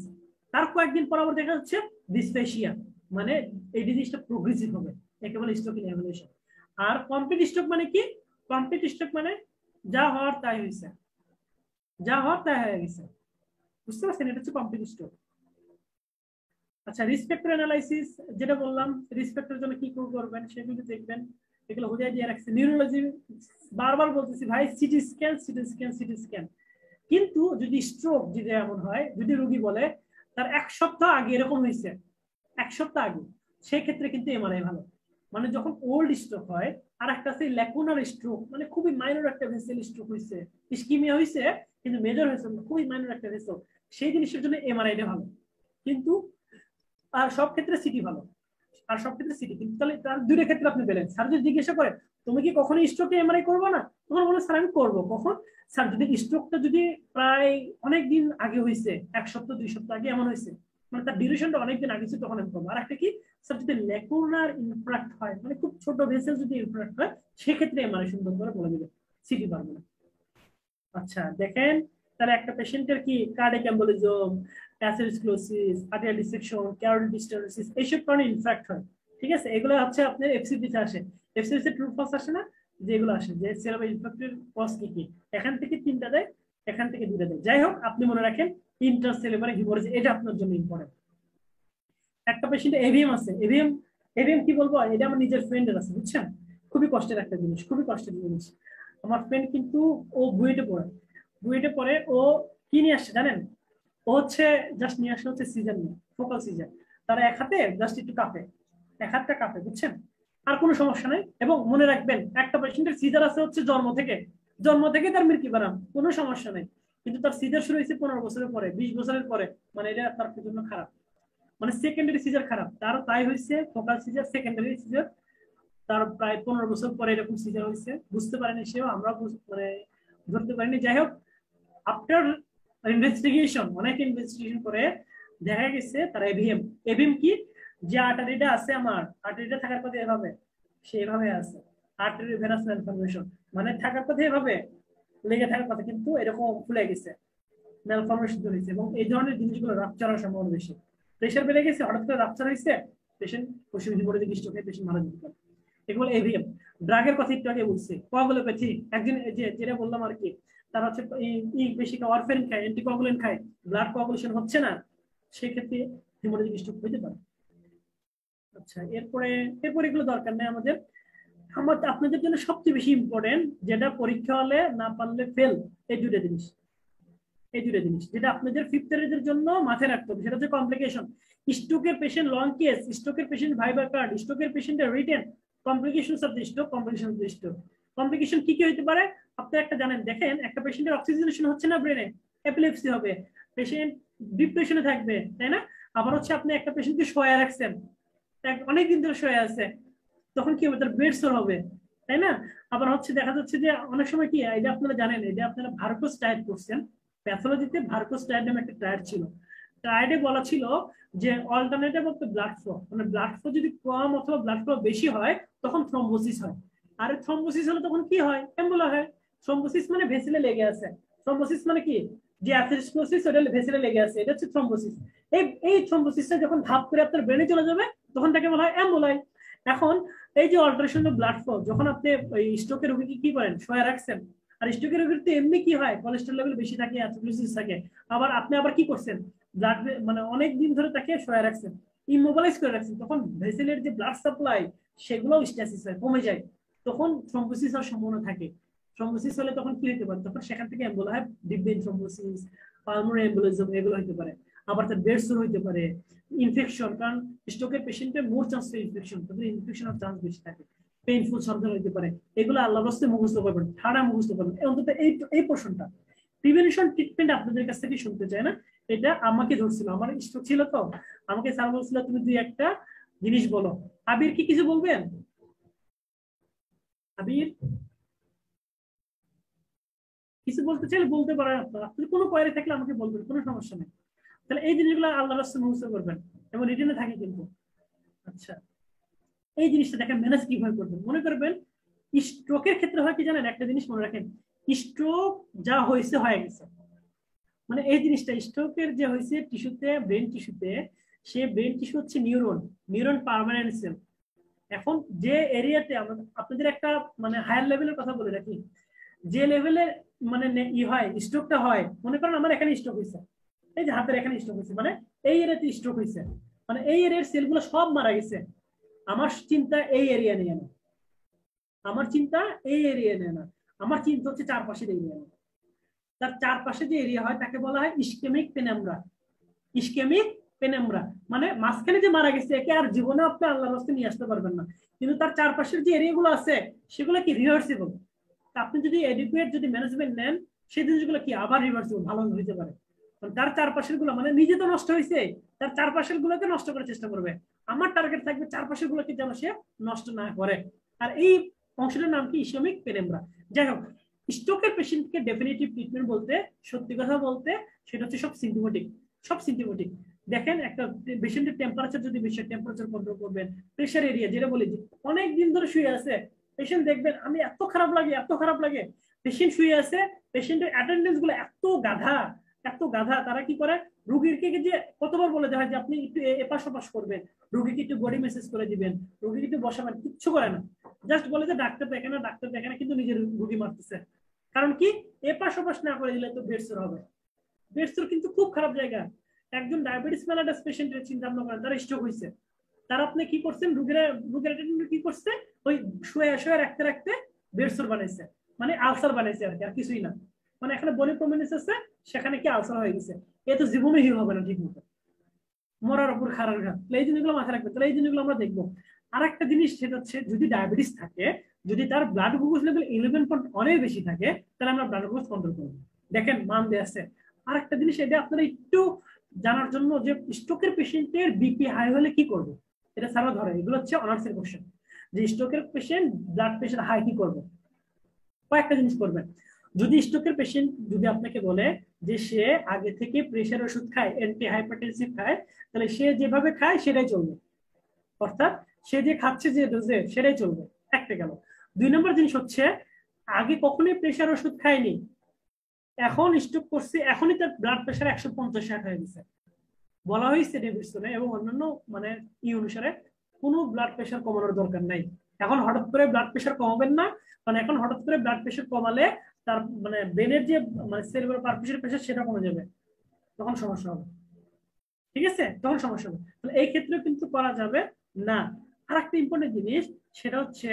তার কয়েকদিন পর আবার দেখা যাচ্ছে ডিসফেসিয়া, মানে এই ডিজিজটা প্রোগ্রেসিভ হবে, একে বলে স্ট্রোক ইন এভলিউশন। আর কমপ্লিট স্ট্রোক মানে কি, কমপ্লিট স্ট্রোক মানে যা হওয়ার তাই হয়েছে, যা হওয়ার তাই হয়ে গেছে, বুঝতে পারছেন, এটা হচ্ছে কমপ্লিট স্ট্রোক। আচ্ছা, রিস্ক ফ্যাক্টর অ্যানালাইসিস যেটা বললাম, রিস্ক ফ্যাক্টরের জন্য কি করবেন সেগুলো দেখবেন, এগুলো হুদাই দিয়ে রাখছে। নিউরোলজি বারবার বলতেছি ভাই, CT scan, CT scan, CT scan. কিন্তু যদি স্ট্রোক যদি এমন হয়, যদি রোগী বলে তার 1 সপ্তাহ আগে এরকম হয়েছে, 1 সপ্তাহ আগে, সেই ক্ষেত্রে কিন্তু এমআরআই ভালো। মানে যখন ওল্ড স্ট্রোক হয়, আর একটা আছে ল্যাকুনার স্ট্রোক, মানে খুবই মাইনর একটা ভেসেল স্ট্রোক হয়েছে, ইসকিমিয়া হয়েছে কিন্তু মেজর হয়েছে, খুবই মাইনর একটা ভেসেল, সেই জিনিসের জন্য এমআরআইটা ভালো। কিন্তু আর সব ক্ষেত্রে সিটি ভালো, আর সব ক্ষেত্রে সিটি। কিন্তু তাহলে তার 2টা ক্ষেত্রে আপনি পেলেন। স্যার যদি জিজ্ঞাসা করে তুমি কি কখনো স্ট্রোকে এমআরআই করবো না, তখন বলে স্যার আমি করবো। কখন? স্যার যদি স্ট্রোকটা যদি প্রায় অনেক দিন আগে হয়েছে, 1 সপ্তাহ 2 সপ্তাহ আগে এমন হয়েছে, মানে তার ডিউরেশনটা অনেকদিন আগে ছিল, তখন আমি করবো। আর একটা কি, স্যার যদি ল্যাকুনার ইনফ্রাক্ট হয়, মানে খুব ছোট ভেসেল যদি ইনফ্রাক্ট হয়, সেক্ষেত্রে এমআরআই সুন্দর করে বলে দিবে, সিটি পারবে না। আচ্ছা দেখেন, তাহলে একটা পেশেন্টের কি cardiac embolism, atherosclerosis, arterial dissection, carotid stenosis, এইসব কারণে ইনফ্যাক্ট হয়। ঠিক আছে, এগুলো হচ্ছে আপনার এফসিপি তে আসে। এফসিপি তে ট্রু ফলস আসে না, যেগুলো আসে যে সেরেব্রাল ইনফ্রাক্টের কজ কি কি, এখান থেকে 3টা দেয়, এখান থেকে 2টা দেয়। যাই হোক, আপনি মনে রাখেন ইন্ট্রাসেলুলার হিমোরেজ, এটা আপনার জন্য ইম্পর্টেন্ট। একটা পেশেন্ট এভিএম আছে, এভিএম, এভিএম কি বলবো, এটা আমার নিজের ফ্রেন্ডের আছে, বুঝছেন, খুবই কষ্টের একটা জিনিস, খুবই কষ্টের জিনিস। আমার ফ্রেন্ড কিন্তু ও বুয়েটে পড়ে, ও কি নিয়ে আসছে জানেন, ও হচ্ছে জাস্ট নিয়ে আসছে হচ্ছে সিজার নিয়ে, ফোকাল সিজার। তার এক হাতে জাস্ট একটু কাঁপে, এক হাতটা কাঁপে, বুঝছেন, আর কোনো সমস্যা নাই। এবং মনে রাখবেন, একটা পেশেন্টের সিজার আছে হচ্ছে জন্ম থেকে তার মৃত্যু বানাম, কোনো সমস্যা নেই। কিন্তু তার সিজার শুরু হয়েছে 15 বছরের পরে, 20 বছরের পরে, মানে এটা তার জন্য খারাপ, মানে সেকেন্ডারি সিজার খারাপ। তার তাই হয়েছে ফোকাল সিজার, সেকেন্ডারি সিজার তার প্রায় 15 বছর পরে এরকম সিজার হয়েছে, বুঝতে পারেনি সেও, আমরা মানে ধরতে পারিনি। যাই হোক, আফটার ইনভেস্টিগেশন, অনেক ইনভেস্টিগেশন করে দেখা গেছে তার এভিএম। এভিএম কি, যে আর্টারিটা আছে আমার, আর্টারিটা থাকার কথা এভাবে, সেভাবে আছে, আর্টারি ভেনাস ম্যালফরমেশন, মানে থাকার কথা এভাবে লেগে থাকার কথা, কিন্তু এরকম ফুলে গেছে, ম্যালফরমেশন হয়েছে। এবং এই ধরনের জিনিসগুলো রাপচার হওয়ার সম্ভাবনা বেশি। প্রেশার বেড়ে গেছে, হঠাৎ করে রাপচার হয়েছে, পেশেন্ট পশুবিধি করে দিকে স্ট্রোকে পেশেন্ট মারা যেতে পারে। এগুলো এভিএম। ড্রাগের কথা একটু আগে বলছি, কোয়াগুলোপ্যাথি, একদিন যেটা বললাম আর কি, তার হচ্ছে বেশি ওয়ারফেরিন খায়, অ্যান্টিকোয়াগুলেন্ট খায়, ব্লাড কোয়াগুলেশন হচ্ছে না, সেক্ষেত্রে হেমোরেজিক স্ট্রোক হতে পারে। আচ্ছা, এরপরে এগুলো দরকার নেই আমাদের। আপনাদের জন্য সবচেয়ে বেশি ইম্পর্টেন্ট, যেটা পরীক্ষা হলে না পারলে ফেল, এই 2টা জিনিস, যেটা আপনাদের 5th ইয়ারের জন্য মাথায় রাখতে হবে, সেটা হচ্ছে কমপ্লিকেশন। স্ট্রোকের পেশেন্ট লং কেস, স্ট্রোকের পেশেন্ট ভাইবা কার্ড, স্ট্রোকের পেশেন্টের written, complication of the stroke, complication of the stroke. Complication কি কি হতে পারে আপনি একটা জানেন, দেখেন একটা পেশেন্টের অক্সিজেনেশন হচ্ছে না ব্রেনে, এপিলেপসি হবে, পেশেন্ট ডিপ্রেশনে থাকবে, তাই না? আবার হচ্ছে আপনি একটা পেশেন্টকে শোয়া রাখছেন, অনেকদিন ধরে শোয়া আছে, তখন কি হবে, তার বেড সোর হবে, তাই না? আবার হচ্ছে দেখা যাচ্ছে যে অনেক সময় কি, এটা আপনারা জানেন, এটা আপনারা ভার্কোস টায়ার করছেন, প্যাথোলজিতে ভার্কোস টায়ার নামে একটা টায়ার ছিল, ট্রায়াডে বলা ছিল যে alternative of the blood flow, মানে ব্লাড ফ্লো যদি কম অথবা ব্লাড ফ্লো বেশি হয় তখন থ্রম্বোসিস হয়। আর থ্রম্বোসিস হলে তখন কি হয়? এম্বোলা হয়। থ্রম্বোসিস মানে ভেসেলে লেগে আছে। থ্রম্বোসিস মানে কি? যে অ্যাথেরোস্ক্লেরোসিস ওটা ভেসেলে লেগে আছে, এটা হচ্ছে থ্রম্বোসিস। এই থ্রম্বোসিসটা যখন ধাপ করে আপনার ব্রেনে চলে যাবে তখন তাকে বলা হয় এম্বোলাই। এখন এই যে অল্টারেশন অফ ব্লাড ফ্লো, যখন আপনি ওই স্ট্রোকের রোগীকে কি করেন? শোয়া রাখছেন। আর স্ট্রোকের রোগীর তো এমনি কি হয়, কোলেস্টেরল লেভেল বেশি থাকে, অ্যাথেরোস্ক্লেরোসিস থাকে। আবার আপনি আবার কি করছেন? ব্লাড মানে অনেক দিন ধরে তাকে শোয়া রাখছেন, ইমোবিলাইজ করে রাখছেন, তখন ভেসেলের যে ব্লাড সাপ্লাই সেগুলোও স্ট্যাসিস হয়, কমে যায়, তখন থ্রম্বোসিস হওয়ার সম্ভাবনা থাকে। থ্রম্বোসিস হলে তখন কি হতে পারে? তখন সেখান থেকে এম্বোলা হয়, deep vein thrombosis, pulmonary embolism, এগুলো হতে পারে। আবার তার বেড সোর হতে পারে, ইনফেকশন, কারণ স্ট্রোকের পেশেন্টের মোর চান্স ইনফেকশন, তাদের ইনফেকশনের চান্স বেশি থাকে, পেইনফুল সার্জারি হতে পারে। এগুলো আল্লাহর রাস্তায় মুখস্থ করবেন, ঠাড়া মুখস্থ করবেন অন্তত এই পোর্শনটা। প্রিভেনশন ট্রিটমেন্ট আপনাদের কাছ থেকে শুনতে চাই না, এটা আমাকে ধরছিল, আমার স্ট্রোক ছিল তো, আমাকে স্যার বলছিল তুমি দুই একটা জিনিস বলো। আবির কি কিছু বলবেন? আবির কিছু বলতে চাইলে বলতে পারেন, আপনারা আপনি কোনো কোয়ারি থাকলে আমাকে বলবেন, কোনো সমস্যা নেই। তাহলে এই জিনিসগুলো আল্লাহর রাস্তায় মুখস্থ করবেন এবং রিটেনে থাকে কিন্তু। আচ্ছা, এই জিনিসটা দেখেন ম্যানেজ কিভাবে করবেন। মনে করবেন স্ট্রোকের ক্ষেত্রে হয় কি জানেন, একটা জিনিস মনে রাখেন, স্ট্রোক যা হয়েছে হয়ে গেছে, মানে এই জিনিসটা স্ট্রোকের যে হয়েছে টিস্যুতে, ব্রেন টিস্যুতে, সে ব্রেন টিস্যু হচ্ছে নিউরন, নিউরন পার্মানেন্ট সেল। এখন যে এরিয়াতে আপনাদের একটা মানে হায়ার লেভেলের কথা বলে রাখি, যে লেভেলের মানে ই হয় স্ট্রোকটা হয়, মনে করেন আমার এখানে স্ট্রোক হয়েছে, এই যে হাতের এখানে স্ট্রোক হয়েছে, মানে এই এরিয়াতে স্ট্রোক হয়েছে, মানে এই এরিয়ার সেলগুলো সব মারা গেছে। আমার চিন্তা এই এরিয়া নিয়ে না, আমার চিন্তা এই এরিয়া নিয়ে না, আমার চিন্তা হচ্ছে চারপাশের এরিয়া নিয়ে। তার চারপাশে যে এরিয়া হয় তাকে বলা হয় ইসকেমিক পেনাম্বরা। ইসকেমিক পেনাম্বরা মানে মাঝখানে যে মারা গেছে একে আর জীবনে আপনি আল্লাহর রাস্তায় নিয়ে আসতে পারবেন না, কিন্তু তার চারপাশের যে এরিয়াগুলো আছে সেগুলো কি রিভার্সিবল। আপনি যদি এডুকেট যদি ম্যানেজমেন্ট নেন, সেই জিনিসগুলো কি আবার রিভার্সিবল, ভালো হইতে পারে। তার চারপাশের গুলো মানে নিজে তো নষ্ট হয়েছে, তার চারপাশের গুলোকে নষ্ট করার চেষ্টা করবে। আমার টার্গেট থাকবে চারপাশের গুলোকে যেন সে নষ্ট না করে। আর এই অংশটার নাম কি? ইসকেমিক পেনাম্বরা। যাই হোক, স্ট্রোকের পেশেন্টকে ডেফিনেটিভ ট্রিটমেন্ট বলতে, সত্যি কথা বলতে, সেটা হচ্ছে সব সিম্পটোমেটিক, সব সিম্পটোমেটিক। দেখেন একটা পেশেন্টের টেম্পারেচার যদি বেশি, টেম্পারেচার কন্ট্রোল করবেন। প্রেশার এরিয়া যেটা বলি, অনেক দিন ধরে শুয়ে আছে পেশেন্ট, দেখবেন আমি এত খারাপ লাগে, এত খারাপ লাগে, পেশেন্ট শুয়ে আছে, পেশেন্টের অ্যাটেন্ডেন্স গুলো এত গাধা, এত গাধা। তারা কি করে, রুগীকে যে কতবার বলে দেওয়া হয় যে আপনি একটু এপাশ ওপাশ করবেন, রুগীকে একটু বডি মেসেজ করে দিবেন, রুগীকে একটু বসাবেন, কিচ্ছু করে না, জাস্ট বলে যে ডাক্তার দেখে না, ডাক্তার দেখে না, কিন্তু নিজের রুগী মারতেছে। কারণ কি? এপাশ ওপাশ না করে দিলে তো বেডসোর হবে। বেডসোর কিন্তু খুব খারাপ জায়গা। একজন ডায়াবেটিস মেলাটাস পেশেন্টের চিন্তা ভাবনা করেন, তার স্ট্রোক হয়েছে, তার আপনি কি করছেন, রুগীরা কি করছে, ওই শুয়ে শুয়ে রাখতে রাখতে বেডসোর বানাইছে, মানে আলসার বানাইছে আর কি, আর কিছুই না। মানে এখানে বডি প্রমিনেন্স আছে, সেখানে কি আলসার হয়ে গেছে, এ তো জীবনে হিল হবে না ঠিক মতো, মরার উপর খারাপ ঘাট। এই জিনিসগুলো মাথায় রাখবে। তাহলে এই জিনিসগুলো আমরা দেখবো। আর একটা জিনিস সেটা হচ্ছে, যদি ডায়াবেটিস থাকে, যদি তার ব্লাড গ্লুকোজ লেভেল 11 অনেক বেশি থাকে, তাহলে আমরা ব্লাড গ্লুকোজ কন্ট্রোল করবো। দেখেন মান দিয়ে আছে। আর একটা জিনিস এটা আপনারা একটু জানার জন্য, যে স্ট্রোকের পেশেন্টের বিপি হাই হলে কি করবে, এটা সারা ধরে, এগুলো হচ্ছে অনার্সের কোশ্চেন, যে স্ট্রোকের পেশেন্ট ব্লাড প্রেশার হাই কি করবে। কয়েকটা জিনিস করবেন। যদি স্ট্রোকের পেশেন্ট যদি আপনাকে বলে যে সে আগে থেকে প্রেশার ওষুধ খায়, অ্যান্টি হাইপারটেনসিভ খায়, তাহলে সে যেভাবে খায় সেটাই চলবে, অর্থাৎ সে যে খাচ্ছে যে ডোজে সেটাই চলবে। একটা গেল। 2 নম্বর জিনিস হচ্ছে, আগে কখনোই প্রেশার ওষুধ খায়নি, এখন স্ট্রোক করছে, এখনই তার ব্লাড প্রেশার 150-60 হয়ে গেছে। বলা হয়েছে ডেভিডসনে এবং অন্যান্য মানে অনুসারে কোনো ব্লাড প্রেশার কমানোর দরকার নাই। এখন হঠাৎ করে ব্লাড প্রেশার কমাবেন না, মানে এখন হঠাৎ করে ব্লাড প্রেশার কমালে তার মানে ব্রেনের যে মানে সেরিব্রাল পারফিউশন প্রেশার সেটা কমে যাবে, তখন সমস্যা হবে। ঠিক আছে, তখন সমস্যা হবে। তাহলে এই ক্ষেত্রে কিন্তু করা যাবে না। আর একটা ইম্পর্টেন্ট জিনিস, সেটা হচ্ছে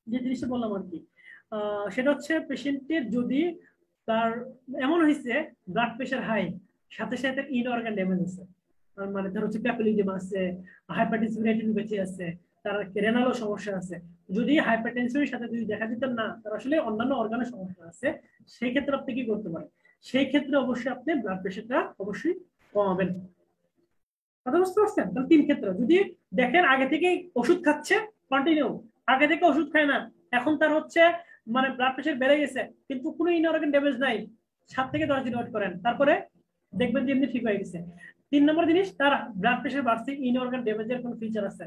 যে জিনিসটা বললাম আর কি, সেটা হচ্ছে পেশেন্টের যদি তার এমন হয়েছে ব্লাড প্রেশার হাই, সাথে সাথে ইন অর্গান ড্যামেজ আছে, মানে ধর হচ্ছে প্যাপিলিজম আছে, হাইপারটেনসিভ রেটিনোপ্যাথি আছে, তার রেনালও সমস্যা আছে। যদি হাইপারটেনশনের সাথে যদি দেখা যেত না তার আসলে অন্যান্য অর্গানের সমস্যা আছে, সেই ক্ষেত্রে আপনি কি করতে পারেন? সেই ক্ষেত্রে অবশ্যই আপনি ব্লাড প্রেশারটা অবশ্যই কমাবেন। কথা বুঝতে পারছেন? তাহলে 3 ক্ষেত্রে যদি দেখেন আগে থেকে ওষুধ খাচ্ছে কন্টিনিউ, আগে থেকে ওষুধ খায় না, এখন তার হচ্ছে মানে ব্লাড প্রেশার বেড়ে গেছে কিন্তু কোনো ইনঅর্গান ড্যামেজ নাই, 7 থেকে 10 দিন ওয়েট করেন, তারপরে দেখবেন যে এমনি ঠিক হয়ে গেছে। 3 নম্বর জিনিস, তার ব্লাড প্রেশার বাড়ছে, ইন অর্গান ড্যামেজের কোনো ফিচার আছে,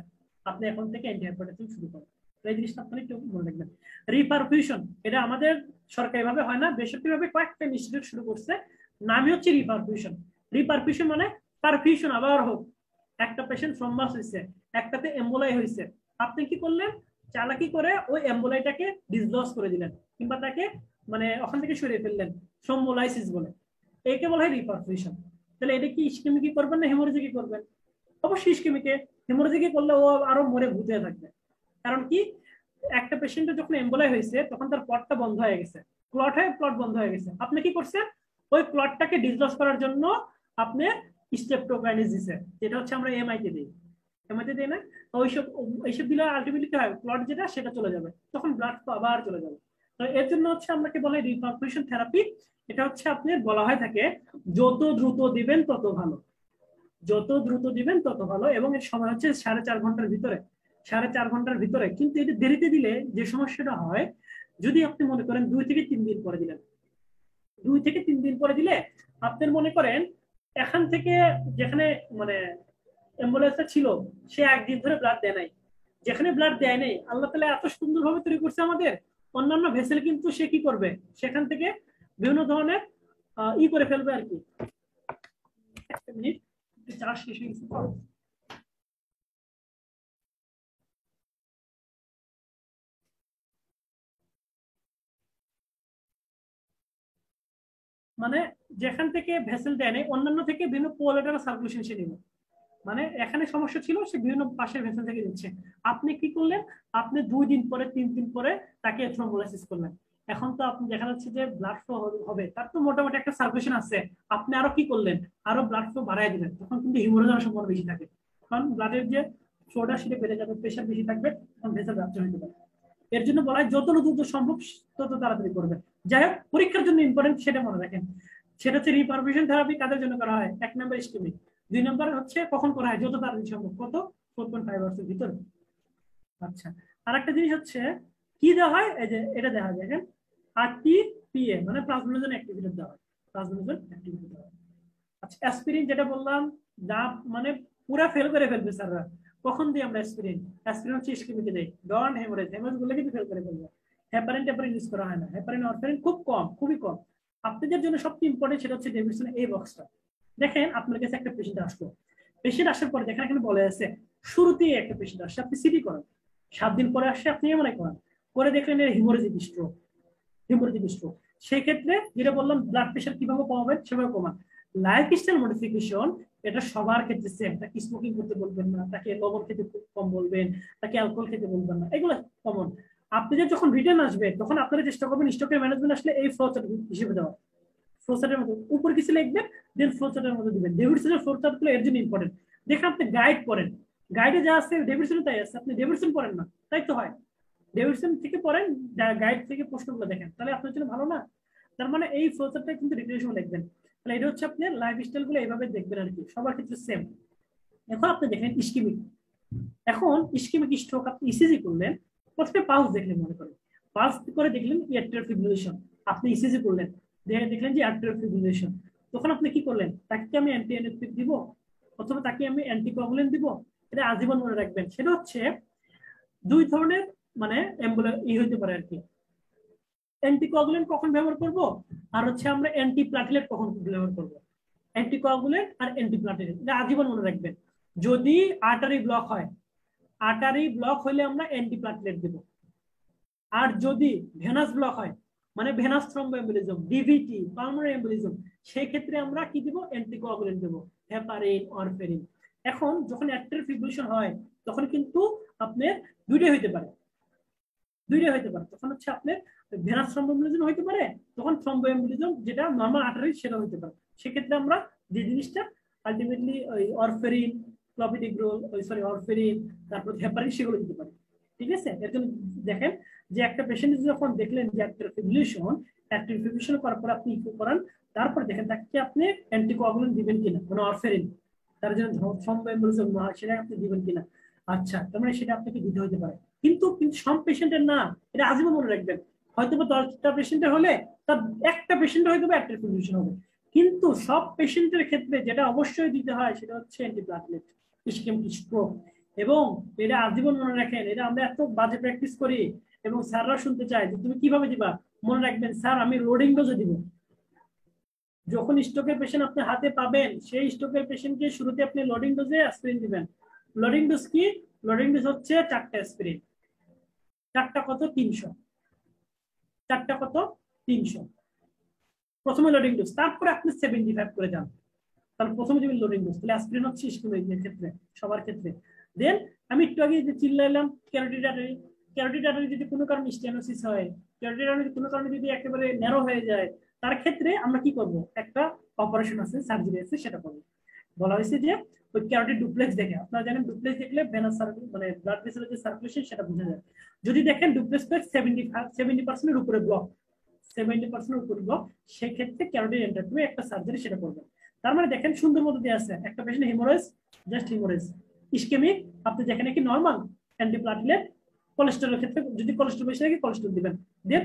আপনি এখন থেকে অ্যান্টিহাইপারটেনসিভ শুরু করেন। এই জিনিসটা আপনি একটু মনে রাখবেন। রিপারফিউশন, এটা আমাদের সরকারিভাবে হয় না, বেসরকারিভাবে কয়েকটা ইনস্টিটিউট শুরু করছে, নামই হচ্ছে রিপারফিউশন। রিপারফিউশন মানে পারফিউশন আবার হোক। একটা পেশেন্ট থ্রম্বাস হয়েছে, একটাতে এম্বোলাই হয়েছে, আপনি কি করলেন, চালাকি করে ওই এম্বোলাইটাকে ডিসলস করে দিলেন, কিংবা তাকে মানে ওখান থেকে সরিয়ে ফেললেন, থ্রম্বোলাইসিস বলে, একে বলা হয় রিপারফিউশন। তাহলে এটা কি ইসকেমিকে করবেন না হেমোরেজিকে করবেন? অবশ্যই ইসকেমিকে। হেমোরেজিকে করলে ও আরো মরে ভূতে থাকবে। কারণ কি, একটা পেশেন্টের যখন এম্বোলাই হয়েছে তখন তার প্লটটা বন্ধ হয়ে গেছে, ক্লট হয়ে প্লট বন্ধ হয়ে গেছে, আপনি কি করছেন, ওই ক্লটটাকে ডিসলস করার জন্য আপনি স্টেপটোকাইনেস দিছে, যেটা হচ্ছে আমরা এমআইতে দিই, এমআইতে দিই না? তো এইসব দিলে আলটিমেটলি কি হয়, ক্লট যেটা সেটা চলে যাবে, তখন ব্লাড তো আবার চলে যাবে। তো এর জন্য হচ্ছে আমাকে বলা হয় রিপারফিউশন থেরাপি। এটা হচ্ছে আপনি বলা হয় থাকে যত দ্রুত দিবেন তত ভালো, যত দ্রুত দিবেন তত ভালো, এবং এর সময় হচ্ছে 4.5 ঘন্টার ভিতরে, 4.5 ঘন্টার ভিতরে। কিন্তু এটা দেরিতে দিলে যে সমস্যাটা হয়, যদি আপনি মনে করেন 2 থেকে 3 দিন পরে দিলেন, 2 থেকে 3 দিন পরে দিলে আপনার মনে করেন এখান থেকে যেখানে মানে অ্যাম্বুলেন্সটা ছিল সে একদিন ধরে ব্লাড দেয় নাই, যেখানে ব্লাড দেয় নাই আল্লাহ তাআলা এত সুন্দরভাবে তৈরি করছে আমাদের, অন্যান্য ভেসেল কিন্তু সে কি করবে, সেখান থেকে বিভিন্ন ধরনের ই করে ফেলবে আর কি। একটা মিনিট, চার্জ শেষ হয়ে গেছে। মানে যেখান থেকে ভেসেল দেয় নাই অন্যান্য থেকে বিভিন্ন কোলাটারাল সার্কুলেশন সে নিল, মানে এখানে সমস্যা ছিল সে বিভিন্ন পাশের ভেসেল থেকে দিচ্ছে, আপনি কি করলেন, আপনি 2 দিন পরে 3 দিন পরে তাকে থ্রম্বোলাইসিস করলেন। এখন তো আপনি দেখা যাচ্ছে যে ব্লাড ফ্লো হবে, তার তো মোটামুটি একটা সার্কুলেশন আছে, আপনি আরো কি করলেন, আরো ব্লাড ফ্লো বাড়ায় দিলেন, তখন কিন্তু হিমোরেজ হওয়ার সম্ভাবনা বেশি থাকে, কারণ ব্লাডের যে ফ্লোটা সেটা বেড়ে যাবে, প্রেশার বেশি থাকবে, তখন ভেসেল রাপচার হতে পারে। এর জন্য বলা হয় যত দ্রুত সম্ভব তত তাড়াতাড়ি করবেন। যাই হোক, পরীক্ষার জন্য ইম্পর্টেন্ট সেটা মনে রাখেন। সেটা হচ্ছে রিপারফিউশন থেরাপি কাদের জন্য করা হয়, 1 নম্বর ইসকেমিক, 2 নম্বর হচ্ছে কখন করা হয়, যত তাড়াতাড়ি সম্ভব, কত 4.5 আওয়ার্সের ভিতরে। আচ্ছা, আরেকটা জিনিস হচ্ছে কি দেওয়া হয়, এই যে এটা দেখা যায়, দেখেন আরটিপিএ মানে প্লাজমোলাইজেশন অ্যাক্টিভিটর দেওয়া হয়, প্লাজমোলাইজেশন অ্যাক্টিভিটর দেওয়া হয়। আচ্ছা, অ্যাসপিরিন যেটা বললাম, যা মানে পুরো ফেল করে ফেলবে স্যাররা, কখন দিই আমরা অ্যাসপিরিন, অ্যাসপিরিন হচ্ছে ইসকেমিকে দেই, ডন হেমোরেজ, হেমোরেজ গুলো কিন্তু ফেল করে ফেলবে। হেপারিন টেপারিন ইউজ করা হয় না, হেপারিন অরফারিন খুব কম, খুবই কম। আপনাদের জন্য সবচেয়ে ইম্পর্টেন্ট সেটা হচ্ছে ডেভিডসন এই বক্সটা। দেখেন আপনার কাছে একটা পেশেন্ট আসলো, পেশেন্ট আসার পরে দেখেন এখানে বলে আছে শুরুতেই একটা পেশেন্ট আসছে, আপনি সিটি করেন, 7 দিন পরে আসছে আপনি এমআরআই করেন, করে দেখলেন এর হিমোরেজিক স্ট্রোক, হিমোরেজিক স্ট্রোক। সেই ক্ষেত্রে যেটা বললাম ব্লাড প্রেশার কিভাবে কমাবেন সেভাবে কমান। লাইফস্টাইল মডিফিকেশন এটা সবার ক্ষেত্রে সেম, তাকে স্মোকিং করতে বলবেন না, তাকে লবণ খেতে কম বলবেন, তাকে অ্যালকোহল খেতে বলবেন না, এগুলো কমন। আপনি যে যখন রিটার্ন আসবে তখন আপনারা চেষ্টা করবেন স্টকের ম্যানেজমেন্ট আসলে এই ফ্লোচার্ট হিসেবে দেওয়া, ফ্লোচার্টের মতো উপর কিছু লিখবেন, দেন ফ্লোচার্টের মধ্যে দিবেন। ডেভিডসনের ফ্লোচার্ট গুলো এর জন্য ইম্পর্টেন্ট। দেখেন আপনি গাইড করেন, গাইডে যা আছে ডেভিডসনে তাই আছে, আপনি ডেভিডসন পড়েন না, তাই তো হয়, ডেভিডসন থেকে পড়েন, গাইড থেকে প্রশ্নগুলো দেখেন, তাহলে আপনার জন্য ভালো না? তার মানে এই ফ্লোচার্টটা কিন্তু ডিটেইলস লিখবেন। তাহলে এটা হচ্ছে আপনার লাইফস্টাইল গুলো এইভাবে দেখবেন আর কি, সবার ক্ষেত্রে সেম। এখন আপনি দেখেন ইসকেমিক, এখন ইসকেমিক স্ট্রোক আপনি ইসিজি করলেন, প্রথমে পালস দেখলেন, মনে করেন পালস করে দেখলেন এয়ারটেরিয়াল ফিব্রিলেশন, আপনি ইসিজি করলেন, দেখলেন যে এয়ারটেরিয়াল ফিব্রিলেশন, তখন আপনি কি করলেন, তাকে কি আমি অ্যান্টি অ্যানেস্থেটিক দিব অথবা তাকে আমি অ্যান্টিকোয়াগুলেন্ট দিব? এটা আজীবন মনে রাখবেন। সেটা হচ্ছে 2 ধরনের মানে হইতে পারে আর কি। অ্যান্টিকোয়াগুলেন্ট কখন ব্যবহার করব, আর হচ্ছে আমরা অ্যান্টিপ্লাটিলেট কখন ব্যবহার করব। অ্যান্টিকোয়াগুলেন্ট আর অ্যান্টিপ্লাটিলেট এটা আজীবন মনে রাখবেন। যদি আর্টারি ব্লক হয়, আর্টারি ব্লক হলে আমরা অ্যান্টিপ্লাটিলেট দেব, আর যদি ভেনাস ব্লক হয় মানে ভেনাস থ্রম্বোএম্বলিজম, ডিভিটি, পালমোনারি এম্বলিজম, সেই ক্ষেত্রে আমরা কি দেব, অ্যান্টিকোয়াগুলেন্ট দেব, হেপারিন, অরফেরিন। এখন যখন আর্টারিয়াল ফিব্রিলেশন হয় তখন কিন্তু আপনার দুইটাই হইতে পারে, দুইটাই হইতে পারে। তখন হচ্ছে আপনার ভেনাস থ্রম্বোএম্বলিজম হইতে পারে, তখন থ্রম্বোএম্বলিজম যেটা নরমাল আর্টারি সেটা হইতে পারে। সেক্ষেত্রে আমরা যে জিনিসটা আলটিমেটলি ওই অরফেরিন, ক্লপিডিগ্রোল, সরি অরফেরিন, তারপর হেপারিন সেগুলো দিতে পারে। ঠিক আছে, এর জন্য দেখেন যে একটা পেশেন্ট যখন দেখলেন যে আর্টারিয়াল ফিব্রিলেশন করার পর আপনি কি করান, তারপর দেখেন তাকে আপনি অ্যান্টিকোয়াগুলেন্ট দিবেন কিনা, মানে অরফেরিন, তার জন্য থ্রম্বোএম্বলিজম না হয় সেটা আপনি দিবেন কিনা। আচ্ছা, তার মানে সেটা আপনাকে দিতে হতে পারে, কিন্তু কিন্তু সব পেশেন্টের না, এটা আজীবন মনে রাখবেন। হয়তো বা 10টা পেশেন্টের হলে তার একটা পেশেন্ট হয়তো বা আর্টারিয়াল ফিব্রিলেশন হবে, কিন্তু সব পেশেন্টের ক্ষেত্রে যেটা অবশ্যই দিতে হয় সেটা হচ্ছে অ্যান্টিপ্লাটলেট ইসকেমিক স্ট্রোক। এবং এটা আজীবন মনে রাখেন, এটা আমরা এত বাজে প্র্যাকটিস করি এবং স্যাররা শুনতে চায় যে তুমি কিভাবে দিবা। মনে রাখবেন স্যার আমি লোডিং ডোজে দিব। যখন স্ট্রোকের পেশেন্ট আপনি হাতে পাবেন সেই স্ট্রোকের পেশেন্টকে শুরুতে আপনি লোডিং ডোজে অ্যাসপিরিন দিবেন। লোডিং ডোজ কি? লোডিং ডোজ হচ্ছে 4টা অ্যাসপিরিন। 4টা কত? 300। 4টা কত? 300। প্রথমে লোডিং ডোজ, তারপরে আপনি 75 করে যান। তাহলে প্রথমে যদি লোডিং ডোজ, তাহলে অ্যাসপিরিন হচ্ছে ইসকেমিকের ক্ষেত্রে সবার ক্ষেত্রে। দেন আমি একটু আগে যে চিল্লাইলাম ক্যারোটিড আর্টারি, ক্যারোটিড আর্টারি যদি কোনো কারণে স্টেনোসিস হয়, ক্যারোটিড আর্টারি কোনো কারণে যদি একেবারে ন্যারো হয়ে যায়, তার ক্ষেত্রে আমরা কি করব? একটা অপারেশন আছে, সার্জারি আছে, সেটা করব। বলা হয়েছে যে ওই ক্যারোটিড ডুপ্লেক্স দেখে, আপনারা জানেন ডুপ্লেক্স দেখলে ভেনাস সার্কুলেশন মানে ব্লাড ভেসেলের যে সার্কুলেশন সেটা বোঝা যায়। যদি দেখেন ডুপ্লেক্স 70% এর উপরে ব্লক, 70% উপরে ব্লক, সেই ক্ষেত্রে ক্যারোটিড এন্ডোটমি একটা সার্জারি সেটা করবে। তার মানে দেখেন সুন্দর মতো দিয়ে আছে একটা patient haemorrhage, just haemorrhage, ischaemic, আপনি যেখানে কি নরমাল অ্যান্টিপ্লাটলেট, কোলেস্টেরলের ক্ষেত্রে যদি কোলেস্টেরল বেশি থাকে কোলেস্টেরল দিবেন, দেন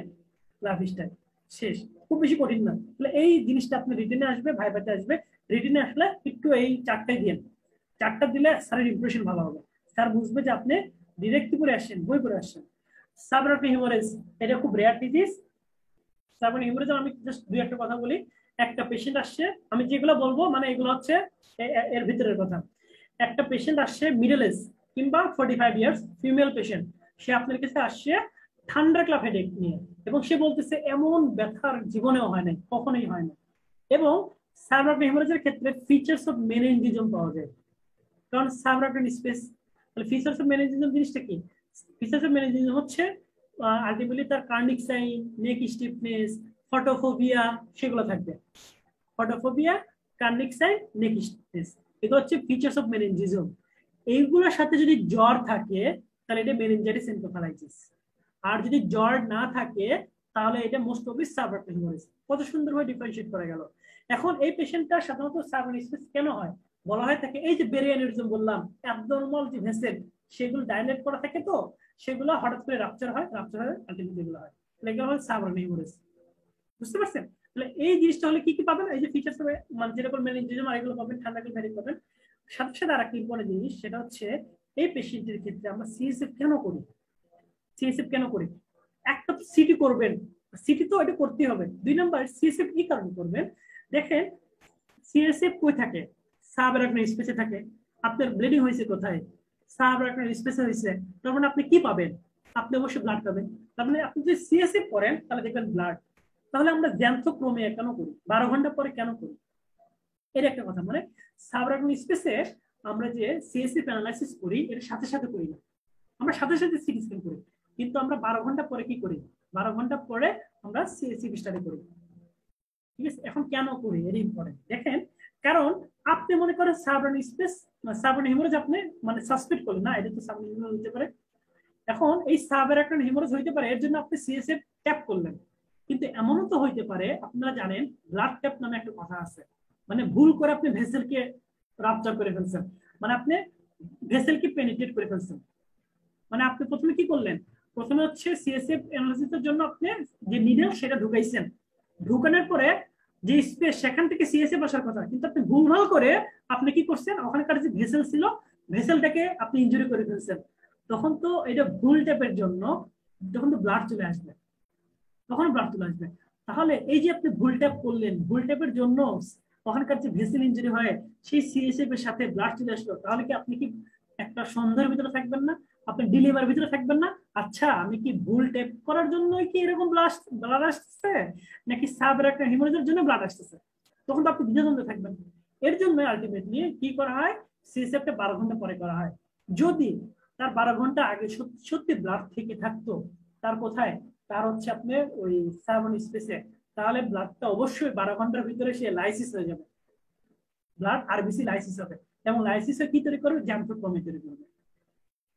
লাভিস্টাইল, শেষ। খুব বেশি কঠিন না। তাহলে এই জিনিসটা আপনি রিটেনে আসবে, ভাইভাতে আসবে। রিটেনে আসলে একটু এই 4টাই দিন, 4টা দিলে স্যারের ইমপ্রেশন ভালো হবে। স্যার বুঝবে যে আপনি ডিরেক্ট করে আসছেন, বই পড়ে আসছেন। সাবআরকনিক হেমোরেজ এটা খুব রেয়ার ডিজিজ। সাবআরকনিক হেমোরেজ আমি জাস্ট দুই একটা কথা বলি। একটা পেশেন্ট আসছে, আমি যেগুলো বলবো মানে এগুলো হচ্ছে এর ভিতরের কথা। একটা পেশেন্ট আসছে মিডল এজ কিংবা 45 ইয়ার্স ফিমেল পেশেন্ট, সে আপনার কাছে আসছে ঠান্ডা ক্লাব হেডেক নিয়ে, এবং সে বলতেছে এমন ব্যথার জীবনেও হয় নাই, কখনোই হয় না। এবং সাবআরকনিক হেমোরেজের ক্ষেত্রে ফিচার্স অফ মেনিনজিজম পাওয়া যায়, কারণ সাবআরকনিক স্পেস। তাহলে ফিচার্স অফ মেনিনজিজম জিনিসটা কি? ফিচার্স অফ মেনিনজিজম হচ্ছে আলটিমেটলি তার কার্নিক সাইন, নেক স্টিফনেস, ফটোফোবিয়া সেগুলো থাকবে। ফটোফোবিয়া, কার্নিক সাইন, নেক স্টিফনেস, এগুলো হচ্ছে ফিচার্স অফ মেনিনজিজম। এইগুলোর সাথে যদি জ্বর থাকে তাহলে এটা মেনিনজাইটিস এনকেফালাইটিস। আর যদি জ্বর না থাকে তাহলে এটা মোস্ট অফ সাবআরকনিক হেমোরেজ। কত সুন্দরভাবে ডিফারেন্সিয়েট করা গেল। এখন এই পেশেন্টটা সাধারণত সাবআরকনিক স্পেস কেন হয়? বলা হয় থাকে এই যে বেরিয়ানিজম বললাম, অ্যাবনরমাল যে ভেসেল সেগুলো ডাইলেট করা থাকে, তো সেগুলো হঠাৎ করে রাপচার হয়, রাপচার হয় আলটিমেটলি এগুলো হয়, এগুলো হয় সাবআরকনিক হেমোরেজ। বুঝতে পারছেন? তাহলে এই জিনিসটা হলে কি কি পাবেন? এই যে ফিচার্স হবে মানে যেরকম মেনিনজিজম আর এগুলো পাবেন, ঠান্ডা করে ভ্যারি পাবেন। সাথে সাথে আর একটা ইম্পর্টেন্ট জিনিস, সেটা হচ্ছে এই পেশেন্টের ক্ষেত্রে আমরা সিএসএফ কেন করি? সিএসএফ কেন করি? একটা তো সিটি করবেন, সিটি তো এটা করতেই হবে। 2 নাম্বার সিএসএফ কি কারণে করবেন? দেখেন সিএসএফ কই থাকে? সাবআরকনিক স্পেসে থাকে। আপনার ব্লিডিং হয়েছে কোথায়? সাবআরকনিক স্পেসে হয়েছে। তার মানে আপনি কি পাবেন? আপনি অবশ্যই ব্লাড পাবেন। তার মানে আপনি যদি সিএসএফ করেন তাহলে দেখবেন ব্লাড। তাহলে আমরা জ্যান্থোক্রোমিয়া কেন করি? 12 ঘন্টা পরে কেন করি? এর একটা কথা। মানে সাবআরকনিক স্পেসে আমরা যে সিএসএফ অ্যানালাইসিস করি এর সাথে সাথে করি না, আমরা সাথে সাথে সিটি স্ক্যান করি, কিন্তু আমরা 12 ঘন্টা পরে কি করি? 12 ঘন্টা পরে আমরা সিএসএফ স্টাডি করি। ঠিক আছে, এখন কেন করি এটা ইম্পর্টেন্ট। দেখেন, কারণ আপনি মনে করেন সাবআরকনিক স্পেস সাবআরকনিক হেমোরেজ আপনি মানে সাসপেক্ট করলেন না, এটা তো সাবআরকনিক হেমোরেজ হতে পারে। এখন এই সাবআরকনিক হেমোরেজ হইতে পারে, এর জন্য আপনি সিএসএফ ট্যাপ করলেন। কিন্তু এমনও তো হইতে পারে, আপনারা জানেন ব্লাড ট্যাপ নামে একটা কথা আছে, মানে ভুল করে আপনি ভেসেলকে রাপচার করে ফেলছেন, মানে আপনি ভেসেলকে পেনিট্রেট করে ফেলছেন। মানে আপনি প্রথমে কি করলেন? প্রথমে হচ্ছে সিএসএফ অ্যানালিসিসের জন্য আপনি যে নিডেল সেটা ঢুকাইছেন, ঢুকানোর পরে যে স্পেস সেখান থেকে সিএসএফ আসার কথা, কিন্তু আপনি ভুলভাল করে আপনি কি করছেন, ওখানকার যে ভেসেল ছিল ভেসেলটাকে আপনি ইনজুরি করে ফেলছেন। তখন তো এটা ভুল ট্যাপের জন্য, তখন তো ব্লাড চলে আসবে, তখন ব্লাড চলে আসবে। তাহলে এই যে আপনি ভুল ট্যাপ করলেন, ভুল ট্যাপের জন্য ওখানকার যে ভেসেল ইনজুরি হয় সেই সিএসএফ এর সাথে ব্লাড চলে আসলো, তাহলে কি আপনি কি একটা সন্দেহের ভিতরে থাকবেন না? আপনি ডিলেমার ভিতরে থাকবেন না? আচ্ছা আমি কি ভুল ট্যাপ করার জন্য কি এরকম ব্লাড আসতেছে, নাকি সাবআরকনিক হেমোরেজের জন্য ব্লাড আসতেছে? তখন তো আপনি দ্বিধাদ্বন্দ্বে থাকবেন। এর জন্য আলটিমেটলি কি করা হয়? সিএসএফটা 12 ঘন্টা পরে করা হয়। যদি তার 12 ঘন্টা আগে সত্যি ব্লাড থেকে থাকতো, তার কোথায়, তার হচ্ছে আপনি ওই সাবআরকনিক স্পেসে, তাহলে ব্লাডটা অবশ্যই 12 ঘন্টার ভিতরে সে লাইসিস হয়ে যাবে, ব্লাড আরবিসি লাইসিস হবে। এবং লাইসিসে কি তৈরি করবে? জ্যান্থোক্রোমিয়া তৈরি করবে।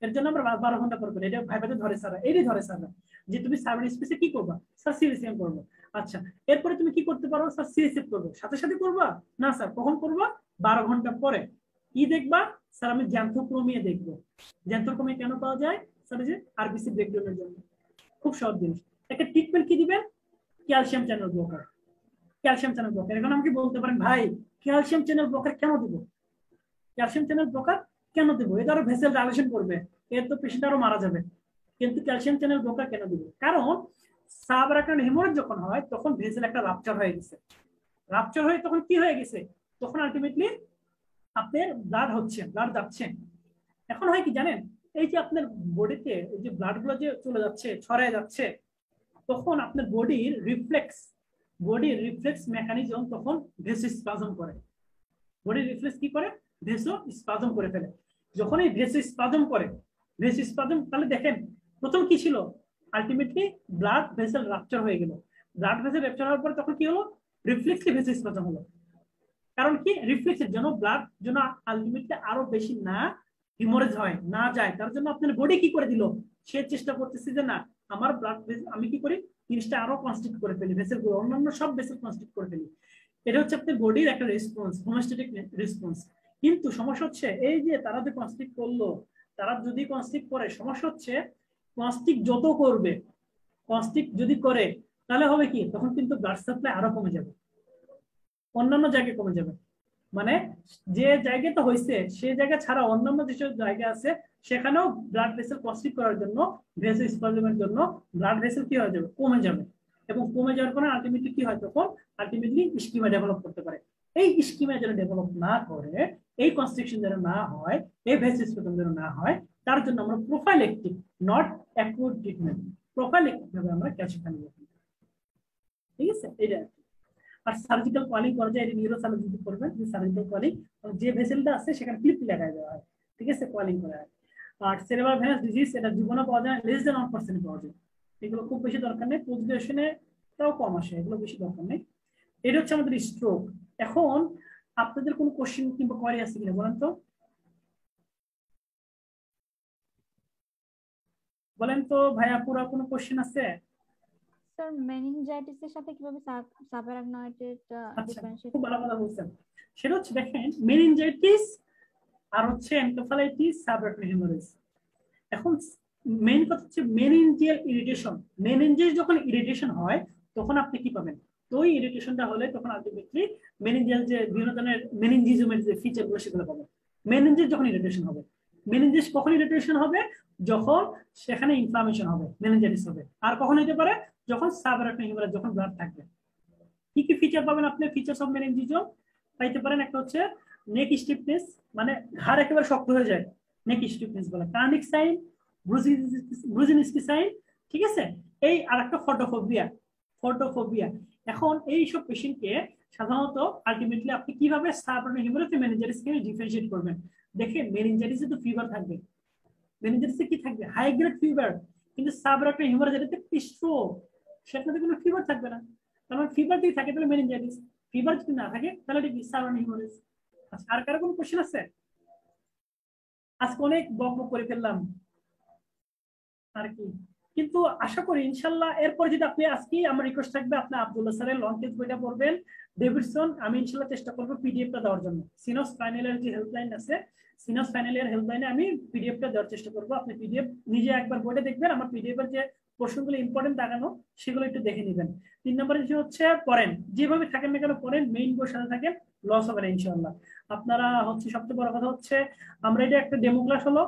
এর জন্য আমরা 12 ঘন্টা পর করি। এটা ভাইভাতে ধরে স্যার, এটাই ধরে স্যার যে তুমি সাবআরকনিক স্পেসে কি করবা? স্যার সিএসএম করবো। আচ্ছা, এরপরে তুমি কি করতে পারো? স্যার সিএসএফ করবো। সাথে সাথে করবা না স্যার, কখন করবা? 12 ঘন্টা পরে। কি দেখবা? স্যার আমি জ্যান্থোক্রোমিয়া দেখবো। জ্যান্থোক্রোমিয়া কেন পাওয়া যায়? স্যার যে আরবিসি ব্রেকডাউনের জন্য। খুব সহজ জিনিস। একটা ট্রিটমেন্ট কি দিবেন? Calcium channel blocker. Calcium channel blocker. এখন আমাকে বলতে পারেন ভাই ক্যালসিয়াম চ্যানেল ব্লকার কেন দিব, ক্যালসিয়াম চ্যানেল ব্লকার কেন দিব, এটা আরো ভেসেল ডাইলেশন করবে, এর তো পেশেন্ট আরো মারা যাবে, কিন্তু ক্যালসিয়াম চ্যানেল ব্লকার কেন দিব, কারণ সাবআরাকাইন হেমোরেজ যখন হয় তখন ভেসেল একটা রাপচার হয়ে গেছে, রাপচার হয়ে তখন কি হয়ে গেছে, তখন আলটিমেটলি আপনার ব্লাড হচ্ছে, ব্লাড যাচ্ছে। এখন হয় কি জানেন, এই যে আপনার বডিতে এই যে ব্লাড গুলো যে চলে যাচ্ছে ছড়ায় যাচ্ছে, তখন আপনার বডির রিফ্লেক্স মেকানিজম তখন ভেসোস্পাজম করে, বডির রিফ্লেক্স কি করে, ভেসোস্পাজম করে ফেলে। যখন এই ভেসোস্পাজম করে, ভেসোস্পাজম তাহলে দেখেন প্রথম কি ছিল, আলটিমেটলি ব্লাড ভেসেল রাপচার হয়ে গেল, ব্লাড ভেসেল রাপচার হওয়ার পরে তখন কি হলো, রিফ্লেক্সলি ভেসোস্পাজম হলো। কারণ কি, রিফ্লেক্সের জন্য ব্লাড যেন আলটিমেটলি আরো বেশি না হিমোরেজ হয়, না যায়, তার জন্য আপনার বডি কি করে দিল, সে চেষ্টা করতেছে যে না আমার ব্লাড আমি কি করি, জিনিসটা আরো কনস্ট্রিক্ট করে ফেলি, ভেসেল গুলো অন্যান্য সব ভেসেল কনস্ট্রিক্ট করে ফেলি। এটা হচ্ছে আপনার বডির একটা রেসপন্স, হোমিওস্ট্যাটিক রেসপন্স। কিন্তু সমস্যা হচ্ছে এই যে তারা যে কনস্ট্রিক্ট করলো, তারা যদি কনস্ট্রিক্ট করে, সমস্যা হচ্ছে কনস্ট্রিক্ট যত করবে, কনস্ট্রিক্ট যদি করে তাহলে হবে কি, তখন কিন্তু ব্লাড সাপ্লাই আরো কমে যাবে, অন্যান্য জায়গায় কমে যাবে। মানে যে জায়গাটা হয়েছে সে জায়গা ছাড়া অন্যান্য যেসব জায়গা আছে সেখানেও ব্লাড ভেসেল কনস্ট্রিক্ট করার জন্য, ভেসোস্পাজমের জন্য ব্লাড ভেসেল কি হয়ে যাবে, কমে যাবে। এবং কমে যাওয়ার পরে আলটিমেটলি কি হয়, তখন আলটিমেটলি ইস্কিমা ডেভেলপ করতে পারে। এই ইস্কিমা যেন ডেভেলপ না করে, এই কনস্ট্রিকশন যেন না হয়, এই ভেসোস্পাজম যেন না হয়, তার জন্য আমরা prophylactic, not acute treatment, prophylactic ভাবে আমরা ক্যালসিয়াম নিয়ে, ঠিক আছে। এটা আর সার্জিক্যাল কলিং করা যায়, এটা নিউরোসার্জারি করবেন, যে সার্জিক্যাল কলিং যে ভেসেলটা আছে সেখানে ক্লিপ লাগাই দেওয়া হয়, ঠিক আছে, কলিং করা হয়। আর সেরেব্রাল ভেনাস ডিজিজ এটা জীবনে পাওয়া যায়, লেস দেন 1% পাওয়া যায়, এগুলো খুব বেশি দরকার নেই, পোস্ট-গ্রাজুয়েশনে তাও কম আসে, এগুলো বেশি দরকার নেই। এটা হচ্ছে আমাদের স্ট্রোক। এখন আপনাদের কোনো কোশ্চেন কিংবা কোয়ারি আছে কিনা বলেন তো, বলেন তো ভাইয়া, পুরো কোনো কোশ্চেন আছে? স্যার মেনিনজাইটিসের সাথে কিভাবে সাবআরাকনয়েডের আচ্ছা, ডিফারেন্সিয়েট খুব ভালো কথা বলছেন। সেটা হচ্ছে দেখেন মেনিনজাইটিস আর হচ্ছে এনকেফালাইটিস, সাবআরাকনয়েড হেমোরেজ। এখন মেইন কথা হচ্ছে মেনিনজিয়াল ইরিটেশন, মেনিনজেস যখন ইরিটেশন হয় তখন আপনি কি পাবেন, তো ওই ইরিটেশনটা হলে তখন আলটিমেটলি মেনিনজিয়াল যে বিভিন্ন ধরনের মেনিনজিজমের যে ফিচার গুলো সেগুলো পাবেন। মেনিনজেস যখন ইরিটেশন হবে, মেনিনজেস কখন ইরিটেশন হবে, যখন সেখানে ইনফ্লামেশন হবে, মেনিনজাইটিস হবে। আর কখন হতে পারে, যখন সাবআরাকনয়েড হেমোরেজ, যখন ব্লাড থাকবে। কি কি ফিচার পাবেন আপনি, ফিচার্স অফ মেনিনজিজম পাইতে পারেন, একটা হচ্ছে নেক স্টিফনেস, মানে ঘাড় একেবারে শক্ত হয়ে যায়, নেক স্টিফনেস বলে, কার্নিক সাইন, ব্রুজিনস্কি সাইন, ঠিক আছে। এই আর একটা ফটোফোবিয়া, ফটোফোবিয়া। এখন এই সব পেশেন্টকে সাধারণত আলটিমেটলি আপনি কিভাবে সাবআরাকনয়েড হেমোরেজ মেনিনজাইটিসকে ডিফারেন্সিয়েট করবেন, দেখেন মেনিনজাইটিসে তো ফিভার থাকবে, মেনিনজাইটিসে কি থাকবে, হাই গ্রেড ফিভার, কিন্তু সাবআরাকনয়েড হেমোরেজ এটাতে স্ট্রোক, সেটাতে কোনো ফিভার থাকবে না, কারণ ফিভার যদি থাকে তাহলে মেনিনজাইটিস, ফিভার যদি না থাকে তাহলে এটা কি সাবআরাকনয়েড হেমোরেজ। আচ্ছা, আর কারো কোনো কোশ্চেন আছে? আজকে অনেক বকবক করে ফেললাম আর কি, কিন্তু আশা করি ইনশাল্লাহ এরপর যদি আপনি, আজকে আমার রিকোয়েস্ট থাকবে আপনি আব্দুল্লাহ স্যারের লং টেস্ট বইটা পড়বেন, ডেভিডসন, আমি ইনশাল্লাহ চেষ্টা করবো পিডিএফটা দেওয়ার জন্য, সিনোস ফাইনালের যে হেল্পলাইন আছে, সিনোস ফাইনালের হেল্পলাইনে আমি পিডিএফটা দেওয়ার চেষ্টা করবো, আপনি পিডিএফ নিজে একবার বইটা দেখবেন, আমার পিডিএফ এর যে প্রশ্নগুলো ইম্পর্টেন্ট দেখানো সেগুলো একটু দেখে নেবেন। 3 নম্বরে যে হচ্ছে পড়েন, যেভাবে থাকেন না কেন পড়েন, মেইন বইয়ের সাথে থাকেন, লস হবে না ইনশাল্লাহ। আপনারা হচ্ছে সবচেয়ে বড় কথা হচ্ছে আমরা এটা একটা ডেমো ক্লাস হলো,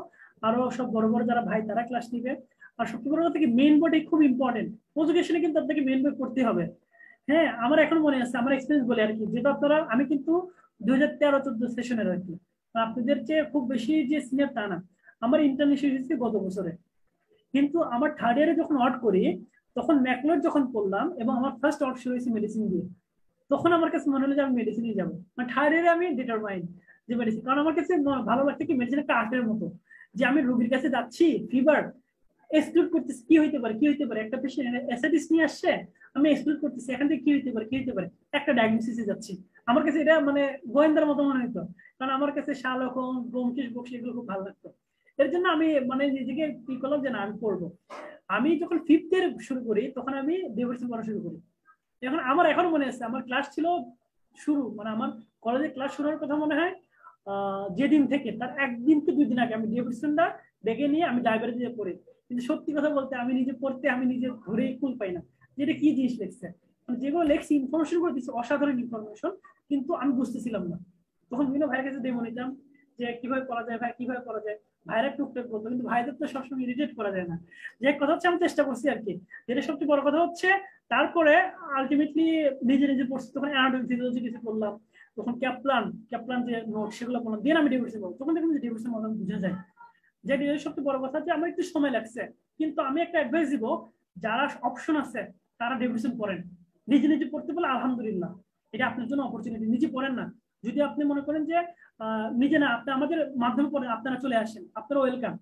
আরো সব বড় বড় যারা ভাই তারা ক্লাস নিবে। আর সবচেয়ে বড় কথা কি, মেইন বইটাই খুব ইম্পর্টেন্ট, এডুকেশনে কিন্তু আপনাকে মেইন বই পড়তে হবে। হ্যাঁ, আমার এখন মনে আছে, আমার এক্সপিরিয়েন্স বলে আর কি, যেটা আপনারা, আমি কিন্তু 2013-14 সেশনের আর কি, আপনাদের চেয়ে খুব বেশি যে সিনিয়র তা না, আমার ইন্টার্নশিপ হয়েছে গত বছরে, কিন্তু আমার থার্ড ইয়ারে যখন অড করি তখন ম্যাকলোড যখন পড়লাম এবং আমার ফার্স্ট অড শুরু হয়েছে মেডিসিন দিয়ে, তখন আমার কাছে মনে হলো যে আমি মেডিসিনে যাবো, মানে থার্ড ইয়ারে আমি ডিটারমাইন্ড যে মেডিসিন, কারণ আমার কাছে ভালো লাগছে কি, মেডিসিন একটা আর্টের মতো, যে আমি রোগীর কাছে যাচ্ছি, ফিভার এক্সক্লুড করতেছি, কি হইতে পারে, কি হইতে পারে, একটা পেশেন্ট অ্যাসাইটিস নিয়ে আসছে, আমি এক্সক্লুড করতেছি এখান থেকে কি হইতে পারে, কি হইতে পারে, একটা ডায়াগনোসিসে যাচ্ছি। আমার কাছে এটা মানে গোয়েন্দার মতো মনে হতো, কারণ আমার কাছে শার্লক হোমস, ব্যোমকেশ বক্সী এগুলো খুব ভালো লাগতো। এর জন্য আমি মানে নিজেকে কি করলাম যে না আমি পড়বো। আমি যখন ফিফথ ইয়ার শুরু করি তখন আমি ডেভিডসন পড়া শুরু করি। এখন আমার এখনো মনে আছে, আমার ক্লাস ছিল শুরু, মানে আমার কলেজে ক্লাস শুরু হওয়ার কথা মনে হয় যেদিন থেকে তার 1 দিন কি 2 দিন আগে আমি ডেভিডসনটা দেখে নিয়ে আমি লাইব্রেরিতে পড়ি, কিন্তু সত্যি কথা বলতে আমি নিজে পড়তে আমি নিজে ধরেই কুল পাই না যে এটা কি জিনিস লিখছে। মানে যেগুলো লেখছি ইনফরমেশন করে দিচ্ছে অসাধারণ ইনফরমেশন, কিন্তু আমি বুঝতেছিলাম না। তখন বিভিন্ন ভাইয়ের কাছে ডেমো নিতাম যে কিভাবে করা যায় ভাই, কিভাবে করা যায়, ভাইরা টুকটাক বলতো, কিন্তু ভাইদের তো সবসময় ইরিটেট করা যায় না। যে কথা হচ্ছে আমি চেষ্টা করছি আর কি। যেটা সবচেয়ে বড় কথা হচ্ছে তারপরে আলটিমেটলি নিজে নিজে পড়ছি, তখন অ্যানাটমি ফিজিওলজি কিছু করলাম, তখন ক্যাপলান যে নোট সেগুলো করলাম, দিয়ে আমি ডিভিশন করবো, তখন দেখলাম যে ডিভিশন মডেল বোঝা যায়। যেটা সবচেয়ে বড় কথা যে আমার একটু সময় লাগছে, কিন্তু আমি একটা অ্যাডভাইস দিব, যারা অপশন আছে তারা ডিভিশন পড়েন। নিজে নিজে পড়তে পারলে আলহামদুলিল্লাহ, এটা আপনার জন্য অপরচুনিটি। নিজে পড়েন না, যদি আপনি মনে করেন যে নিজে না, আপনি আমাদের মাধ্যমে পড়েন, আপনারা চলে আসেন, আপনারা ওয়েলকাম,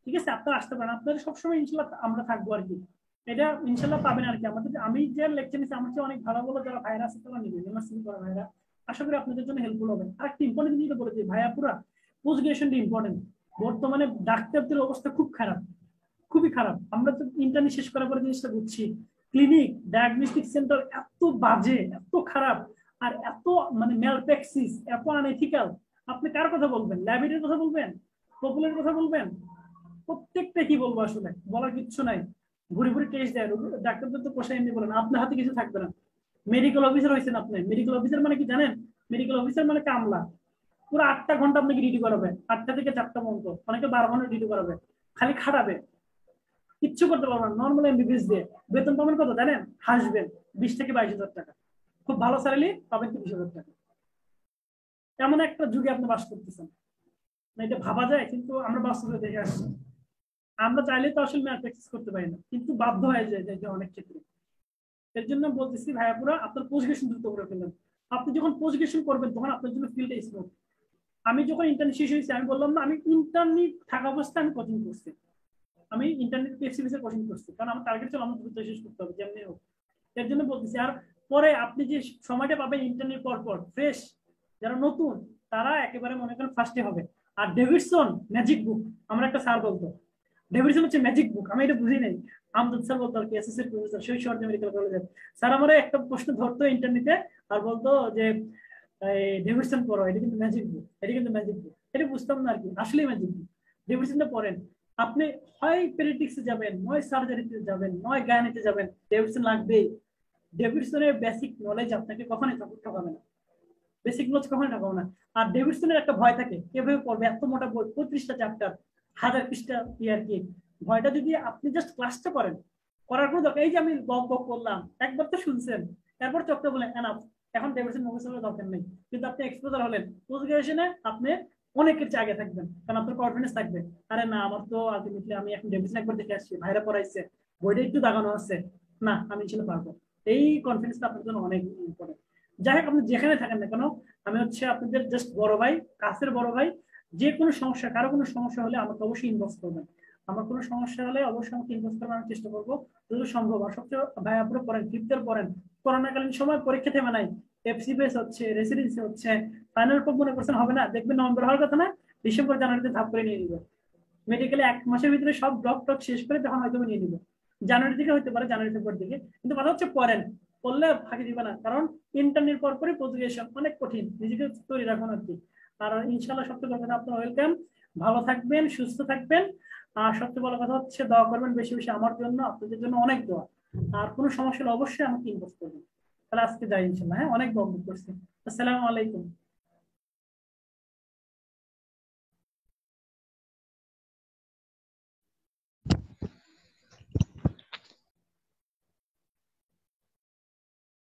ঠিক আছে, আপনারা আসতে পারেন, আপনাদের সবসময় ইনশাল্লাহ আমরা থাকবো আর কি। এটা ইনশাল্লাহ পাবেন আর কি। আমাদের আমি যে লেকচার নিচ্ছি আমার চেয়ে অনেক ভালো ভালো যারা ভাইরা আছে তারা নিবেন, ইউনিভার্সিটি করা ভাইরা, আশা করি আপনাদের জন্য হেল্পফুল হবে। আর একটা ইম্পর্টেন্ট জিনিস বলে দিই ভাইয়া, পুরা পোস্ট গ্রাজুয়েশনটা ইম্পর্টেন্ট। বর্তমানে ডাক্তারদের অবস্থা খুব খারাপ, খুবই খারাপ। আমরা তো ইন্টার্নি শেষ করার পরে জিনিসটা বুঝছি, ক্লিনিক ডায়াগনস্টিক সেন্টার এত বাজে, এত খারাপ, আর এত মানে ম্যালপ্র্যাকটিস, এত আনএথিক্যাল। আপনি কার কথা বলবেন? ল্যাবরেটরির কথা বলবেন? পপুলারের কথা বলবেন? প্রত্যেকটা কি বলবো, আসলে বলার কিচ্ছু নাই। ঘুরে ঘুরে টেস্ট দেয় ডাক্তারদের, তো পোষায় এমনি বলেন, আপনার হাতে কিছু থাকবে না। মেডিকেল অফিসার হয়েছেন আপনি, মেডিকেল অফিসার মানে কি জানেন? মেডিকেল অফিসার মানে কামলা। পুরো 8টা ঘন্টা আপনাকে ডিউটি করাবে, 8টা থেকে 4টা পর্যন্ত, অনেকে 12 ঘন্টা ডিউটি করাবে, খালি খাটাবে, কিচ্ছু করতে পারবেন না। নর্মাল এমবিবিএস দিয়ে বেতন পাবেন কত জানেন? হাসবেন, 20 থেকে 22,000 টাকা। খুব ভালো স্যালারি পাবেন 30,000 টাকা। এমন একটা যুগে আপনি বাস করতেছেন না, এটা ভাবা যায়, কিন্তু আমরা বাস্তবে দেখে আসছি। আমরা চাইলে তো আসলে ম্যাথ প্র্যাকটিস করতে পারি না, কিন্তু বাধ্য হয়ে যায় যে অনেক ক্ষেত্রে। এর জন্য বলতেছি ভাইয়াপুরা, আপনার পোস্ট গ্রাজুয়েশন দ্রুত করে ফেলবেন। আপনি যখন পোস্ট গ্রাজুয়েশন করবেন তখন আপনার জন্য ফিল্ডটা স্মুথ। আমি যখন ইন্টার্নি শেষ হয়েছি, আমি বললাম না, আমি ইন্টার্নি থাকা অবস্থায় আমি কোচিং করছি, আমি ইন্টারনেট এক্সিবিশন কোচিং করছি, কারণ আমার টার্গেট ছিল আমার দ্রুত শেষ করতে হবে যেমনি হোক। এর জন্য বলতেছি। আর পরে আপনি যে সময়টা পাবেন ইন্টারনেট পর পর ফ্রেশ, যারা নতুন তারা একেবারে মনে করেন ফার্স্টে হবে। আর ডেভিডসন ম্যাজিক বুক, আমার একটা স্যার বলতো ডেভিডসন হচ্ছে ম্যাজিক বুক, আমি এটা বুঝি নাই। আমজাদ স্যার বলতো আর কি, এসএসসি প্রফেসর, সেই শহর মেডিকেল কলেজের স্যার। আমার একটা প্রশ্ন ধরতো ইন্টারনেটে আর বলতো যে ডেভিডসন পড়ো, এটা কিন্তু ম্যাজিক বুক, এটা কিন্তু ম্যাজিক বুক। এটা বুঝতাম না আর কি, আসলেই ম্যাজিক বুক। ডেভিডসনটা পড়েন, আপনি হয় পেডিয়াট্রিক্সে যাবেন, নয় সার্জারিতে যাবেন, নয় গাইনিতে যাবেন, ডেভিডসন লাগবেই। ডেভিডসনের বেসিক নলেজ আপনাকে কখনোই ঠকাবে না, বেসিক নলেজ কখনোই ঠকাবে না। আর ডেভিডসনের একটা ভয় থাকে, কিভাবে পড়বে, এত মোটা বই, 35টা চ্যাপ্টার, 1000 পৃষ্ঠা আর কি। ভয়টা যদি আপনি জাস্ট ক্লাসটা করেন, করার কোনো দরকার, এই যে আমি বক বক করলাম, একবার তো শুনছেন, তারপর চোখটা বলেন এনাফ, এখন ডেভিডসন মুখস্থ করার দরকার নেই। কিন্তু আপনি এক্সপোজার হলেন, পোস্ট গ্রাজুয়েশনে আপনি অনেকের চেয়ে আগে থাকবেন, কারণ আপনার কনফিডেন্স থাকবে। আরে না, আমার তো আলটিমেটলি আমি এখন ডেভিডসন একবার দেখে আসছি, ভাইরা পড়াইছে, বইটা একটু দাগানো আছে, না আমি ছিল পারবো। এই কনফিডেন্সটা আপনার জন্য অনেক ইম্পর্টেন্ট। যাই হোক, আপনি যেখানে থাকেন না কেন, আমি হচ্ছে আপনাদের জাস্ট বড় ভাই, কাছের বড় ভাই। যে কোনো সমস্যা, কারো কোনো সমস্যা হলে আমাকে অবশ্যই ইনবক্স করবেন। আমার কোনো সমস্যা হলে অবশ্যই আমাকে ইনবক্স করার চেষ্টা করবো যতদূর সম্ভব। আর সবচেয়ে ভাই আপনারা পড়েন, ফিফথের পড়েন, করোনাকালীন সময় পরীক্ষা থেমে নাই, এফসি বেস হচ্ছে, রেসিডেন্সি হচ্ছে, ফাইনাল মনে করছেন হবে না, দেখবেন নভেম্বর হওয়ার কথা না, ডিসেম্বর জানুয়ারিতে ধাপ করে নিয়ে নিবে। মেডিকেলে 1 মাসের ভিতরে সব ব্লক টক শেষ করে তখন হয়তো নিয়ে নিবে, জানুয়ারি থেকে হতে পারে, জানুয়ারি ফেব্রুয়ারি দিকে। কিন্তু কথা হচ্ছে পড়েন, পড়লে ফাঁকি দিবে না, কারণ ইন্টারনেট পর পরই পোস্ট গ্রাজুয়েশন অনেক কঠিন, নিজেকে তৈরি রাখুন আর কি। আর ইনশাল্লাহ সবচেয়ে বড় কথা, আপনার ওয়েলকাম, ভালো থাকবেন, সুস্থ থাকবেন। আর সবচেয়ে বড় কথা হচ্ছে দোয়া করবেন বেশি বেশি আমার জন্য, আপনাদের জন্য অনেক দোয়া। আর কোনো সমস্যা হলে অবশ্যই আমাকে ইনবক্স করবেন। তাহলে আজকে যাই ইনশাল্লাহ। হ্যাঁ, অনেক বকবক করছি। আসসালামু আলাইকুম।